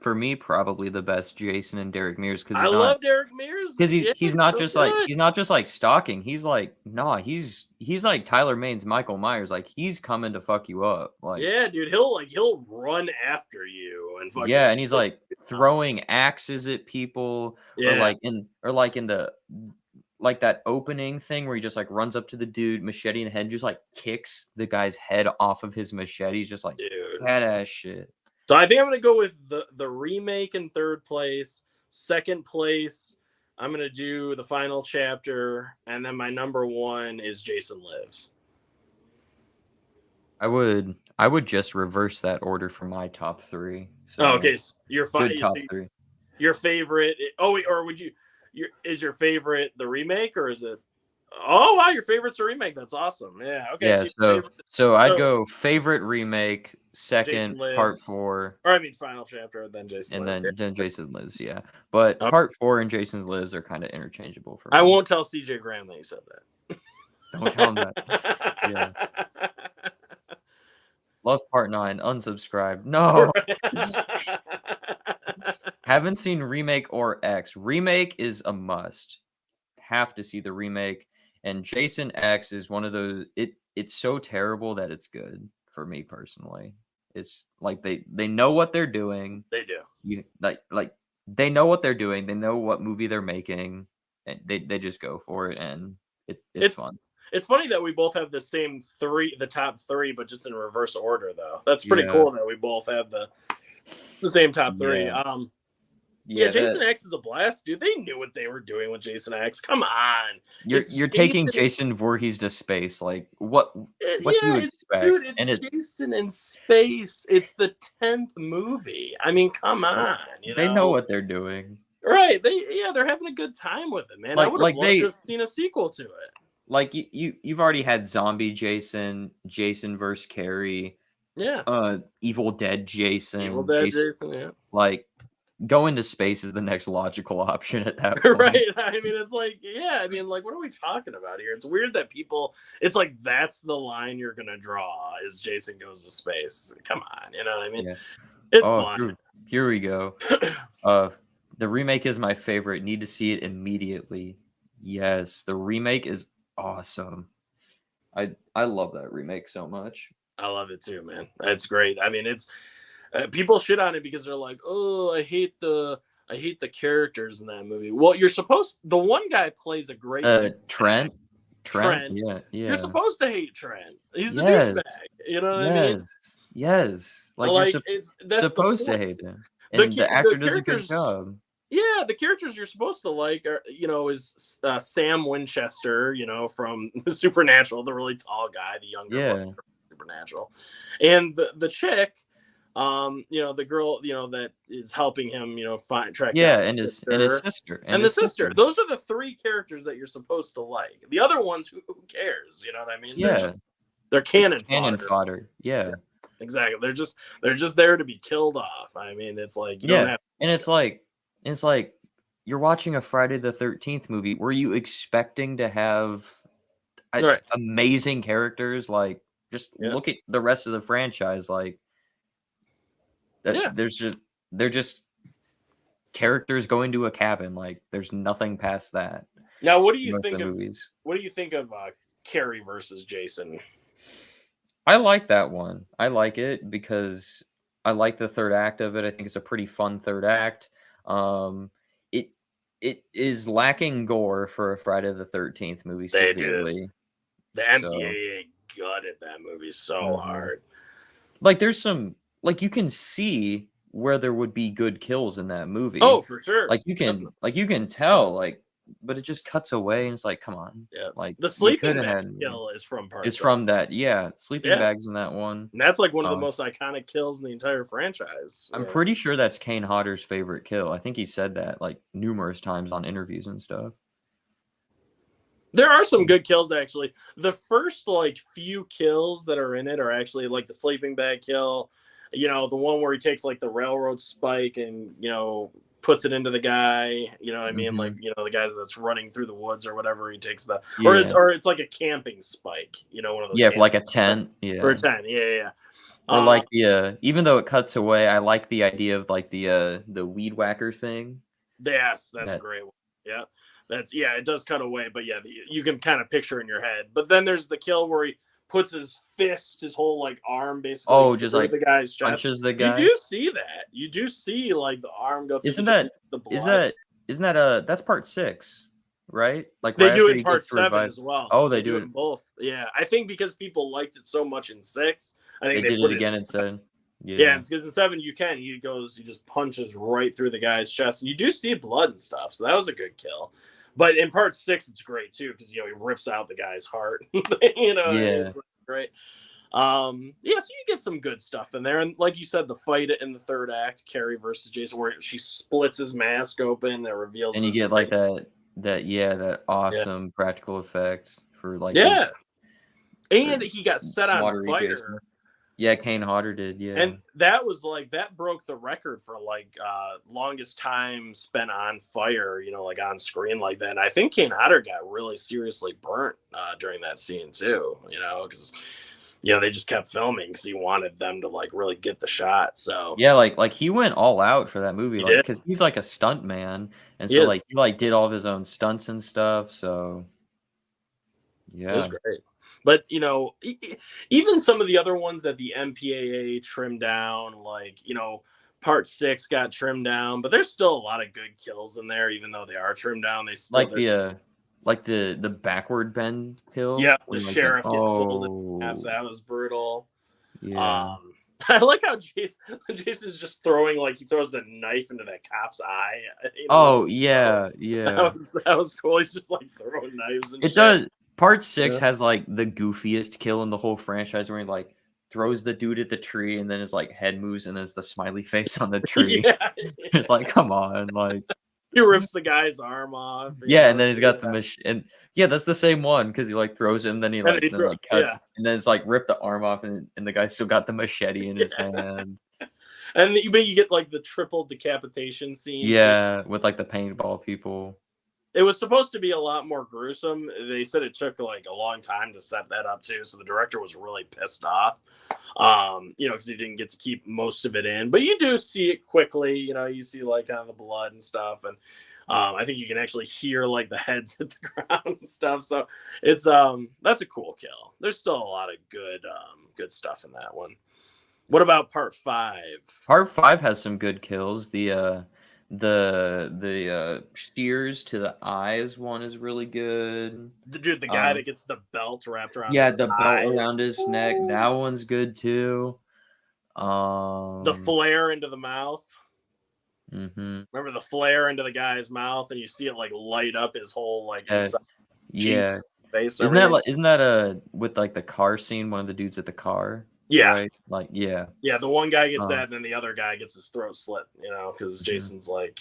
for me, probably the best Jason and Derek Mears because I love Derek Mears. Yeah, he's not so just like good. he's not just like stalking. He's like he's like Tyler Maine's Michael Myers. Like he's coming to fuck you up. Like Yeah, dude. He'll run after you and yeah, fucking and he's kill like you. throwing axes at people Yeah, or like in the like that opening thing where he just like runs up to the dude, machete in the head, and just like kicks the guy's head off of his machete, just like dude. badass shit. So I think I'm gonna go with the remake in third place. Second place, I'm gonna do the final chapter, and then my number one is Jason Lives. I would just reverse that order for my top 3. Oh, So okay. So good top 3. your favorite. Oh, wait, or would you? Is your favorite the remake or is it? Oh wow, your favorite's a remake. That's awesome. Yeah. Okay. Yeah, So your favorite. so I'd So go favorite remake, Jason second part Lives, 4, or I mean final chapter, then Jason and Lives. Yeah. then Jason Lives, yeah. But Oh, part 4 and Jason Lives are kind of interchangeable for I me. won't tell CJ Graham that you said Don't tell him that. Yeah. that. Love part 9, unsubscribe. No. Haven't seen remake or X. Remake is a must. Have to see the remake. And Jason X is one of those it's so terrible that it's good for me personally. It's like they know what they're doing. They do. You like they know what they're doing. They know what movie they're making, and they just go for it, and it's It's fun. it's funny that we both have the same three, the top three, but just in reverse order, though. That's pretty Yeah. cool that we both have the same top three. Yeah. Yeah, Yeah, Jason X is a blast, dude. They knew what they were doing with Jason X. Come on, you're taking Jason Voorhees to space. Like what do you Yeah, expect? dude, it's And Jason in space. It's the 10th movie. I mean, come on, they know what they're doing. right? They're having a good time with it, man. I would have Like loved to have seen a sequel to it. like you've already had zombie Jason versus Carrie, Yeah, Evil Dead Evil Jason, Dead Jason. Yeah. like going to space is the next logical option at that point. Right. I mean, it's like, yeah, I mean, like, what are we talking about here? It's weird that it's like that's the line you're gonna draw is Jason goes to space. Come on, you know what I mean? Yeah. It's Oh, fun. here we go. The remake is my favorite. Need to see it immediately. Yes, the remake is awesome. I love that remake so much. I love it too, man. It's great. I mean, it's people shit on it because they're like, oh, I hate the characters in that movie. Well, the one guy plays a great Trent. Trent. Yeah, You're yeah. supposed to hate Trent. He's a Yes. douchebag. You know what I mean? Yes. Like Like you're that's the supposed to point. hate him, The and the actor does a good characters, job. yeah, the characters you're supposed to like are, is Sam Winchester, from Supernatural, the really tall guy, the younger brother Yeah. from Supernatural, and the chick, the girl, that is helping him, track Yeah, down and his his sister, sister, and the sister. Those are the three characters that you're supposed to like. The other ones, who cares? You know what I mean? Yeah. They're cannon Cannon fodder. fodder. Yeah. Exactly. They're just there to be killed off. I mean, it's like you don't have. And it's like you're watching a Friday the 13th movie. Were you expecting to have Right. amazing characters? Like, just Yeah. look at the rest of the franchise. Like, Yeah. they're just characters going to a cabin. Like, there's nothing past that. Now, what do you Most think of the of movies? what do you think of Carrie versus Jason? I like that one. I like it because I like the third act of it. I think it's a pretty fun third act. Um, it it is lacking gore for a Friday the 13th movie They did. severely. The So, MPAA gutted that movie so hard. like there's some like you can see where there would be good kills in that Oh, movie. for sure. Definitely. Like you can tell like, but it just cuts away and it's like, come on, Yeah. like The you could sleeping have bag had more. kill is from part It's 7. from that, yeah, sleeping Yeah. bags in that one. And that's like one of the Um, most iconic kills in the entire franchise. I'm pretty sure that's Kane Hodder's favorite kill. I think he said that like numerous times on interviews and stuff. There are some good kills actually. The first like few kills that are in it are actually like the sleeping bag kill. You know, the one where he takes like the railroad spike and puts it into the guy. You know what I mean? Like Mhm. the guy that's running through the woods or whatever. He takes the Yeah. or it's like a camping spike. One of those Yeah, for like a camping spikes. tent, Or a yeah. 10. Yeah, yeah. Or like the, even though it cuts away, I like the idea of like the weed whacker thing. Yes, that's a That great one. Yeah, it does cut away, but yeah, you can kind of picture in your head. But then there's the kill where he puts his whole like arm basically oh, just through like the guy's chest. punches the You guy? do see that. You do see like the arm go through the Isn't chest, that the is blood. that isn't that, that's part 6, right? Like, They right do after it in he part gets 7 revived. as well. Oh, They they do do it it in both. Yeah, I think because people liked it so much in 6, I they think they did it put it again in and 7. said Yeah, yeah. because in 7 he just punches right through the guy's chest, and you do see blood and stuff. So that was a good kill. But in part 6, it's great too because he rips out the guy's heart. Yeah. It's like great. Yeah, so you get some good stuff in there, and like you said, the fight in the third act, Carrie versus Jason, where she splits his mask open, that reveals And you his get face. like that Yeah, awesome practical effect for like yeah, his and he got set on watery fire. Jason. Yeah, Kane Hodder did, yeah. And that was like that broke the record for like longest time spent on fire, like on screen like that. And I think Kane Hodder got really seriously burnt during that scene too, because they just kept filming because he wanted them to like really get the shot. So Yeah, like he went all out for that movie, he like did. because he's like a stunt man, and He so is. like he like did all of his own stunts and stuff. So It was yeah, great. But even some of the other ones that the MPAA trimmed down, like part 6 got trimmed down, but there's still a lot of good kills in there, even though they are trimmed down. They still like there's the backward bend kill, Yeah, the where like the sheriff getting folded in half. oh That was brutal. yeah I like how Jason's just throwing like he throws the knife into that cop's eye. Once oh oh, yeah yeah that was cool. He's just like throwing knives and it shit. does. Part 6 Yeah. has like the goofiest kill in the whole franchise, where he like throws the dude at the tree and then his like head moves and there's the smiley face on the tree. Yeah, It's like, come on, like he rips the guy's arm off. yeah, and then he's got the Yeah. and yeah, that's the same one because he like throws him, then he And then like he then like cuts, yeah, and then it's like rip the arm off, and the guy still got the machete in his yeah. hand. And you get like the triple decapitation scene too. Yeah, with like the paintball people. It was supposed to be a lot more gruesome. They said it took like a long time to set that up too, so the director was really pissed off. Because he didn't get to keep most of it in. But you do see it quickly. You see like kind of the blood and stuff, and I think you can actually hear like the heads hit the ground and stuff. So it's that's a cool kill. There's still a lot of good stuff in that one. What about part 5? Part 5 has some good kills. The shears to the eyes one is really good. The guy that gets the belt wrapped around Yeah, his the belt eyes. around his neck, that one's good too. The flare into the mouth. Mhm. Remember the flare into the guy's mouth, and you see it like light up his whole like inside Yeah. cheeks, face, and Isn't that everything. like isn't that with like the car scene, one of the dudes at the car? Yeah, Right? Like, yeah. yeah. The one guy gets Um, that, and then the other guy gets his throat slit. Because mhm. Jason's like,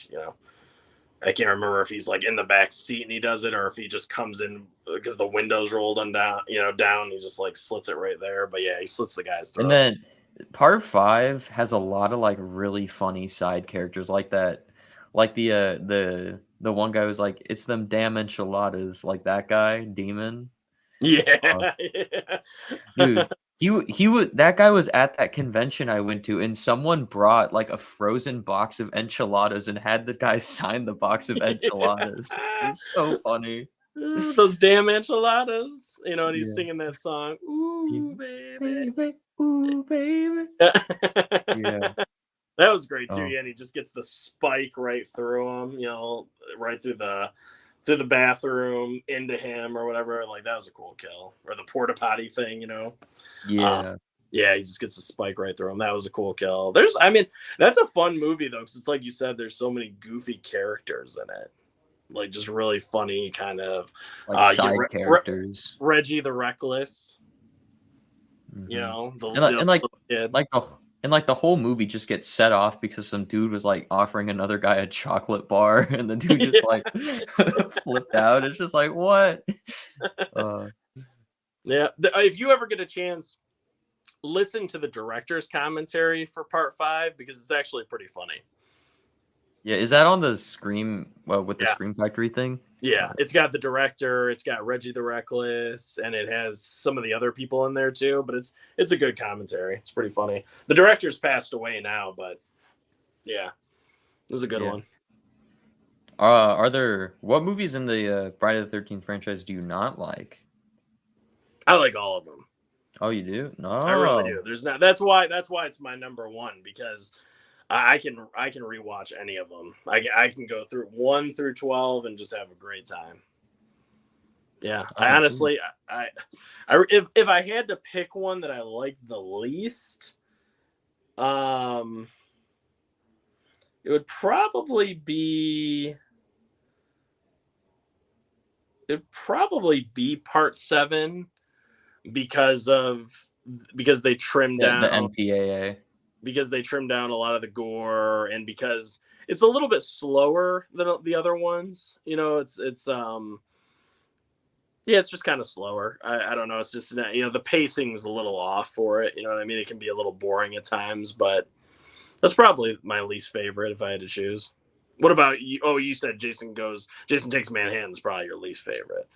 I can't remember if he's like in the back seat and he does it, or if he just comes in because the windows rolled on down. Down. He just like slits it right there. But yeah, he slits the guy's throat. And then part 5 has a lot of like really funny side characters like that. Like the one guy was like, it's them damn enchiladas, like that guy, Demon. Yeah, Dude, he was that guy was at that convention I went to, and someone brought like a frozen box of enchiladas and had the guy sign the box of enchiladas. It was so funny. Those damn enchiladas. And he's Yeah. singing that song. Ooh, baby. Baby, ooh, baby. Yeah. That was great too. Oh. Yeah, and he just gets the spike right through him, right through the bathroom into him or whatever. Like that was a cool kill. Or the porta potty thing. Yeah. Yeah, he just gets a spike right through him. That was a cool kill. I mean, that's a fun movie though, because it's like you said, there's so many goofy characters in it, like just really funny kind of. Like side characters. Reggie the Reckless. You Mm-hmm. know, And like little kid. the whole movie just gets set off because some dude was like offering another guy a chocolate bar, and the dude just like flipped out. It's just like, what? Yeah, if you ever get a chance, listen to the director's commentary for Part 5 because it's actually pretty funny. Yeah, is that on the Scream with the Scream Factory thing? Yeah, it's got the director, it's got Reggie the Reckless, and it has some of the other people in there too. But it's a good commentary. It's pretty funny. The director's passed away now, but yeah, this is a good one. What movies in the Friday the 13th franchise do you not like? I like all of them. Oh, you do? No, I really do. There's not. That's why it's my number one, because I can rewatch any of them. I can go through 1 through 12 and just have a great time. Yeah, I honestly, if I had to pick one that I like the least, it would probably be Part 7, because they trimmed down the MPAA. Because they trimmed down a lot of the gore, and because it's a little bit slower than the other ones. You know, it's just kind of slower. I don't know. It's just, the pacing's a little off for it. You know what I mean? It can be a little boring at times, but that's probably my least favorite if I had to choose. What about you? Oh, you said Jason Takes Manhattan is probably your least favorite.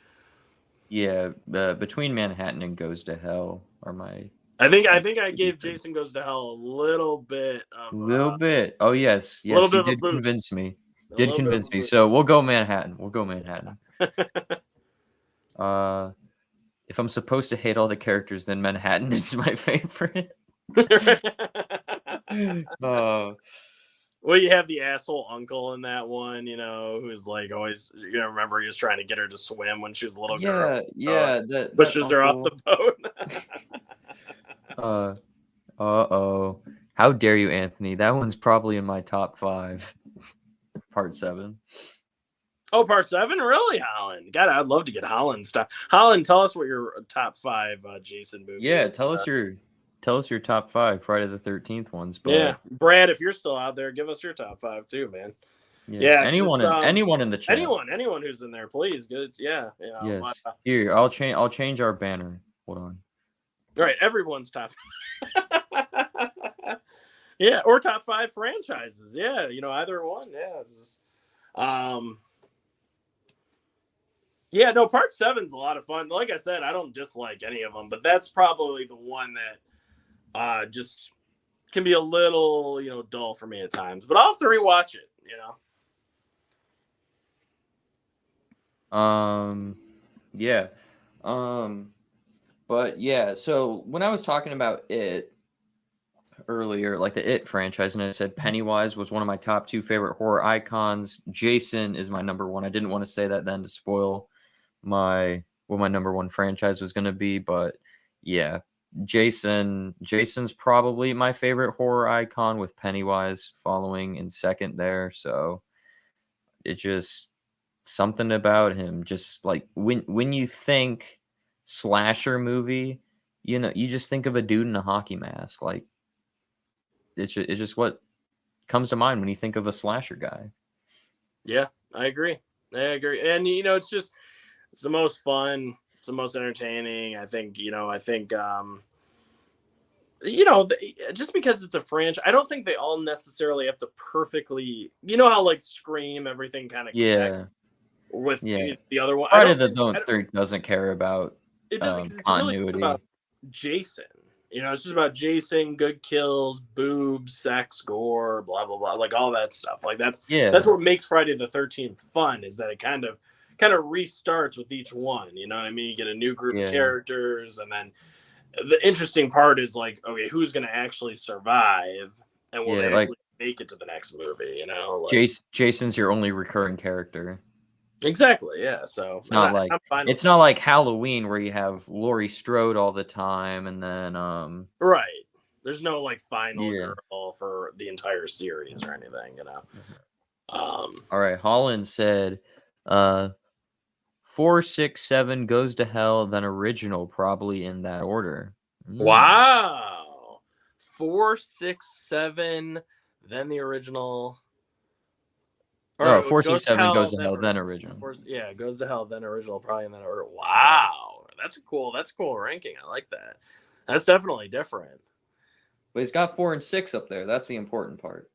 Yeah, between Manhattan and Goes to Hell are my. I think I gave Jason Goes to Hell a little bit. Oh yes, you did convince me. So we'll go Manhattan. If I'm supposed to hate all the characters, then Manhattan is my favorite. Well, you have the asshole uncle in that one, who's like always, remember he was trying to get her to swim when she was a little girl. Yeah, pushes her off the boat. How dare you, Anthony? That one's probably in my top 5. Part 7. Oh, Part 7? Really, Holland? God, I'd love to get Holland's stuff. Holland, tell us what your top 5 Jason movies. Yeah, tell us your top 5 Friday the 13th ones. But... Yeah, Brad, if you're still out there, give us your top 5 too, man. Yeah, anyone in the chat. Anyone who's in there, please. Good. Yeah. Yes. Here, I'll change our banner. Hold on. All right, everyone's top. Yeah, or top 5 franchises. Yeah, either one. Yeah, it's just, yeah, no, Part 7's a lot of fun. Like I said, I don't dislike any of them, but that's probably the one that just can be a little, dull for me at times. But I'll have to rewatch it. Yeah. But yeah, so when I was talking about it earlier, like the It franchise, and I said Pennywise was one of my top 2 favorite horror icons. Jason is my number 1. I didn't want to say that then to spoil my number 1 franchise was going to be, but yeah, Jason's probably my favorite horror icon, with Pennywise following in second there. So it just something about him, just like when you think slasher movie, you just think of a dude in a hockey mask. Like it's just what comes to mind when you think of a slasher guy. Yeah, I agree. And it's the most fun, it's the most entertaining. I think just because it's a franchise, I don't think they all necessarily have to perfectly, how like Scream, everything kind of with the other one. Friday the 13th doesn't care about continuity. Really about Jason. It's just about Jason, good kills, boobs, sex, gore, blah blah blah, like all that stuff. Like that's what makes Friday the 13th fun, is that it kind of restarts with each one. You know what I mean? You get a new group of characters, and then the interesting part is like, okay, who's going to actually survive, and will they actually make it to the next movie? Jason's your only recurring character. Exactly. Yeah. So It's not like I'm fine with it's that. not like Halloween where you have Laurie Strode all the time and then Right. There's no like final yeah. girl for the entire series or anything, Um, All right, Holland said 4, 6, 7 goes to hell, then original, probably in that order. Mm. wow. 4, 6, 7, then the original. Or No, it four goes six to seven goes hell, to then hell, then original. original. Yeah, it goes to hell, then original, probably in that order. Wow. That's a cool ranking. I like that. That's definitely different. But he's got 4 and 6 up there. That's the important part.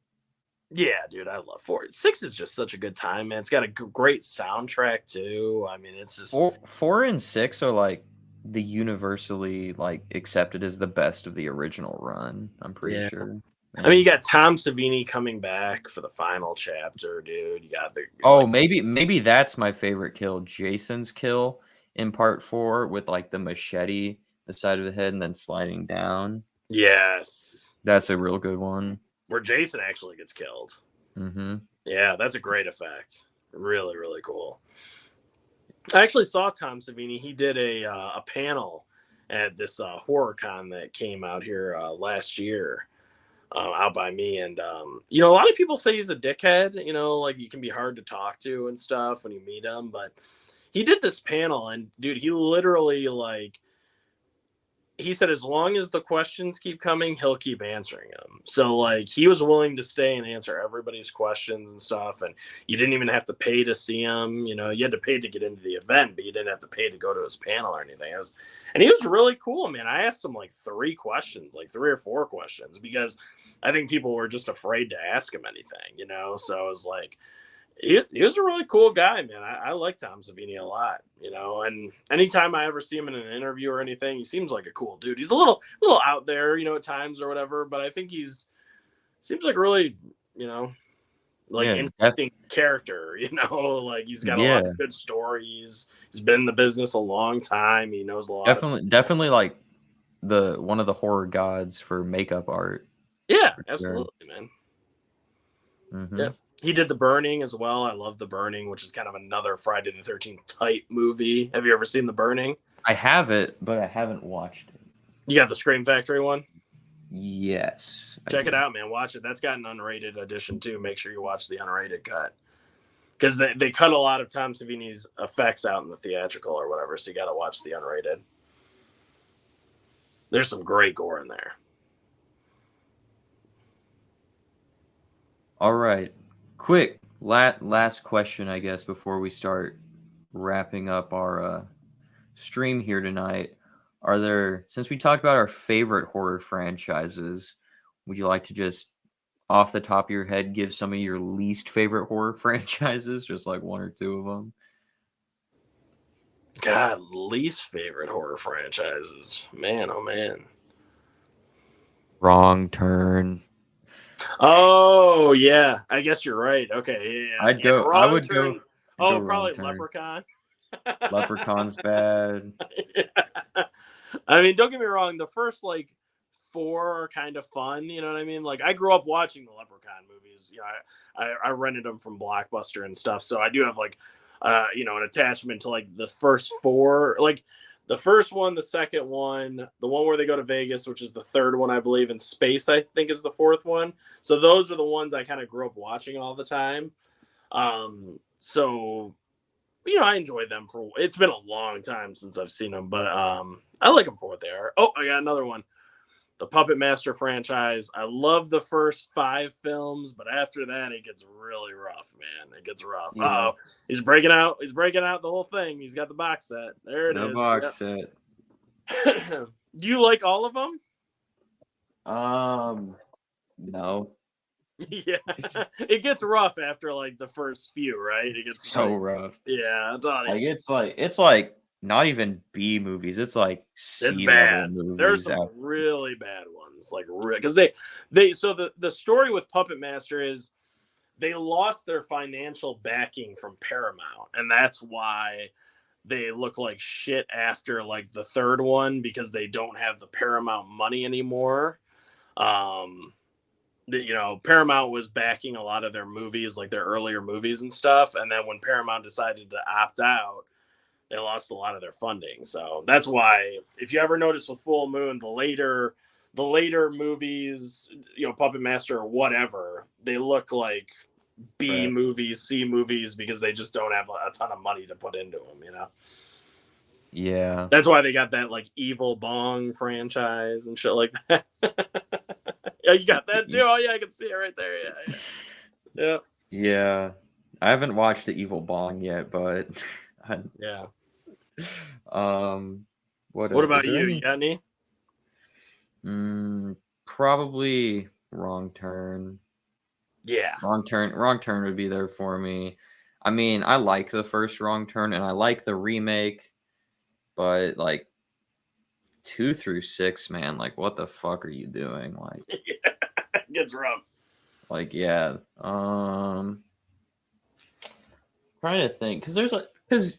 Yeah, dude, I love 4. 6 is just such a good time, man. It's got a great soundtrack too. I mean, it's just 4 and 6 are like the universally like accepted as the best of the original run. I'm pretty yeah. sure. I mean, And you got Tom Savini coming back for the final chapter, dude. You got the oh, like, maybe that's my favorite kill. Jason's kill in part 4 with like the machete, the side of the head, and then sliding down. yes, That's a real good one. where Jason actually gets killed. Mm-hmm. Yeah, that's a great effect. Really, really cool. I actually saw Tom Savini. He did a panel at this horror con that came out here last year, out by me. And a lot of people say he's a dickhead. Like he can be hard to talk to and stuff when you meet him. But he did this panel, and dude, he literally like he said as long as the questions keep coming, he'll keep answering them. So like he was willing to stay and answer everybody's questions and stuff, and you didn't even have to pay to see him. You had to pay to get into the event, but you didn't have to pay to go to his panel or anything. And he was really cool, man. I asked him like 3 questions, like 3 or 4 questions, because I think people were just afraid to ask him anything. So I was like, he was a really cool guy, man. I like Tom Savini a lot, and anytime I ever see him in an interview or anything, he seems like a cool dude. He's a little out there, at times or whatever, but I think seems like really, like Yeah, interesting character, like he's got a lot yeah, of good stories. He's been in the business a long time. He knows a lot of people. definitely like the one of the horror gods for makeup art. Yeah, Sure. absolutely, man. Mm-hmm. Yeah. He did The Burning as well. I love The Burning, which is kind of another Friday the 13th type movie. Have you ever seen The Burning? I have it, but I haven't watched it. You got the Scream Factory one? Yes. Check it out, man. Watch it. That's got an unrated edition too. Make sure you watch the unrated cut. Because they cut a lot of Tom Savini's effects out in the theatrical or whatever, so you got to watch the unrated. There's some great gore in there. All right. Quick last question, I guess, before we start wrapping up our stream here tonight. Since we talked about our favorite horror franchises, would you like to just off the top of your head give some of your least favorite horror franchises, just like 1 or 2 of them? God, least favorite horror franchises. Man, oh man. Wrong Turn. Oh yeah, I guess you're right. Okay, yeah. I Wrong would Turn. go Oh, Wrong probably Turn. Leprechaun. Leprechaun's bad. Yeah. I mean, don't get me wrong. The first like 4 are kind of fun. You know what I mean? Like I grew up watching the Leprechaun movies. I rented them from Blockbuster and stuff, so I do have like, an attachment to like the first 4. Like the first one, the second one, the one where they go to Vegas, which is the third one, I believe, in space, I think is the fourth one. So those are the ones I kind of grew up watching all the time. So I enjoyed them it's been a long time since I've seen them, but I like them for what they are. Oh, I got another one. The Puppet Master franchise. I love the first 5 films, but after that it gets really rough, man. It gets rough. Yeah. Oh, he's breaking out the whole thing. He's got the box set. There it The is. box set. Yep. Do you like all of them? No. Yeah. It gets rough after like the first few, right? It gets So like, rough. yeah, It's like not even B movies. It's like it's C level bad. movies. There's some really bad ones, like because they so the story with Puppet Master is they lost their financial backing from Paramount, and that's why they look like shit after like the third one, because they don't have the Paramount money anymore. Paramount was backing a lot of their movies, like their earlier movies and stuff. And then when Paramount decided to opt out, they lost a lot of their funding. So that's why, if you ever notice with Full Moon, the later movies, Puppet Master or whatever, they look like B Right. movies, C movies, because they just don't have a ton of money to put into them. Yeah. That's why they got that like Evil Bong franchise and shit like that. Yeah, you got that too. Oh yeah, I can see it right there. Yeah. Yeah. I haven't watched the Evil Bong yet, but Yeah. What What is about there you? any? You got any? Probably Wrong Turn. Yeah. Wrong Turn would be there for me. I mean, I like the first Wrong Turn and I like the remake, but like 2 through 6, man, like what the fuck are you doing? Yeah. It gets rough. Yeah. Trying to think because there's like because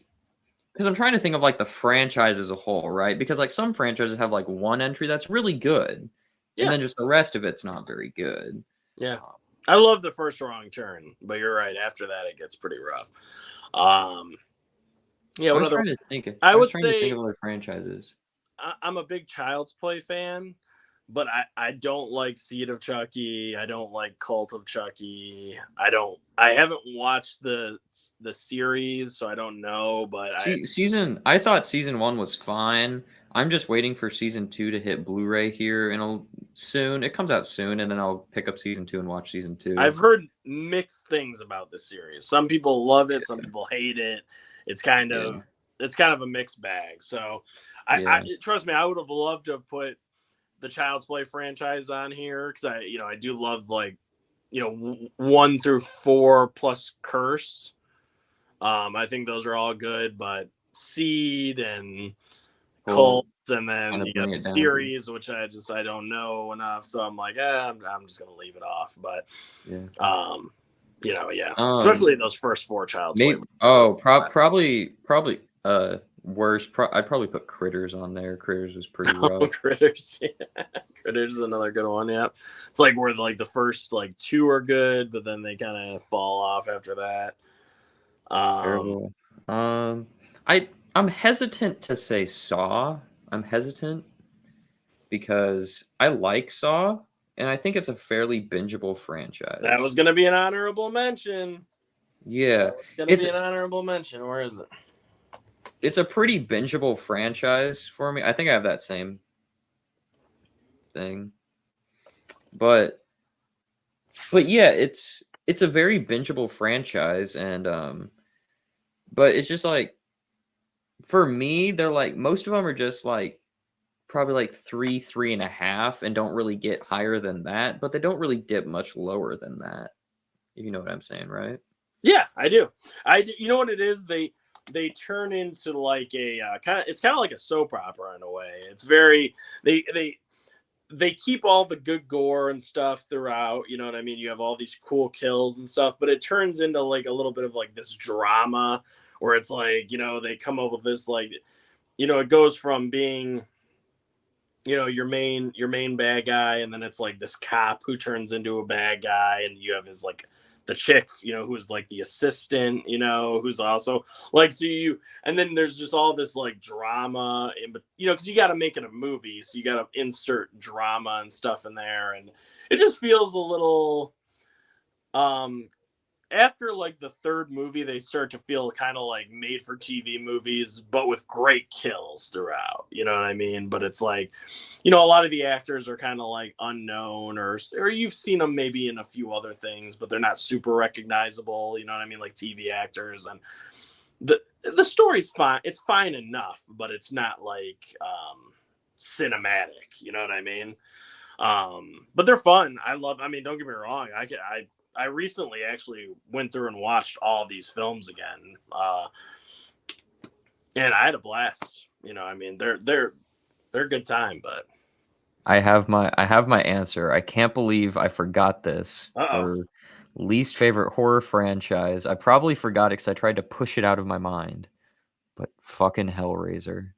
I'm trying to think of like the franchise as a whole, right? Because like some franchises have like one entry that's really good, and Yeah. then just the rest of it's not very good. Yeah. I love the first Wrong Turn, but you're right. After that, it gets pretty rough. Yeah. I What was other? trying to think. I I was would trying to think say of other franchises. I'm a big Child's Play fan, but I don't like Seed of Chucky. I don't like Cult of Chucky. I haven't watched the series, so I don't know. But I thought season 1 was fine. I'm just waiting for season 2 to hit Blu-ray here soon. It comes out soon, and then I'll pick up season 2 and watch season 2. I've heard mixed things about the series. Some people love it, some people hate it. It's kind of a mixed bag. So I trust me, I would have loved to have put the Child's Play franchise on here because I do love 1 through 4 plus Curse. I think those are all good, but Seed and Cult, and then you got the series, which I don't know enough, so I'm like, I'm just gonna leave it off. But especially those first 4 Child's Play. Probably worse. I'd probably put Critters on there. Critters was pretty rough. Critters, yeah. Critters is another good one. Yeah, it's like where like the first 2 are good, but then they kind of fall off after that. Terrible. I'm hesitant to say Saw. I'm hesitant because I like Saw, and I think it's a fairly bingeable franchise. That was going to be an honorable mention. Yeah. It's an honorable mention. Where is it? It's a pretty bingeable franchise for me. I think I have that same thing. But yeah, it's a very bingeable franchise, and but it's just like, for me, they're like, most of them are just like probably like 3.5, and don't really get higher than that, but they don't really dip much lower than that. If you know what I'm saying, right? Yeah, I do. You know what it is? They turn into like a it's kind of like a soap opera in a way. It's very they keep all the good gore and stuff throughout. You know what I mean? You have all these cool kills and stuff, but it turns into like a little bit of like this drama where it's like, they come up with this it goes from being your main bad guy, and then it's like this cop who turns into a bad guy, and you have his like the chick, who's like the assistant, who's also like, and then there's just all this like drama because you got to make it a movie, so you got to insert drama and stuff in there, and it just feels a little after like the third movie, they start to feel kind of like made for TV movies, but with great kills throughout. You know what I mean? But it's like, a lot of the actors are kind of like unknown, or you've seen them maybe in a few other things, but they're not super recognizable. You know what I mean? Like TV actors, and the story's fine. It's fine enough, but it's not like cinematic. You know what I mean? But they're fun. Don't get me wrong. I recently actually went through and watched all these films again, and I had a blast. They're a good time. But I have my answer. I can't believe I forgot this. Uh-oh. For least favorite horror franchise. I probably forgot it because I tried to push it out of my mind. But fucking Hellraiser.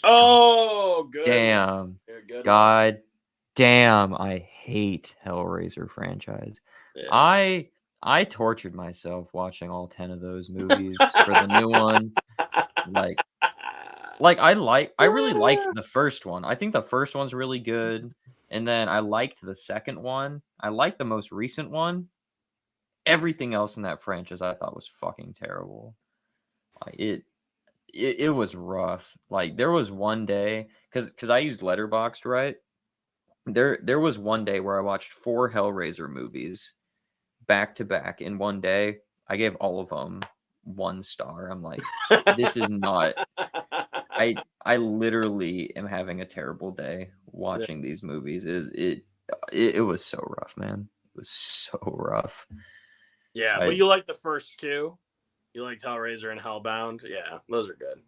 Oh, good. Damn. Good God damn, I hate Hellraiser franchise. Yeah. I tortured myself watching all 10 of those movies for the new one. Like I really liked the first one. I think the first one's really good, and then I liked the second one. I liked the most recent one. Everything else in that franchise I thought was fucking terrible. Like it was rough. Like there was one day cuz I used Letterboxd, right? There was one day where I watched 4 Hellraiser movies back to back in one day. I gave all of them 1 star. I'm like, this is not I literally am having a terrible day Yeah. watching these movies. It was so rough, man. It was so rough. Yeah, but I you like the first two? You liked Hellraiser and Hellbound? Yeah, those are good.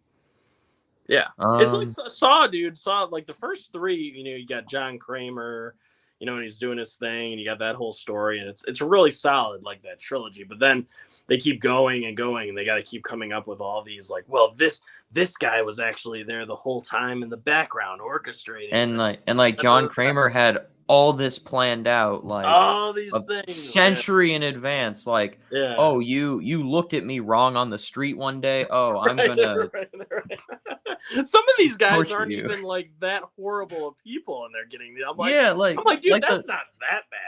Yeah, it's like um Saw, dude. Saw like the first three. You know, you got John Kramer. You know, and he's doing his thing, and you got that whole story, and it's really solid, like that trilogy. But then they keep going and going, and they got to keep coming up with all these like, well, this guy was actually there the whole time in the background orchestrating and the like John Kramer had all this planned out like all these a things. Yeah, century in advance. Like, yeah. oh, you looked at me wrong on the street one day. Oh, I'm Right, gonna right. Some of these guys torture aren't you. even like that horrible of people, and they're getting the. Yeah, I'm like, dude, like the that's not that bad.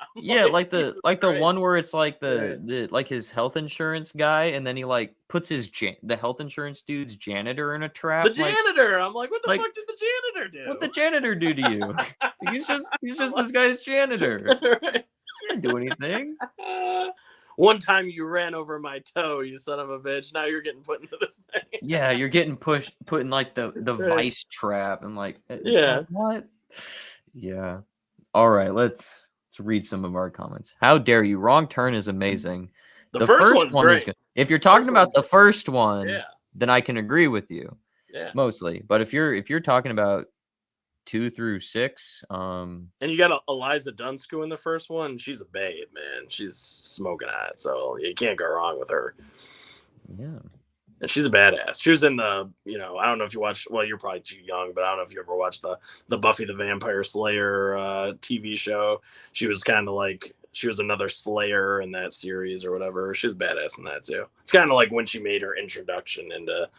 I'm yeah, like, Jesus like the one Christ. where it's like Yeah. the like his health insurance guy, and then he like puts the health insurance dude's janitor in a The trap. janitor. I'm like, what the Like fuck did the janitor what do? the janitor do to you? He's I'm just this guy's janitor. like, right. He didn't do anything. One time you ran over my toe, you son of a bitch. Now you're getting put into this thing. Yeah, you're getting put in like the Right. vice trap. I'm like, Yeah. what? Yeah. All right, let's read some of our comments. How dare you? Wrong Turn is amazing. The The first first one's one is great. good. If you're talking First about one's the first one, yeah. then I can agree with you Yeah. mostly. But if you're talking about 2 through 6, And you got Eliza Dunsku in the first one. She's a babe, man. She's smoking hot, so you can't go wrong with her. yeah. And she's a badass. She was in the, I don't know if you watched. Well, you're probably too young, but I don't know if you ever watched the Buffy the Vampire Slayer TV show. She was kind of like she was another Slayer in that series or whatever. She's badass in that too. It's kind of like when she made her introduction into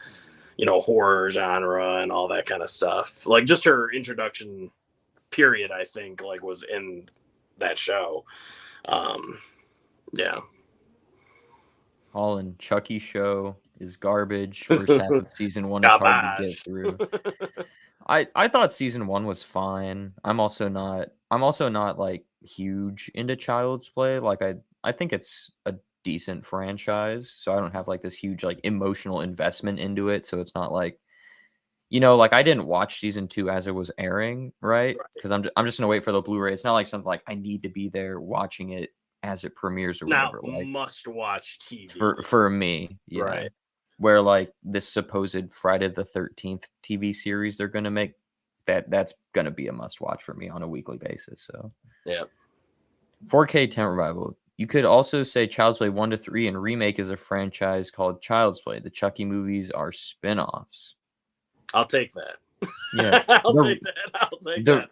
horror genre and all that kind of stuff. Like just her introduction period, I think, like was in that show. Yeah. Holland Chucky show is garbage. First half of season 1 is hard to get through. I thought season 1 was fine. I'm also not like huge into Child's Play. Like I think it's a decent franchise, so I don't have like this huge like emotional investment into it, so it's not like like I didn't watch season 2 as it was airing, right? Cuz I'm just going to wait for the Blu-ray. It's not like something like I need to be there watching it as it premieres or Now whatever, like must watch TV. for me, yeah. Right. Where like this supposed Friday the 13th TV series they're going to make, that's going to be a must watch for me on a weekly basis. So yeah. 4K Tent Revival. You could also say Child's Play 1 to 3 and Remake is a franchise called Child's Play. The Chucky movies are spin-offs. I'll take that. Yeah. I'll take that.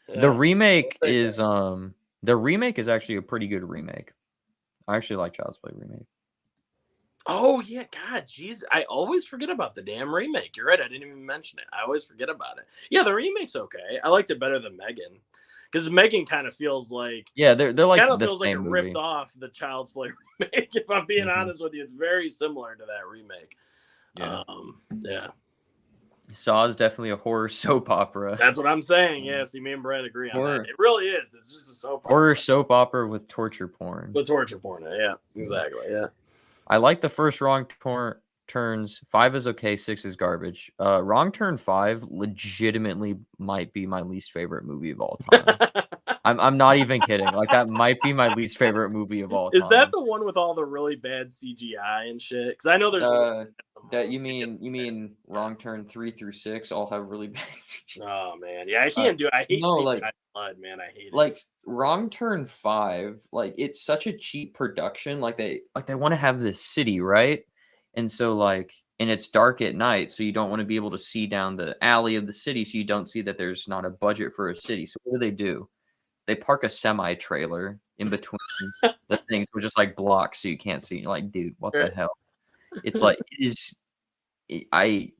Yeah. The remake is the remake is actually a pretty good remake. I actually like Child's Play remake. Oh yeah, God, jeez, I always forget about the damn remake. You're right, I didn't even mention it. I always forget about it. Yeah, the remake's okay. I liked it better than Megan, because Megan kind of feels like they're like kind of the feels like it same movie. ripped off the Child's Play remake. If I'm being honest with you, it's very similar to that remake. Yeah. Yeah. Saw is definitely a horror soap opera. That's what I'm saying. Yeah, see, me and Brad agree on that. It really is. It's just a soap opera. Horror soap opera with torture porn. With torture porn, yeah, exactly. Yeah. I like the first Wrong Turns. 5 is okay. 6 is garbage. Wrong Turn 5 legitimately might be my least favorite movie of all time. I'm not even kidding. Like that might be my least favorite movie of all time. Is that the one with all the really bad CGI and shit? Because I know there's that you mean Wrong Turn 3 through 6 all have really bad CGI. Oh man, yeah, I can't do it. I hate CGI like, blood, man. I hate it. Like Wrong Turn 5, like it's such a cheap production. Like they want to have this city, right? And so like and it's dark at night, so you don't want to be able to see down the alley of the city, so you don't see that there's not a budget for a city. So what do? They park a semi trailer in between the things, which is like blocks, so you can't see. You're like, dude, what the Right. hell? It's like it is. I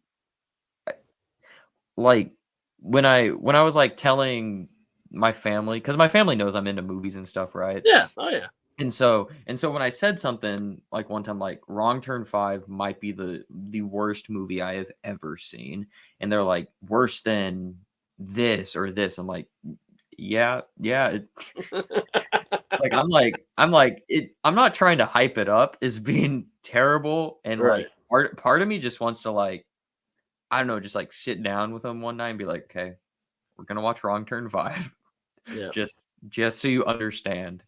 like when I was like telling my family, because my family knows I'm into movies and stuff, right? Yeah. Oh yeah. And so when I said something like one time, like Wrong Turn 5 might be the worst movie I have ever seen, and they're like, worse than this or this. I'm like, yeah, yeah. Like I'm not trying to hype it up as being terrible, and Right. like part of me just wants to like, I don't know, just like sit down with them one night and be like, okay, we're gonna watch Wrong Turn 5. Yeah. just so you understand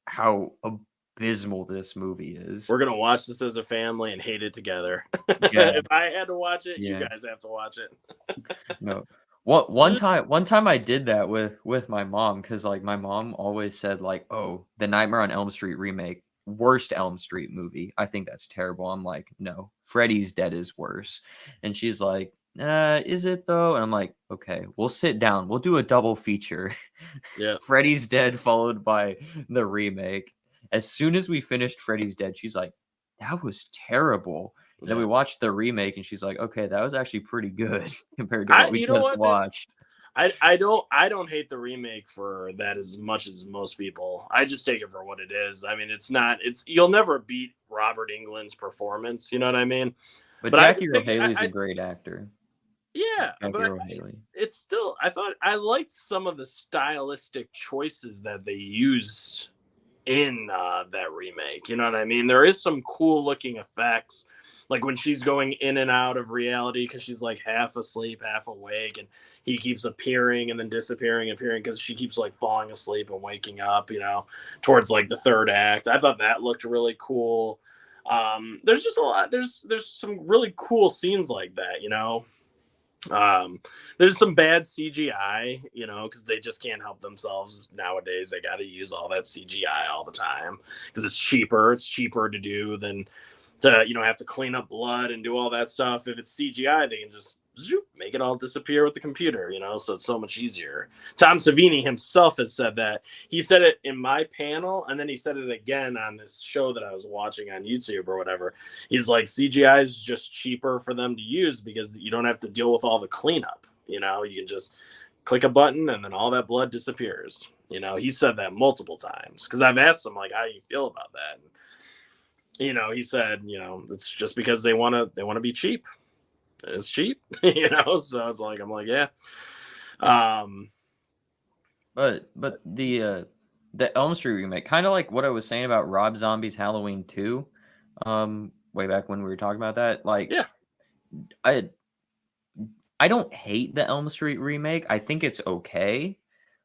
how abysmal this movie is. We're gonna watch this as a family and hate it together. Yeah, If I had to watch it, you yeah. guys have to watch it. No. One time I did that with my mom, because like my mom always said like, "Oh, the Nightmare on Elm Street remake, worst Elm Street movie. I think that's terrible." I'm like, "No, Freddy's Dead is worse." And she's like, is it though?" And I'm like, "Okay, we'll sit down. We'll do a double feature. Yeah. Freddy's Dead followed by the remake." As soon as we finished Freddy's Dead, she's like, "That was terrible." And then we Yeah. watched the remake, and she's like, "Okay, that was actually pretty good compared to I what we you know just what, man? watched." I don't hate the remake for that as much as most people. I just take it for what it is. I mean, it's you'll never beat Robert England's performance. You know what I mean? But But I Jackie just take Earle it. Haley's a great actor. Yeah, Jackie but Earle Haley. it's still. I thought I liked some of the stylistic choices that they used in that remake. You know what I mean? There is some cool looking effects, like when she's going in and out of reality because she's like half asleep, half awake, and he keeps appearing and then disappearing, appearing because she keeps like falling asleep and waking up. Towards like the third act. I thought that looked really cool. There's just a lot. There's some really cool scenes like that. There's some bad CGI, because they just can't help themselves nowadays. They got to use all that CGI all the time because it's cheaper. It's cheaper to do than to have to clean up blood and do all that stuff. If it's CGI, they can just make it all disappear with the computer. So it's so much easier. Tom Savini himself has said that. He said it in my panel, and then he said it again on this show that I was watching on YouTube or whatever. He's like, CGI is just cheaper for them to use because you don't have to deal with all the cleanup. You can just click a button and then all that blood disappears. He said that multiple times because I've asked him like, how do you feel about that? He said, it's just because they want to be cheap. It's cheap, So it's like, I'm like, yeah. But the Elm Street remake, kind of like what I was saying about Rob Zombie's Halloween 2, way back when we were talking about that. Like, Yeah. I don't hate the Elm Street remake. I think it's okay,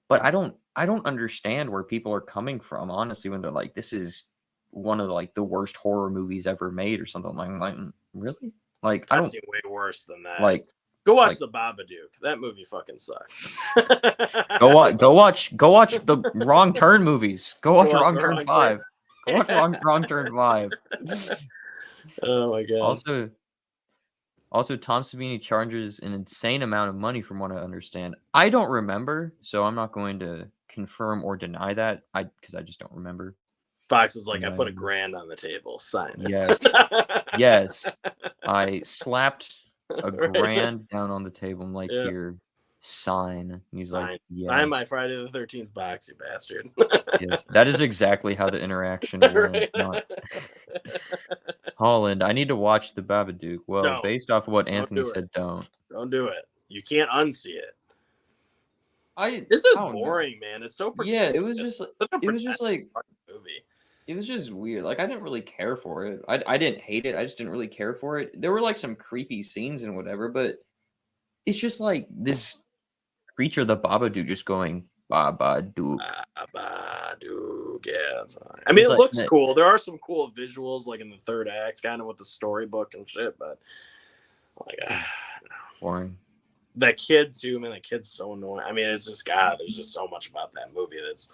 but I don't understand where people are coming from, honestly, when they're like, this is one of like the worst horror movies ever made or something. Like really? Like, I've seen way worse than that. like, go watch like, The Babadook. That movie fucking sucks. go watch the Wrong Turn movies. Go watch Wrong Turn 5. Go watch Wrong Turn 5. Oh my god. Also, Tom Savini charges an insane amount of money from what I understand. I don't remember, so I'm not going to confirm or deny that. Because I just don't remember. Fox is like, I put $1,000 on the table. Sign it. Yes. Yes. I slapped a $1,000 down on the table. I'm like, here, sign. He's like, yes. Sign my Friday the 13th box, you bastard. Yes, that is exactly how the interaction went. Holland, I need to watch The Babadook. Well, based off of what Anthony said, don't do it. You can't unsee it. This is boring, man. It's so yeah. It was just like movie. It was just weird. Like, I didn't really care for it. I didn't hate it. I just didn't really care for it. There were like some creepy scenes and whatever, but it's just like this creature, the Babadook, just going Babadook. Babadook. Yeah. I mean, it looks cool. There are some cool visuals, like in the third act, kind of with the storybook and shit. But like, boring. That kid too, man. That kid's so annoying. I mean, it's just God. There's just so much about that movie that's,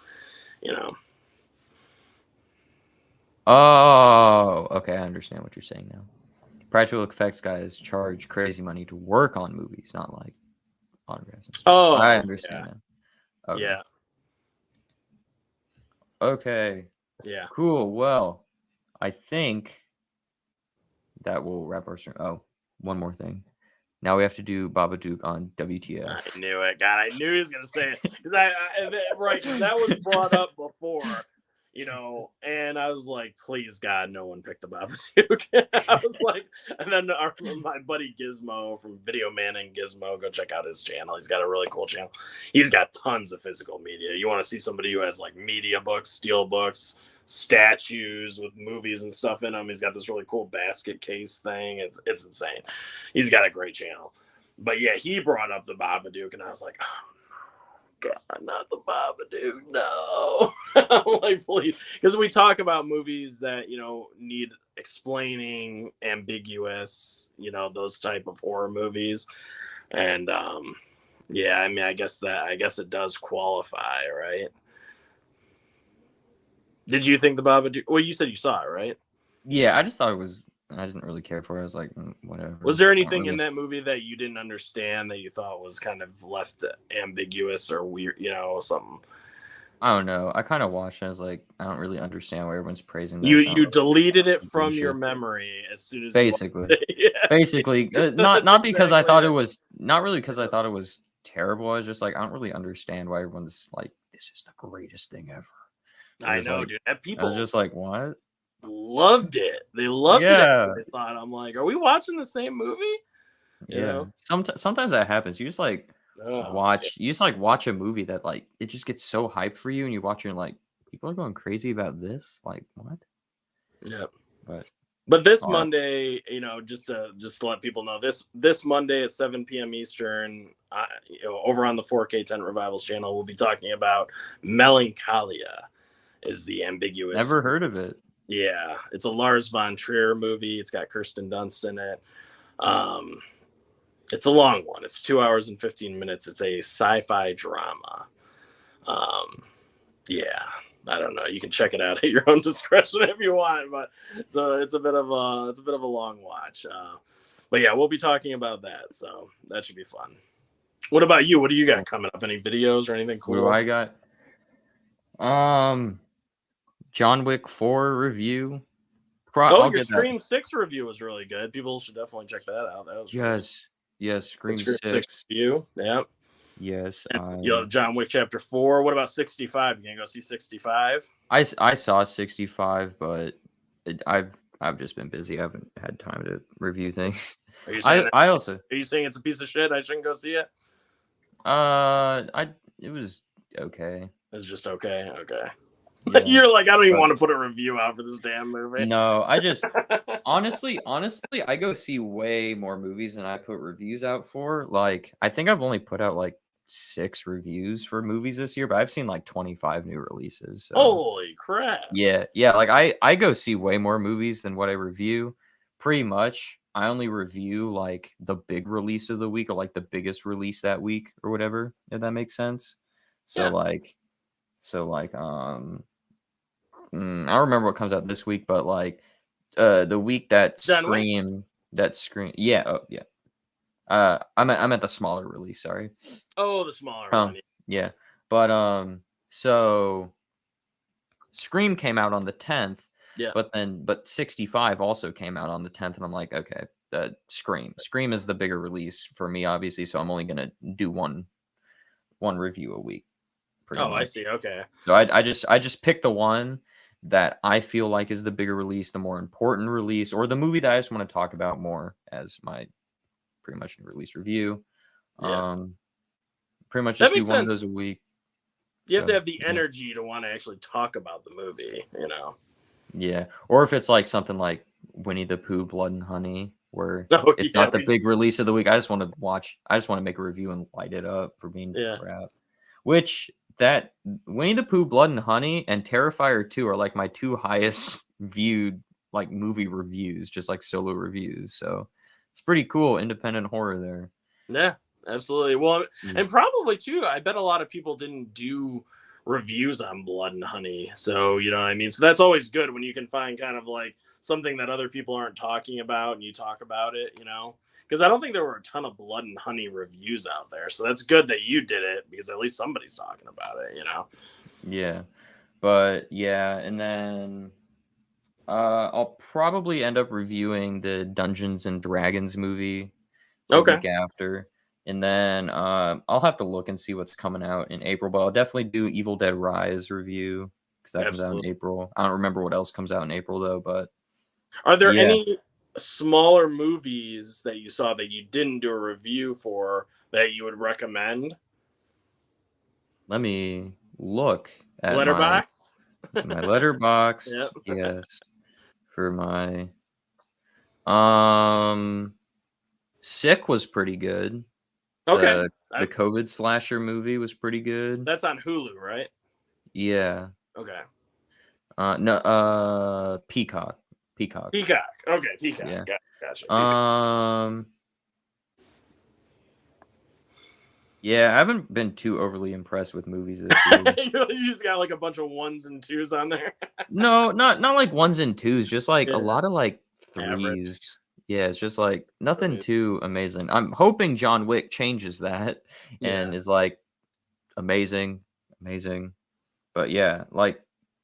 Oh, okay. I understand what you're saying now. practical effects guys charge crazy money to work on movies, not like autographs and stuff. Oh, I understand yeah. that. Okay. Yeah. Okay. Yeah. Cool. Well, I think that will wrap our stream. Oh, one more thing. Now we have to do Babadook on WTF. I knew it. God, I knew he was gonna say it because right, because that was brought up before, and I was like, please God, no one picked the Babadook. I was like, and then my buddy Gizmo from Video Man and Gizmo, go check out his channel. He's got a really cool channel. He's got tons of physical media. You want to see somebody who has like media books, steel books, statues with movies and stuff in them. He's got this really cool basket case thing. It's insane. He's got a great channel. But yeah, he brought up the Babadook, and I was like, oh, God, not the Babadook, no. I'm like, please. Because we talk about movies that, need explaining, ambiguous, those type of horror movies. And yeah, I mean, I guess it does qualify, right? Did you think the Babadook? Well, you said you saw it, right? Yeah, I just thought it was. I didn't really care for it. I was like, whatever. Was there anything in that movie that you didn't understand that you thought was kind of left ambiguous or weird? Something. I don't know. I kind of watched it. I was like, I don't really understand why everyone's praising that. You deleted it from your memory as soon as basically. Yeah. Basically, not because I thought it was not really because I thought it was terrible. I was just like, I don't really understand why everyone's like, this is the greatest thing ever. I know, dude. And people I was just like, what? Loved it. They loved it. They thought, I'm like, are we watching the same movie? Yeah. Sometimes that happens. You just like watch a movie that like it just gets so hyped for you, and you watch it and like people are going crazy about this. Like what? Yeah. But this Monday, just to let people know, this Monday at 7 p.m. Eastern, over on the 4K Tent Revivals channel, we'll be talking about Melancholia. Is the ambiguous. Never heard of it. Yeah, it's a Lars von Trier movie. It's got Kirsten Dunst in it. It's a long one. It's 2 hours and 15 minutes. It's a sci-fi drama. Yeah, I don't know. You can check it out at your own discretion if you want, but it's a bit of a long watch. But yeah, we'll be talking about that, so that should be fun. What about you? What do you got coming up? Any videos or anything cool? What do I got? John Wick 4 review. Your Scream 6 review was really good. People should definitely check that out. That was yes, Scream 6 review. Yeah. Yes. You have John Wick Chapter 4. What about 65? You gonna go see 65? I saw 65, but I've just been busy. I haven't had time to review things. Are you saying are you saying it's a piece of shit? I shouldn't go see it. It was okay. It's just okay. Okay. Yeah. You're like, I don't even want to put a review out for this damn movie. No, I just honestly, I go see way more movies than I put reviews out for. Like, I think I've only put out like 6 reviews for movies this year, but I've seen like 25 new releases. So. Holy crap! Yeah. Like I go see way more movies than what I review. Pretty much, I only review like the big release of the week or like the biggest release that week or whatever. If that makes sense. So I don't remember what comes out this week, but like the week that Scream. Yeah. I'm at the smaller release, sorry. Oh, the smaller one. Yeah. But so Scream came out on the 10th. Yeah. But 65 also came out on the 10th, and I'm like, okay, Scream is the bigger release for me, obviously, so I'm only gonna do one review a week. Oh, much. I see. Okay. So I just picked the one that I feel like is the bigger release, the more important release, or the movie that I just want to talk about more as my pretty much release review. Yeah. Pretty much just do one of those a week. You have to have the energy to want to actually talk about the movie, Yeah. Or if it's like something like Winnie the Pooh, Blood and Honey, where it's not the big release of the week. I just want to make a review and light it up for being crap. Which that Winnie the Pooh, Blood and Honey, and Terrifier 2 are like my 2 highest viewed like movie reviews, just like solo reviews. So it's pretty cool, independent horror there. Yeah, absolutely. Well, and probably too, I bet a lot of people didn't do reviews on Blood and Honey. So, you know what I mean? So that's always good when you can find kind of like something that other people aren't talking about and you talk about it, you know? Because I don't think there were a ton of Blood and Honey reviews out there. So that's good that you did it because at least somebody's talking about it, you know? Yeah. But yeah, and then I'll probably end up reviewing the Dungeons and Dragons movie the Okay. week after. And then I'll have to look and see what's coming out in April, but I'll definitely do Evil Dead Rise review because that comes out in Absolutely. April. I don't remember what else comes out in April though, but Are there yeah, any smaller movies that you saw that you didn't do a review for that you would recommend? let me look at my Letterbox? letterboxed. Yep. Yes, for my um Sick was pretty good. Okay. The COVID slasher movie was pretty good. That's on Hulu, right? Yeah. Okay. No, Peacock. Peacock. Peacock. Okay, Yeah. Peacock. Gotcha. Peacock. Um. Yeah, I haven't been too overly impressed with movies this year. You just got like a bunch of ones and twos on there. No, not like ones and twos, just like a Yeah. lot of like Average. threes. Yeah, it's just like nothing Right. too amazing. I'm hoping John Wick changes that Yeah. and is like amazing, amazing. But yeah, like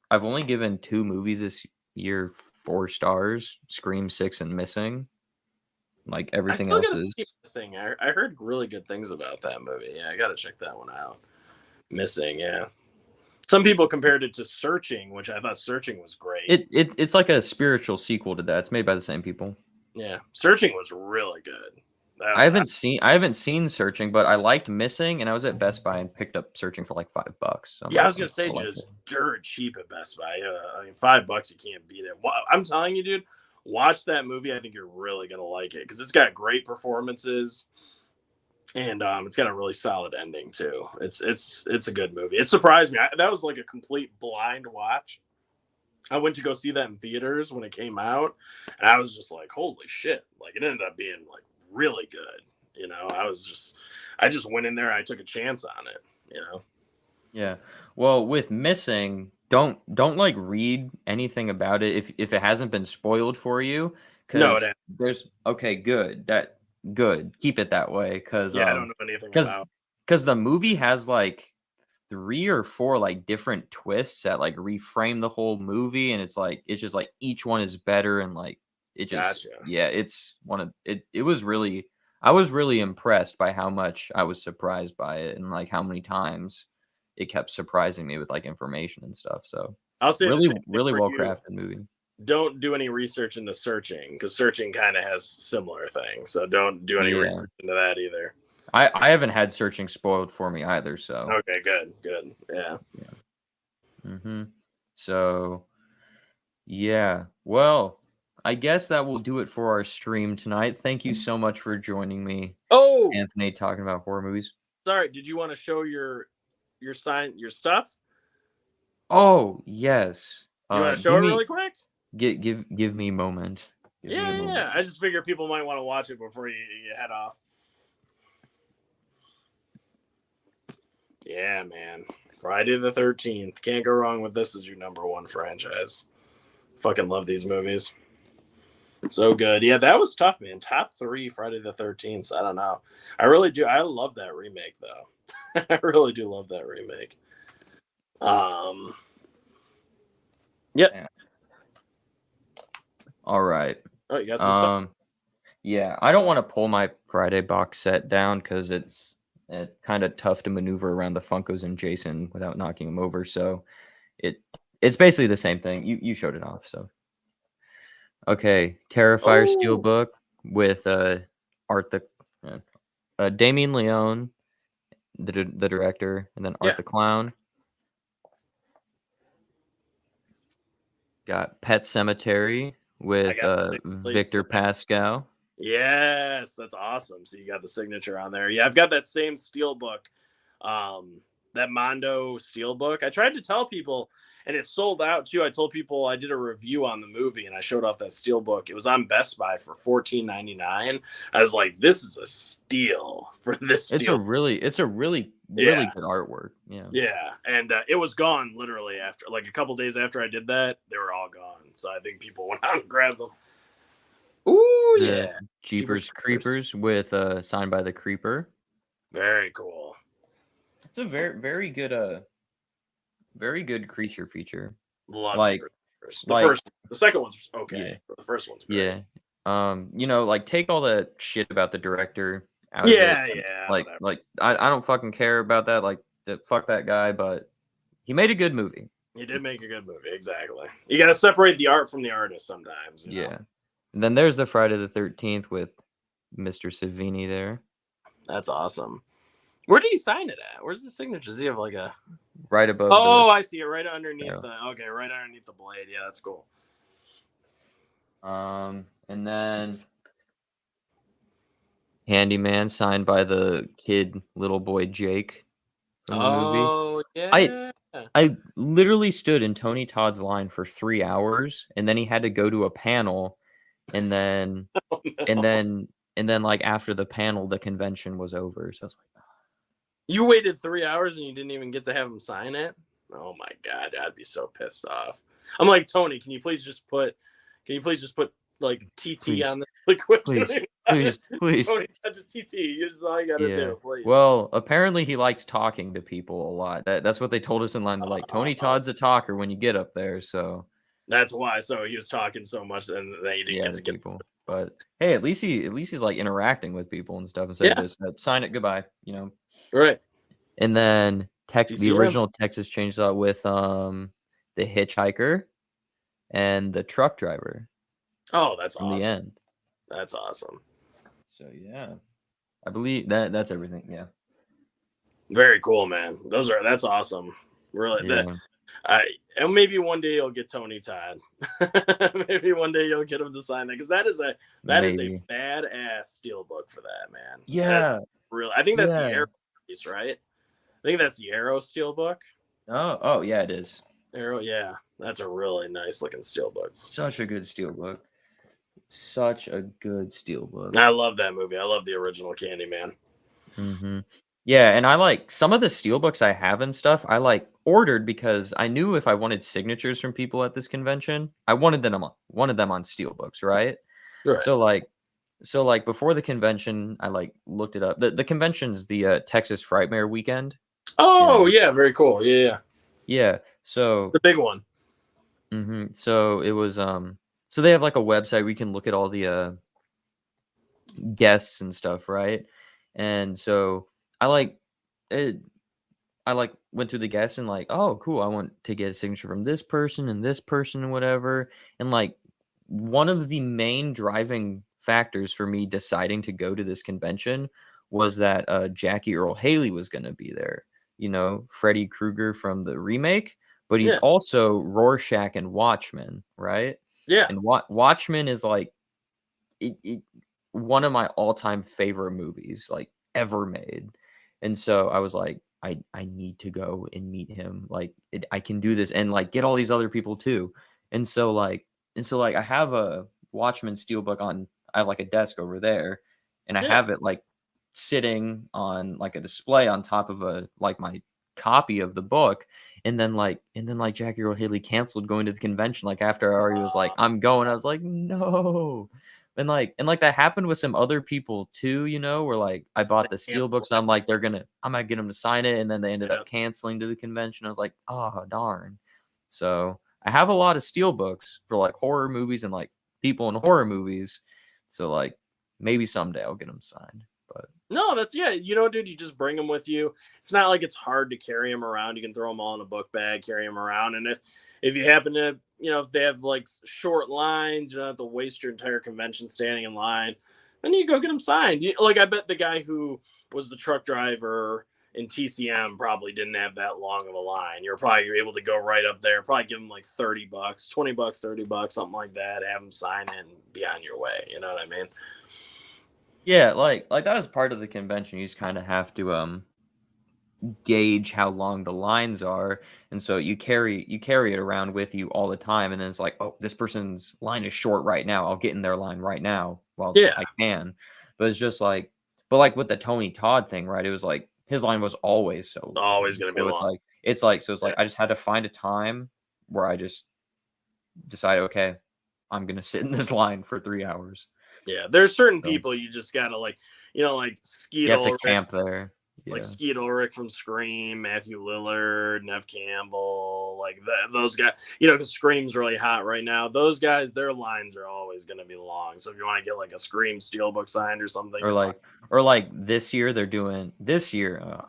I've only given 2 movies this year 4 stars, Scream 6 and Missing. Like I everything still else gotta is see Missing. I heard really good things about that movie. Yeah, I gotta check that one out. Missing, yeah. Some people compared it to Searching, which I thought Searching was great. it's like a spiritual sequel to that. It's made by the same people. Yeah, Searching was really good. I haven't seen Searching, but I liked Missing and I was at Best Buy and picked up Searching for like $5. So I'm Yeah, I like, was gonna say, I dude, like it's it. dirt cheap at Best Buy. I mean, $5 you can't beat it. I'm telling you, dude, watch that movie. I think you're really gonna like it because it's got great performances and it's got a really solid ending too. It's a good movie. It surprised me. That was like a complete blind watch. I went to go see that in theaters when it came out, and I was just like, "Holy shit!" Like it ended up being like really good. You know, I just went in there. And I took a chance on it. You know. Yeah. Well, with Missing, don't like read anything about it if it hasn't been spoiled for you, No, because there's okay, good. Keep it that way, yeah, I don't know anything because about. because the movie has like 3 or 4 like different twists that like reframe the whole movie, and it's just like each one is better and like it just Gotcha. yeah, it's one of it was really I was really impressed by how much I was surprised by it and like how many times it kept surprising me with like information and stuff. So I'll say the really, same thing really for well you. crafted movie. Don't do any research into Searching because Searching kind of has similar things. So don't do any Yeah. research into that either. I haven't had Searching spoiled for me either, so Okay, good. Yeah. yeah. So yeah. Well, I guess that will do it for our stream tonight. Thank you so much for joining me, Oh, Anthony, talking about horror movies. sorry. Did you want to show your stuff? Oh, yes. You want to show Give it me really quick? give me a moment. Give me a moment. Yeah. I just figure people might want to watch it before you head off. Yeah, man. Friday the 13th. Can't go wrong with this as your number one franchise. Fucking love these movies. So good. Yeah, that was tough, man. Top 3 Friday the 13th. I don't know. I really do. I love that remake, though. I really do love that remake. Yep. Yeah. All right. Oh, you got some stuff. Yeah, I don't want to pull my Friday box set down because it's kind of tough to maneuver around the Funkos and Jason without knocking them over. So it's basically the same thing. You showed it off. So okay, Terrifier Oh, Steelbook with Art the Damien Leone, the director, and then Art yeah. the Clown. Got Pet Cemetery I with got the Victor Pascal. Yes, that's awesome. So you got the signature on there. Yeah, I've got that same steel book. that Mondo Steelbook. I tried to tell people, and it sold out too. I told people I did a review on the movie, and I showed off that Steelbook. It was on Best Buy for $14.99. I was like, "This is a steal for this It's steel." a really Yeah, good artwork. Yeah. yeah, and it was gone literally after, like a couple days after I did that. They were all gone. So I think people went out and grabbed them. Ooh, The yeah, Jeepers Jeepers Creepers. Creepers with signed by the Creeper. Very cool. It's a very good creature feature. Love Like Jeepers Creepers. like The second one's yeah. okay, but the first one's great. Yeah. Like take all that shit about the director out of it. Yeah, yeah, Like whatever. like I don't fucking care about that. Like fuck that guy, but he made a good movie. He did make a good movie, exactly. You got to separate the art from the artist sometimes. You know? Yeah. And then there's the Friday the 13th with Mr. Savini there. That's awesome. Where did he sign it at? Where's the signature? Does he have like a Right above Oh, I see it right underneath Yeah. right underneath the blade. Yeah, that's cool. And then Handyman signed by the kid little boy Jake from the movie. Oh, yeah. I literally stood in Tony Todd's line for 3 hours, and then he had to go to a panel, and then Oh, no. and then like after the panel, the convention was over. So I was like, You waited 3 hours and you didn't even get to have him sign it? Oh my god, I'd be so pissed off. I'm like, Tony, can you please just put like TT Please. on the liquid? please. Tony, just TT. This is all you gotta do, please. Well, apparently he likes talking to people a lot. That's what they told us in line. They're like, Tony Todd's a talker when you get up there. So that's why. So he was talking so much, and then he didn't get to get people. But hey, at least he's like interacting with people and stuff instead of just sign it, goodbye. Right. And then the TCM. original Texas Chainsaw with the hitchhiker and the truck driver. Oh, that's from awesome. the end. That's awesome. So yeah, I believe that's everything. Yeah. Very cool, man. That's awesome. Really. Yeah. And maybe one day you'll get Tony Todd. Maybe one day you'll get him to sign that, because that is a badass steelbook for that, man. Yeah. Really, I think that's the Arrow piece, right? I think that's the Arrow steelbook. Oh yeah, it is. Arrow, yeah, that's a really nice looking steelbook. Such a good steelbook. Such a good steelbook. I love that movie. I love the original Candyman. Mm-hmm. Yeah, and I like some of the steelbooks I have and stuff. I like ordered because I knew if I wanted signatures from people at this convention, I wanted them on steelbooks, right? Right. So like before the convention, I like looked it up. The convention's the Texas Frightmare weekend. Oh yeah, very cool. Yeah. So the big one. Mm-hmm. So it was so they have like a website where you can look at all the guests and stuff, right? And so I went through the guests and like, oh cool, I want to get a signature from this person and whatever. And like one of the main driving factors for me deciding to go to this convention was that Jackie Earle Haley was going to be there. Freddy Krueger from the remake, but he's also Rorschach and Watchmen, right? Yeah. And Watchmen is like one of my all-time favorite movies like ever made. And so I was like, I need to go and meet him. Like I can do this and like get all these other people too. And so I have a Watchmen steelbook on. I have like a desk over there, and I have it like sitting on like a display on top of my copy of the book. And then Jackie Earle Haley canceled going to the convention. Like after I already was like, I'm going. I was like, no. And that happened with some other people too, where like I bought the steelbooks and I'm like, I might get them to sign it. And then they ended up canceling to the convention. I was like, oh, darn. So I have a lot of steelbooks for like horror movies and like people in horror movies. So like maybe someday I'll get them signed. But no, that's dude, you just bring them with you. It's not like it's hard to carry them around. You can throw them all in a book bag, carry them around. And if you happen to, if they have like short lines, you don't have to waste your entire convention standing in line, then you go get them signed. I bet the guy who was the truck driver in TCM probably didn't have that long of a line. You're probably able to go right up there, probably give them like $30, $20, $30, something like that, have them sign it and be on your way. You know what I mean? Yeah, like that was part of the convention. You just kind of have to gauge how long the lines are, and so you carry it around with you all the time, and then it's like, oh, this person's line is short right now, I'll get in their line right now while Yeah, I can. But it's just like, but like with the Tony Todd thing, right, it was like his line was always so it's long, always gonna be so it's long. like it's Yeah. like I just had to find a time where I just decide, okay, I'm gonna sit in this line for 3 hours. Yeah, there's certain So people you just gotta like, like you Skeet have to Ulrich, camp there. like Yeah. Skeet Ulrich from Scream, Matthew Lillard, Nev Campbell, like those guys. Because Scream's really hot right now. Those guys, their lines are always going to be long. So if you want to get like a Scream steelbook signed or something, Or you're fine. like this year they're doing this year.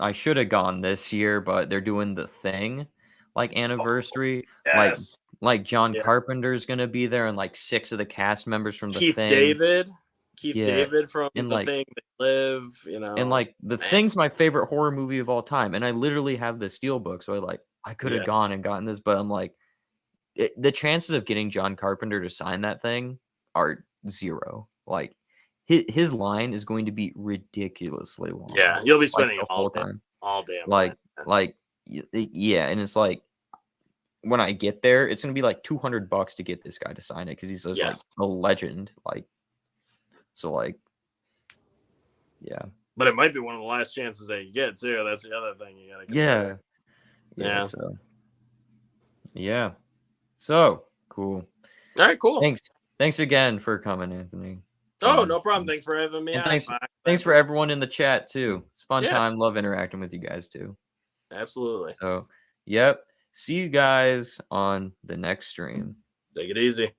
I should have gone this year, but they're doing the Thing like anniversary. Like Yes, John yeah. Carpenter's gonna be there, and like six of the cast members from the Keith Thing. David, Keith Yeah, David from and The Thing, They Live. and like the Man, Thing's my favorite horror movie of all time, and I literally have the steelbook, so I could have yeah, gone and gotten this, but I'm like, the chances of getting John Carpenter to sign that thing are zero. Like his line is going to be ridiculously long, yeah. You'll be like spending the whole time. all day on Like that. yeah, and it's like when I get there, it's gonna be like $200 to get this guy to sign it because he's just like Yes, a legend. Like so, like yeah, but it might be one of the last chances that you get too. That's the other thing you got to consider. yeah. Yeah. So yeah, so cool. All right. Cool. Thanks again for coming, Anthony. Oh, no problem. Thanks for having me And on. thanks for everyone in the chat too. It's a fun Yeah, time. Love interacting with you guys too. absolutely. So, yep. See you guys on the next stream. Take it easy.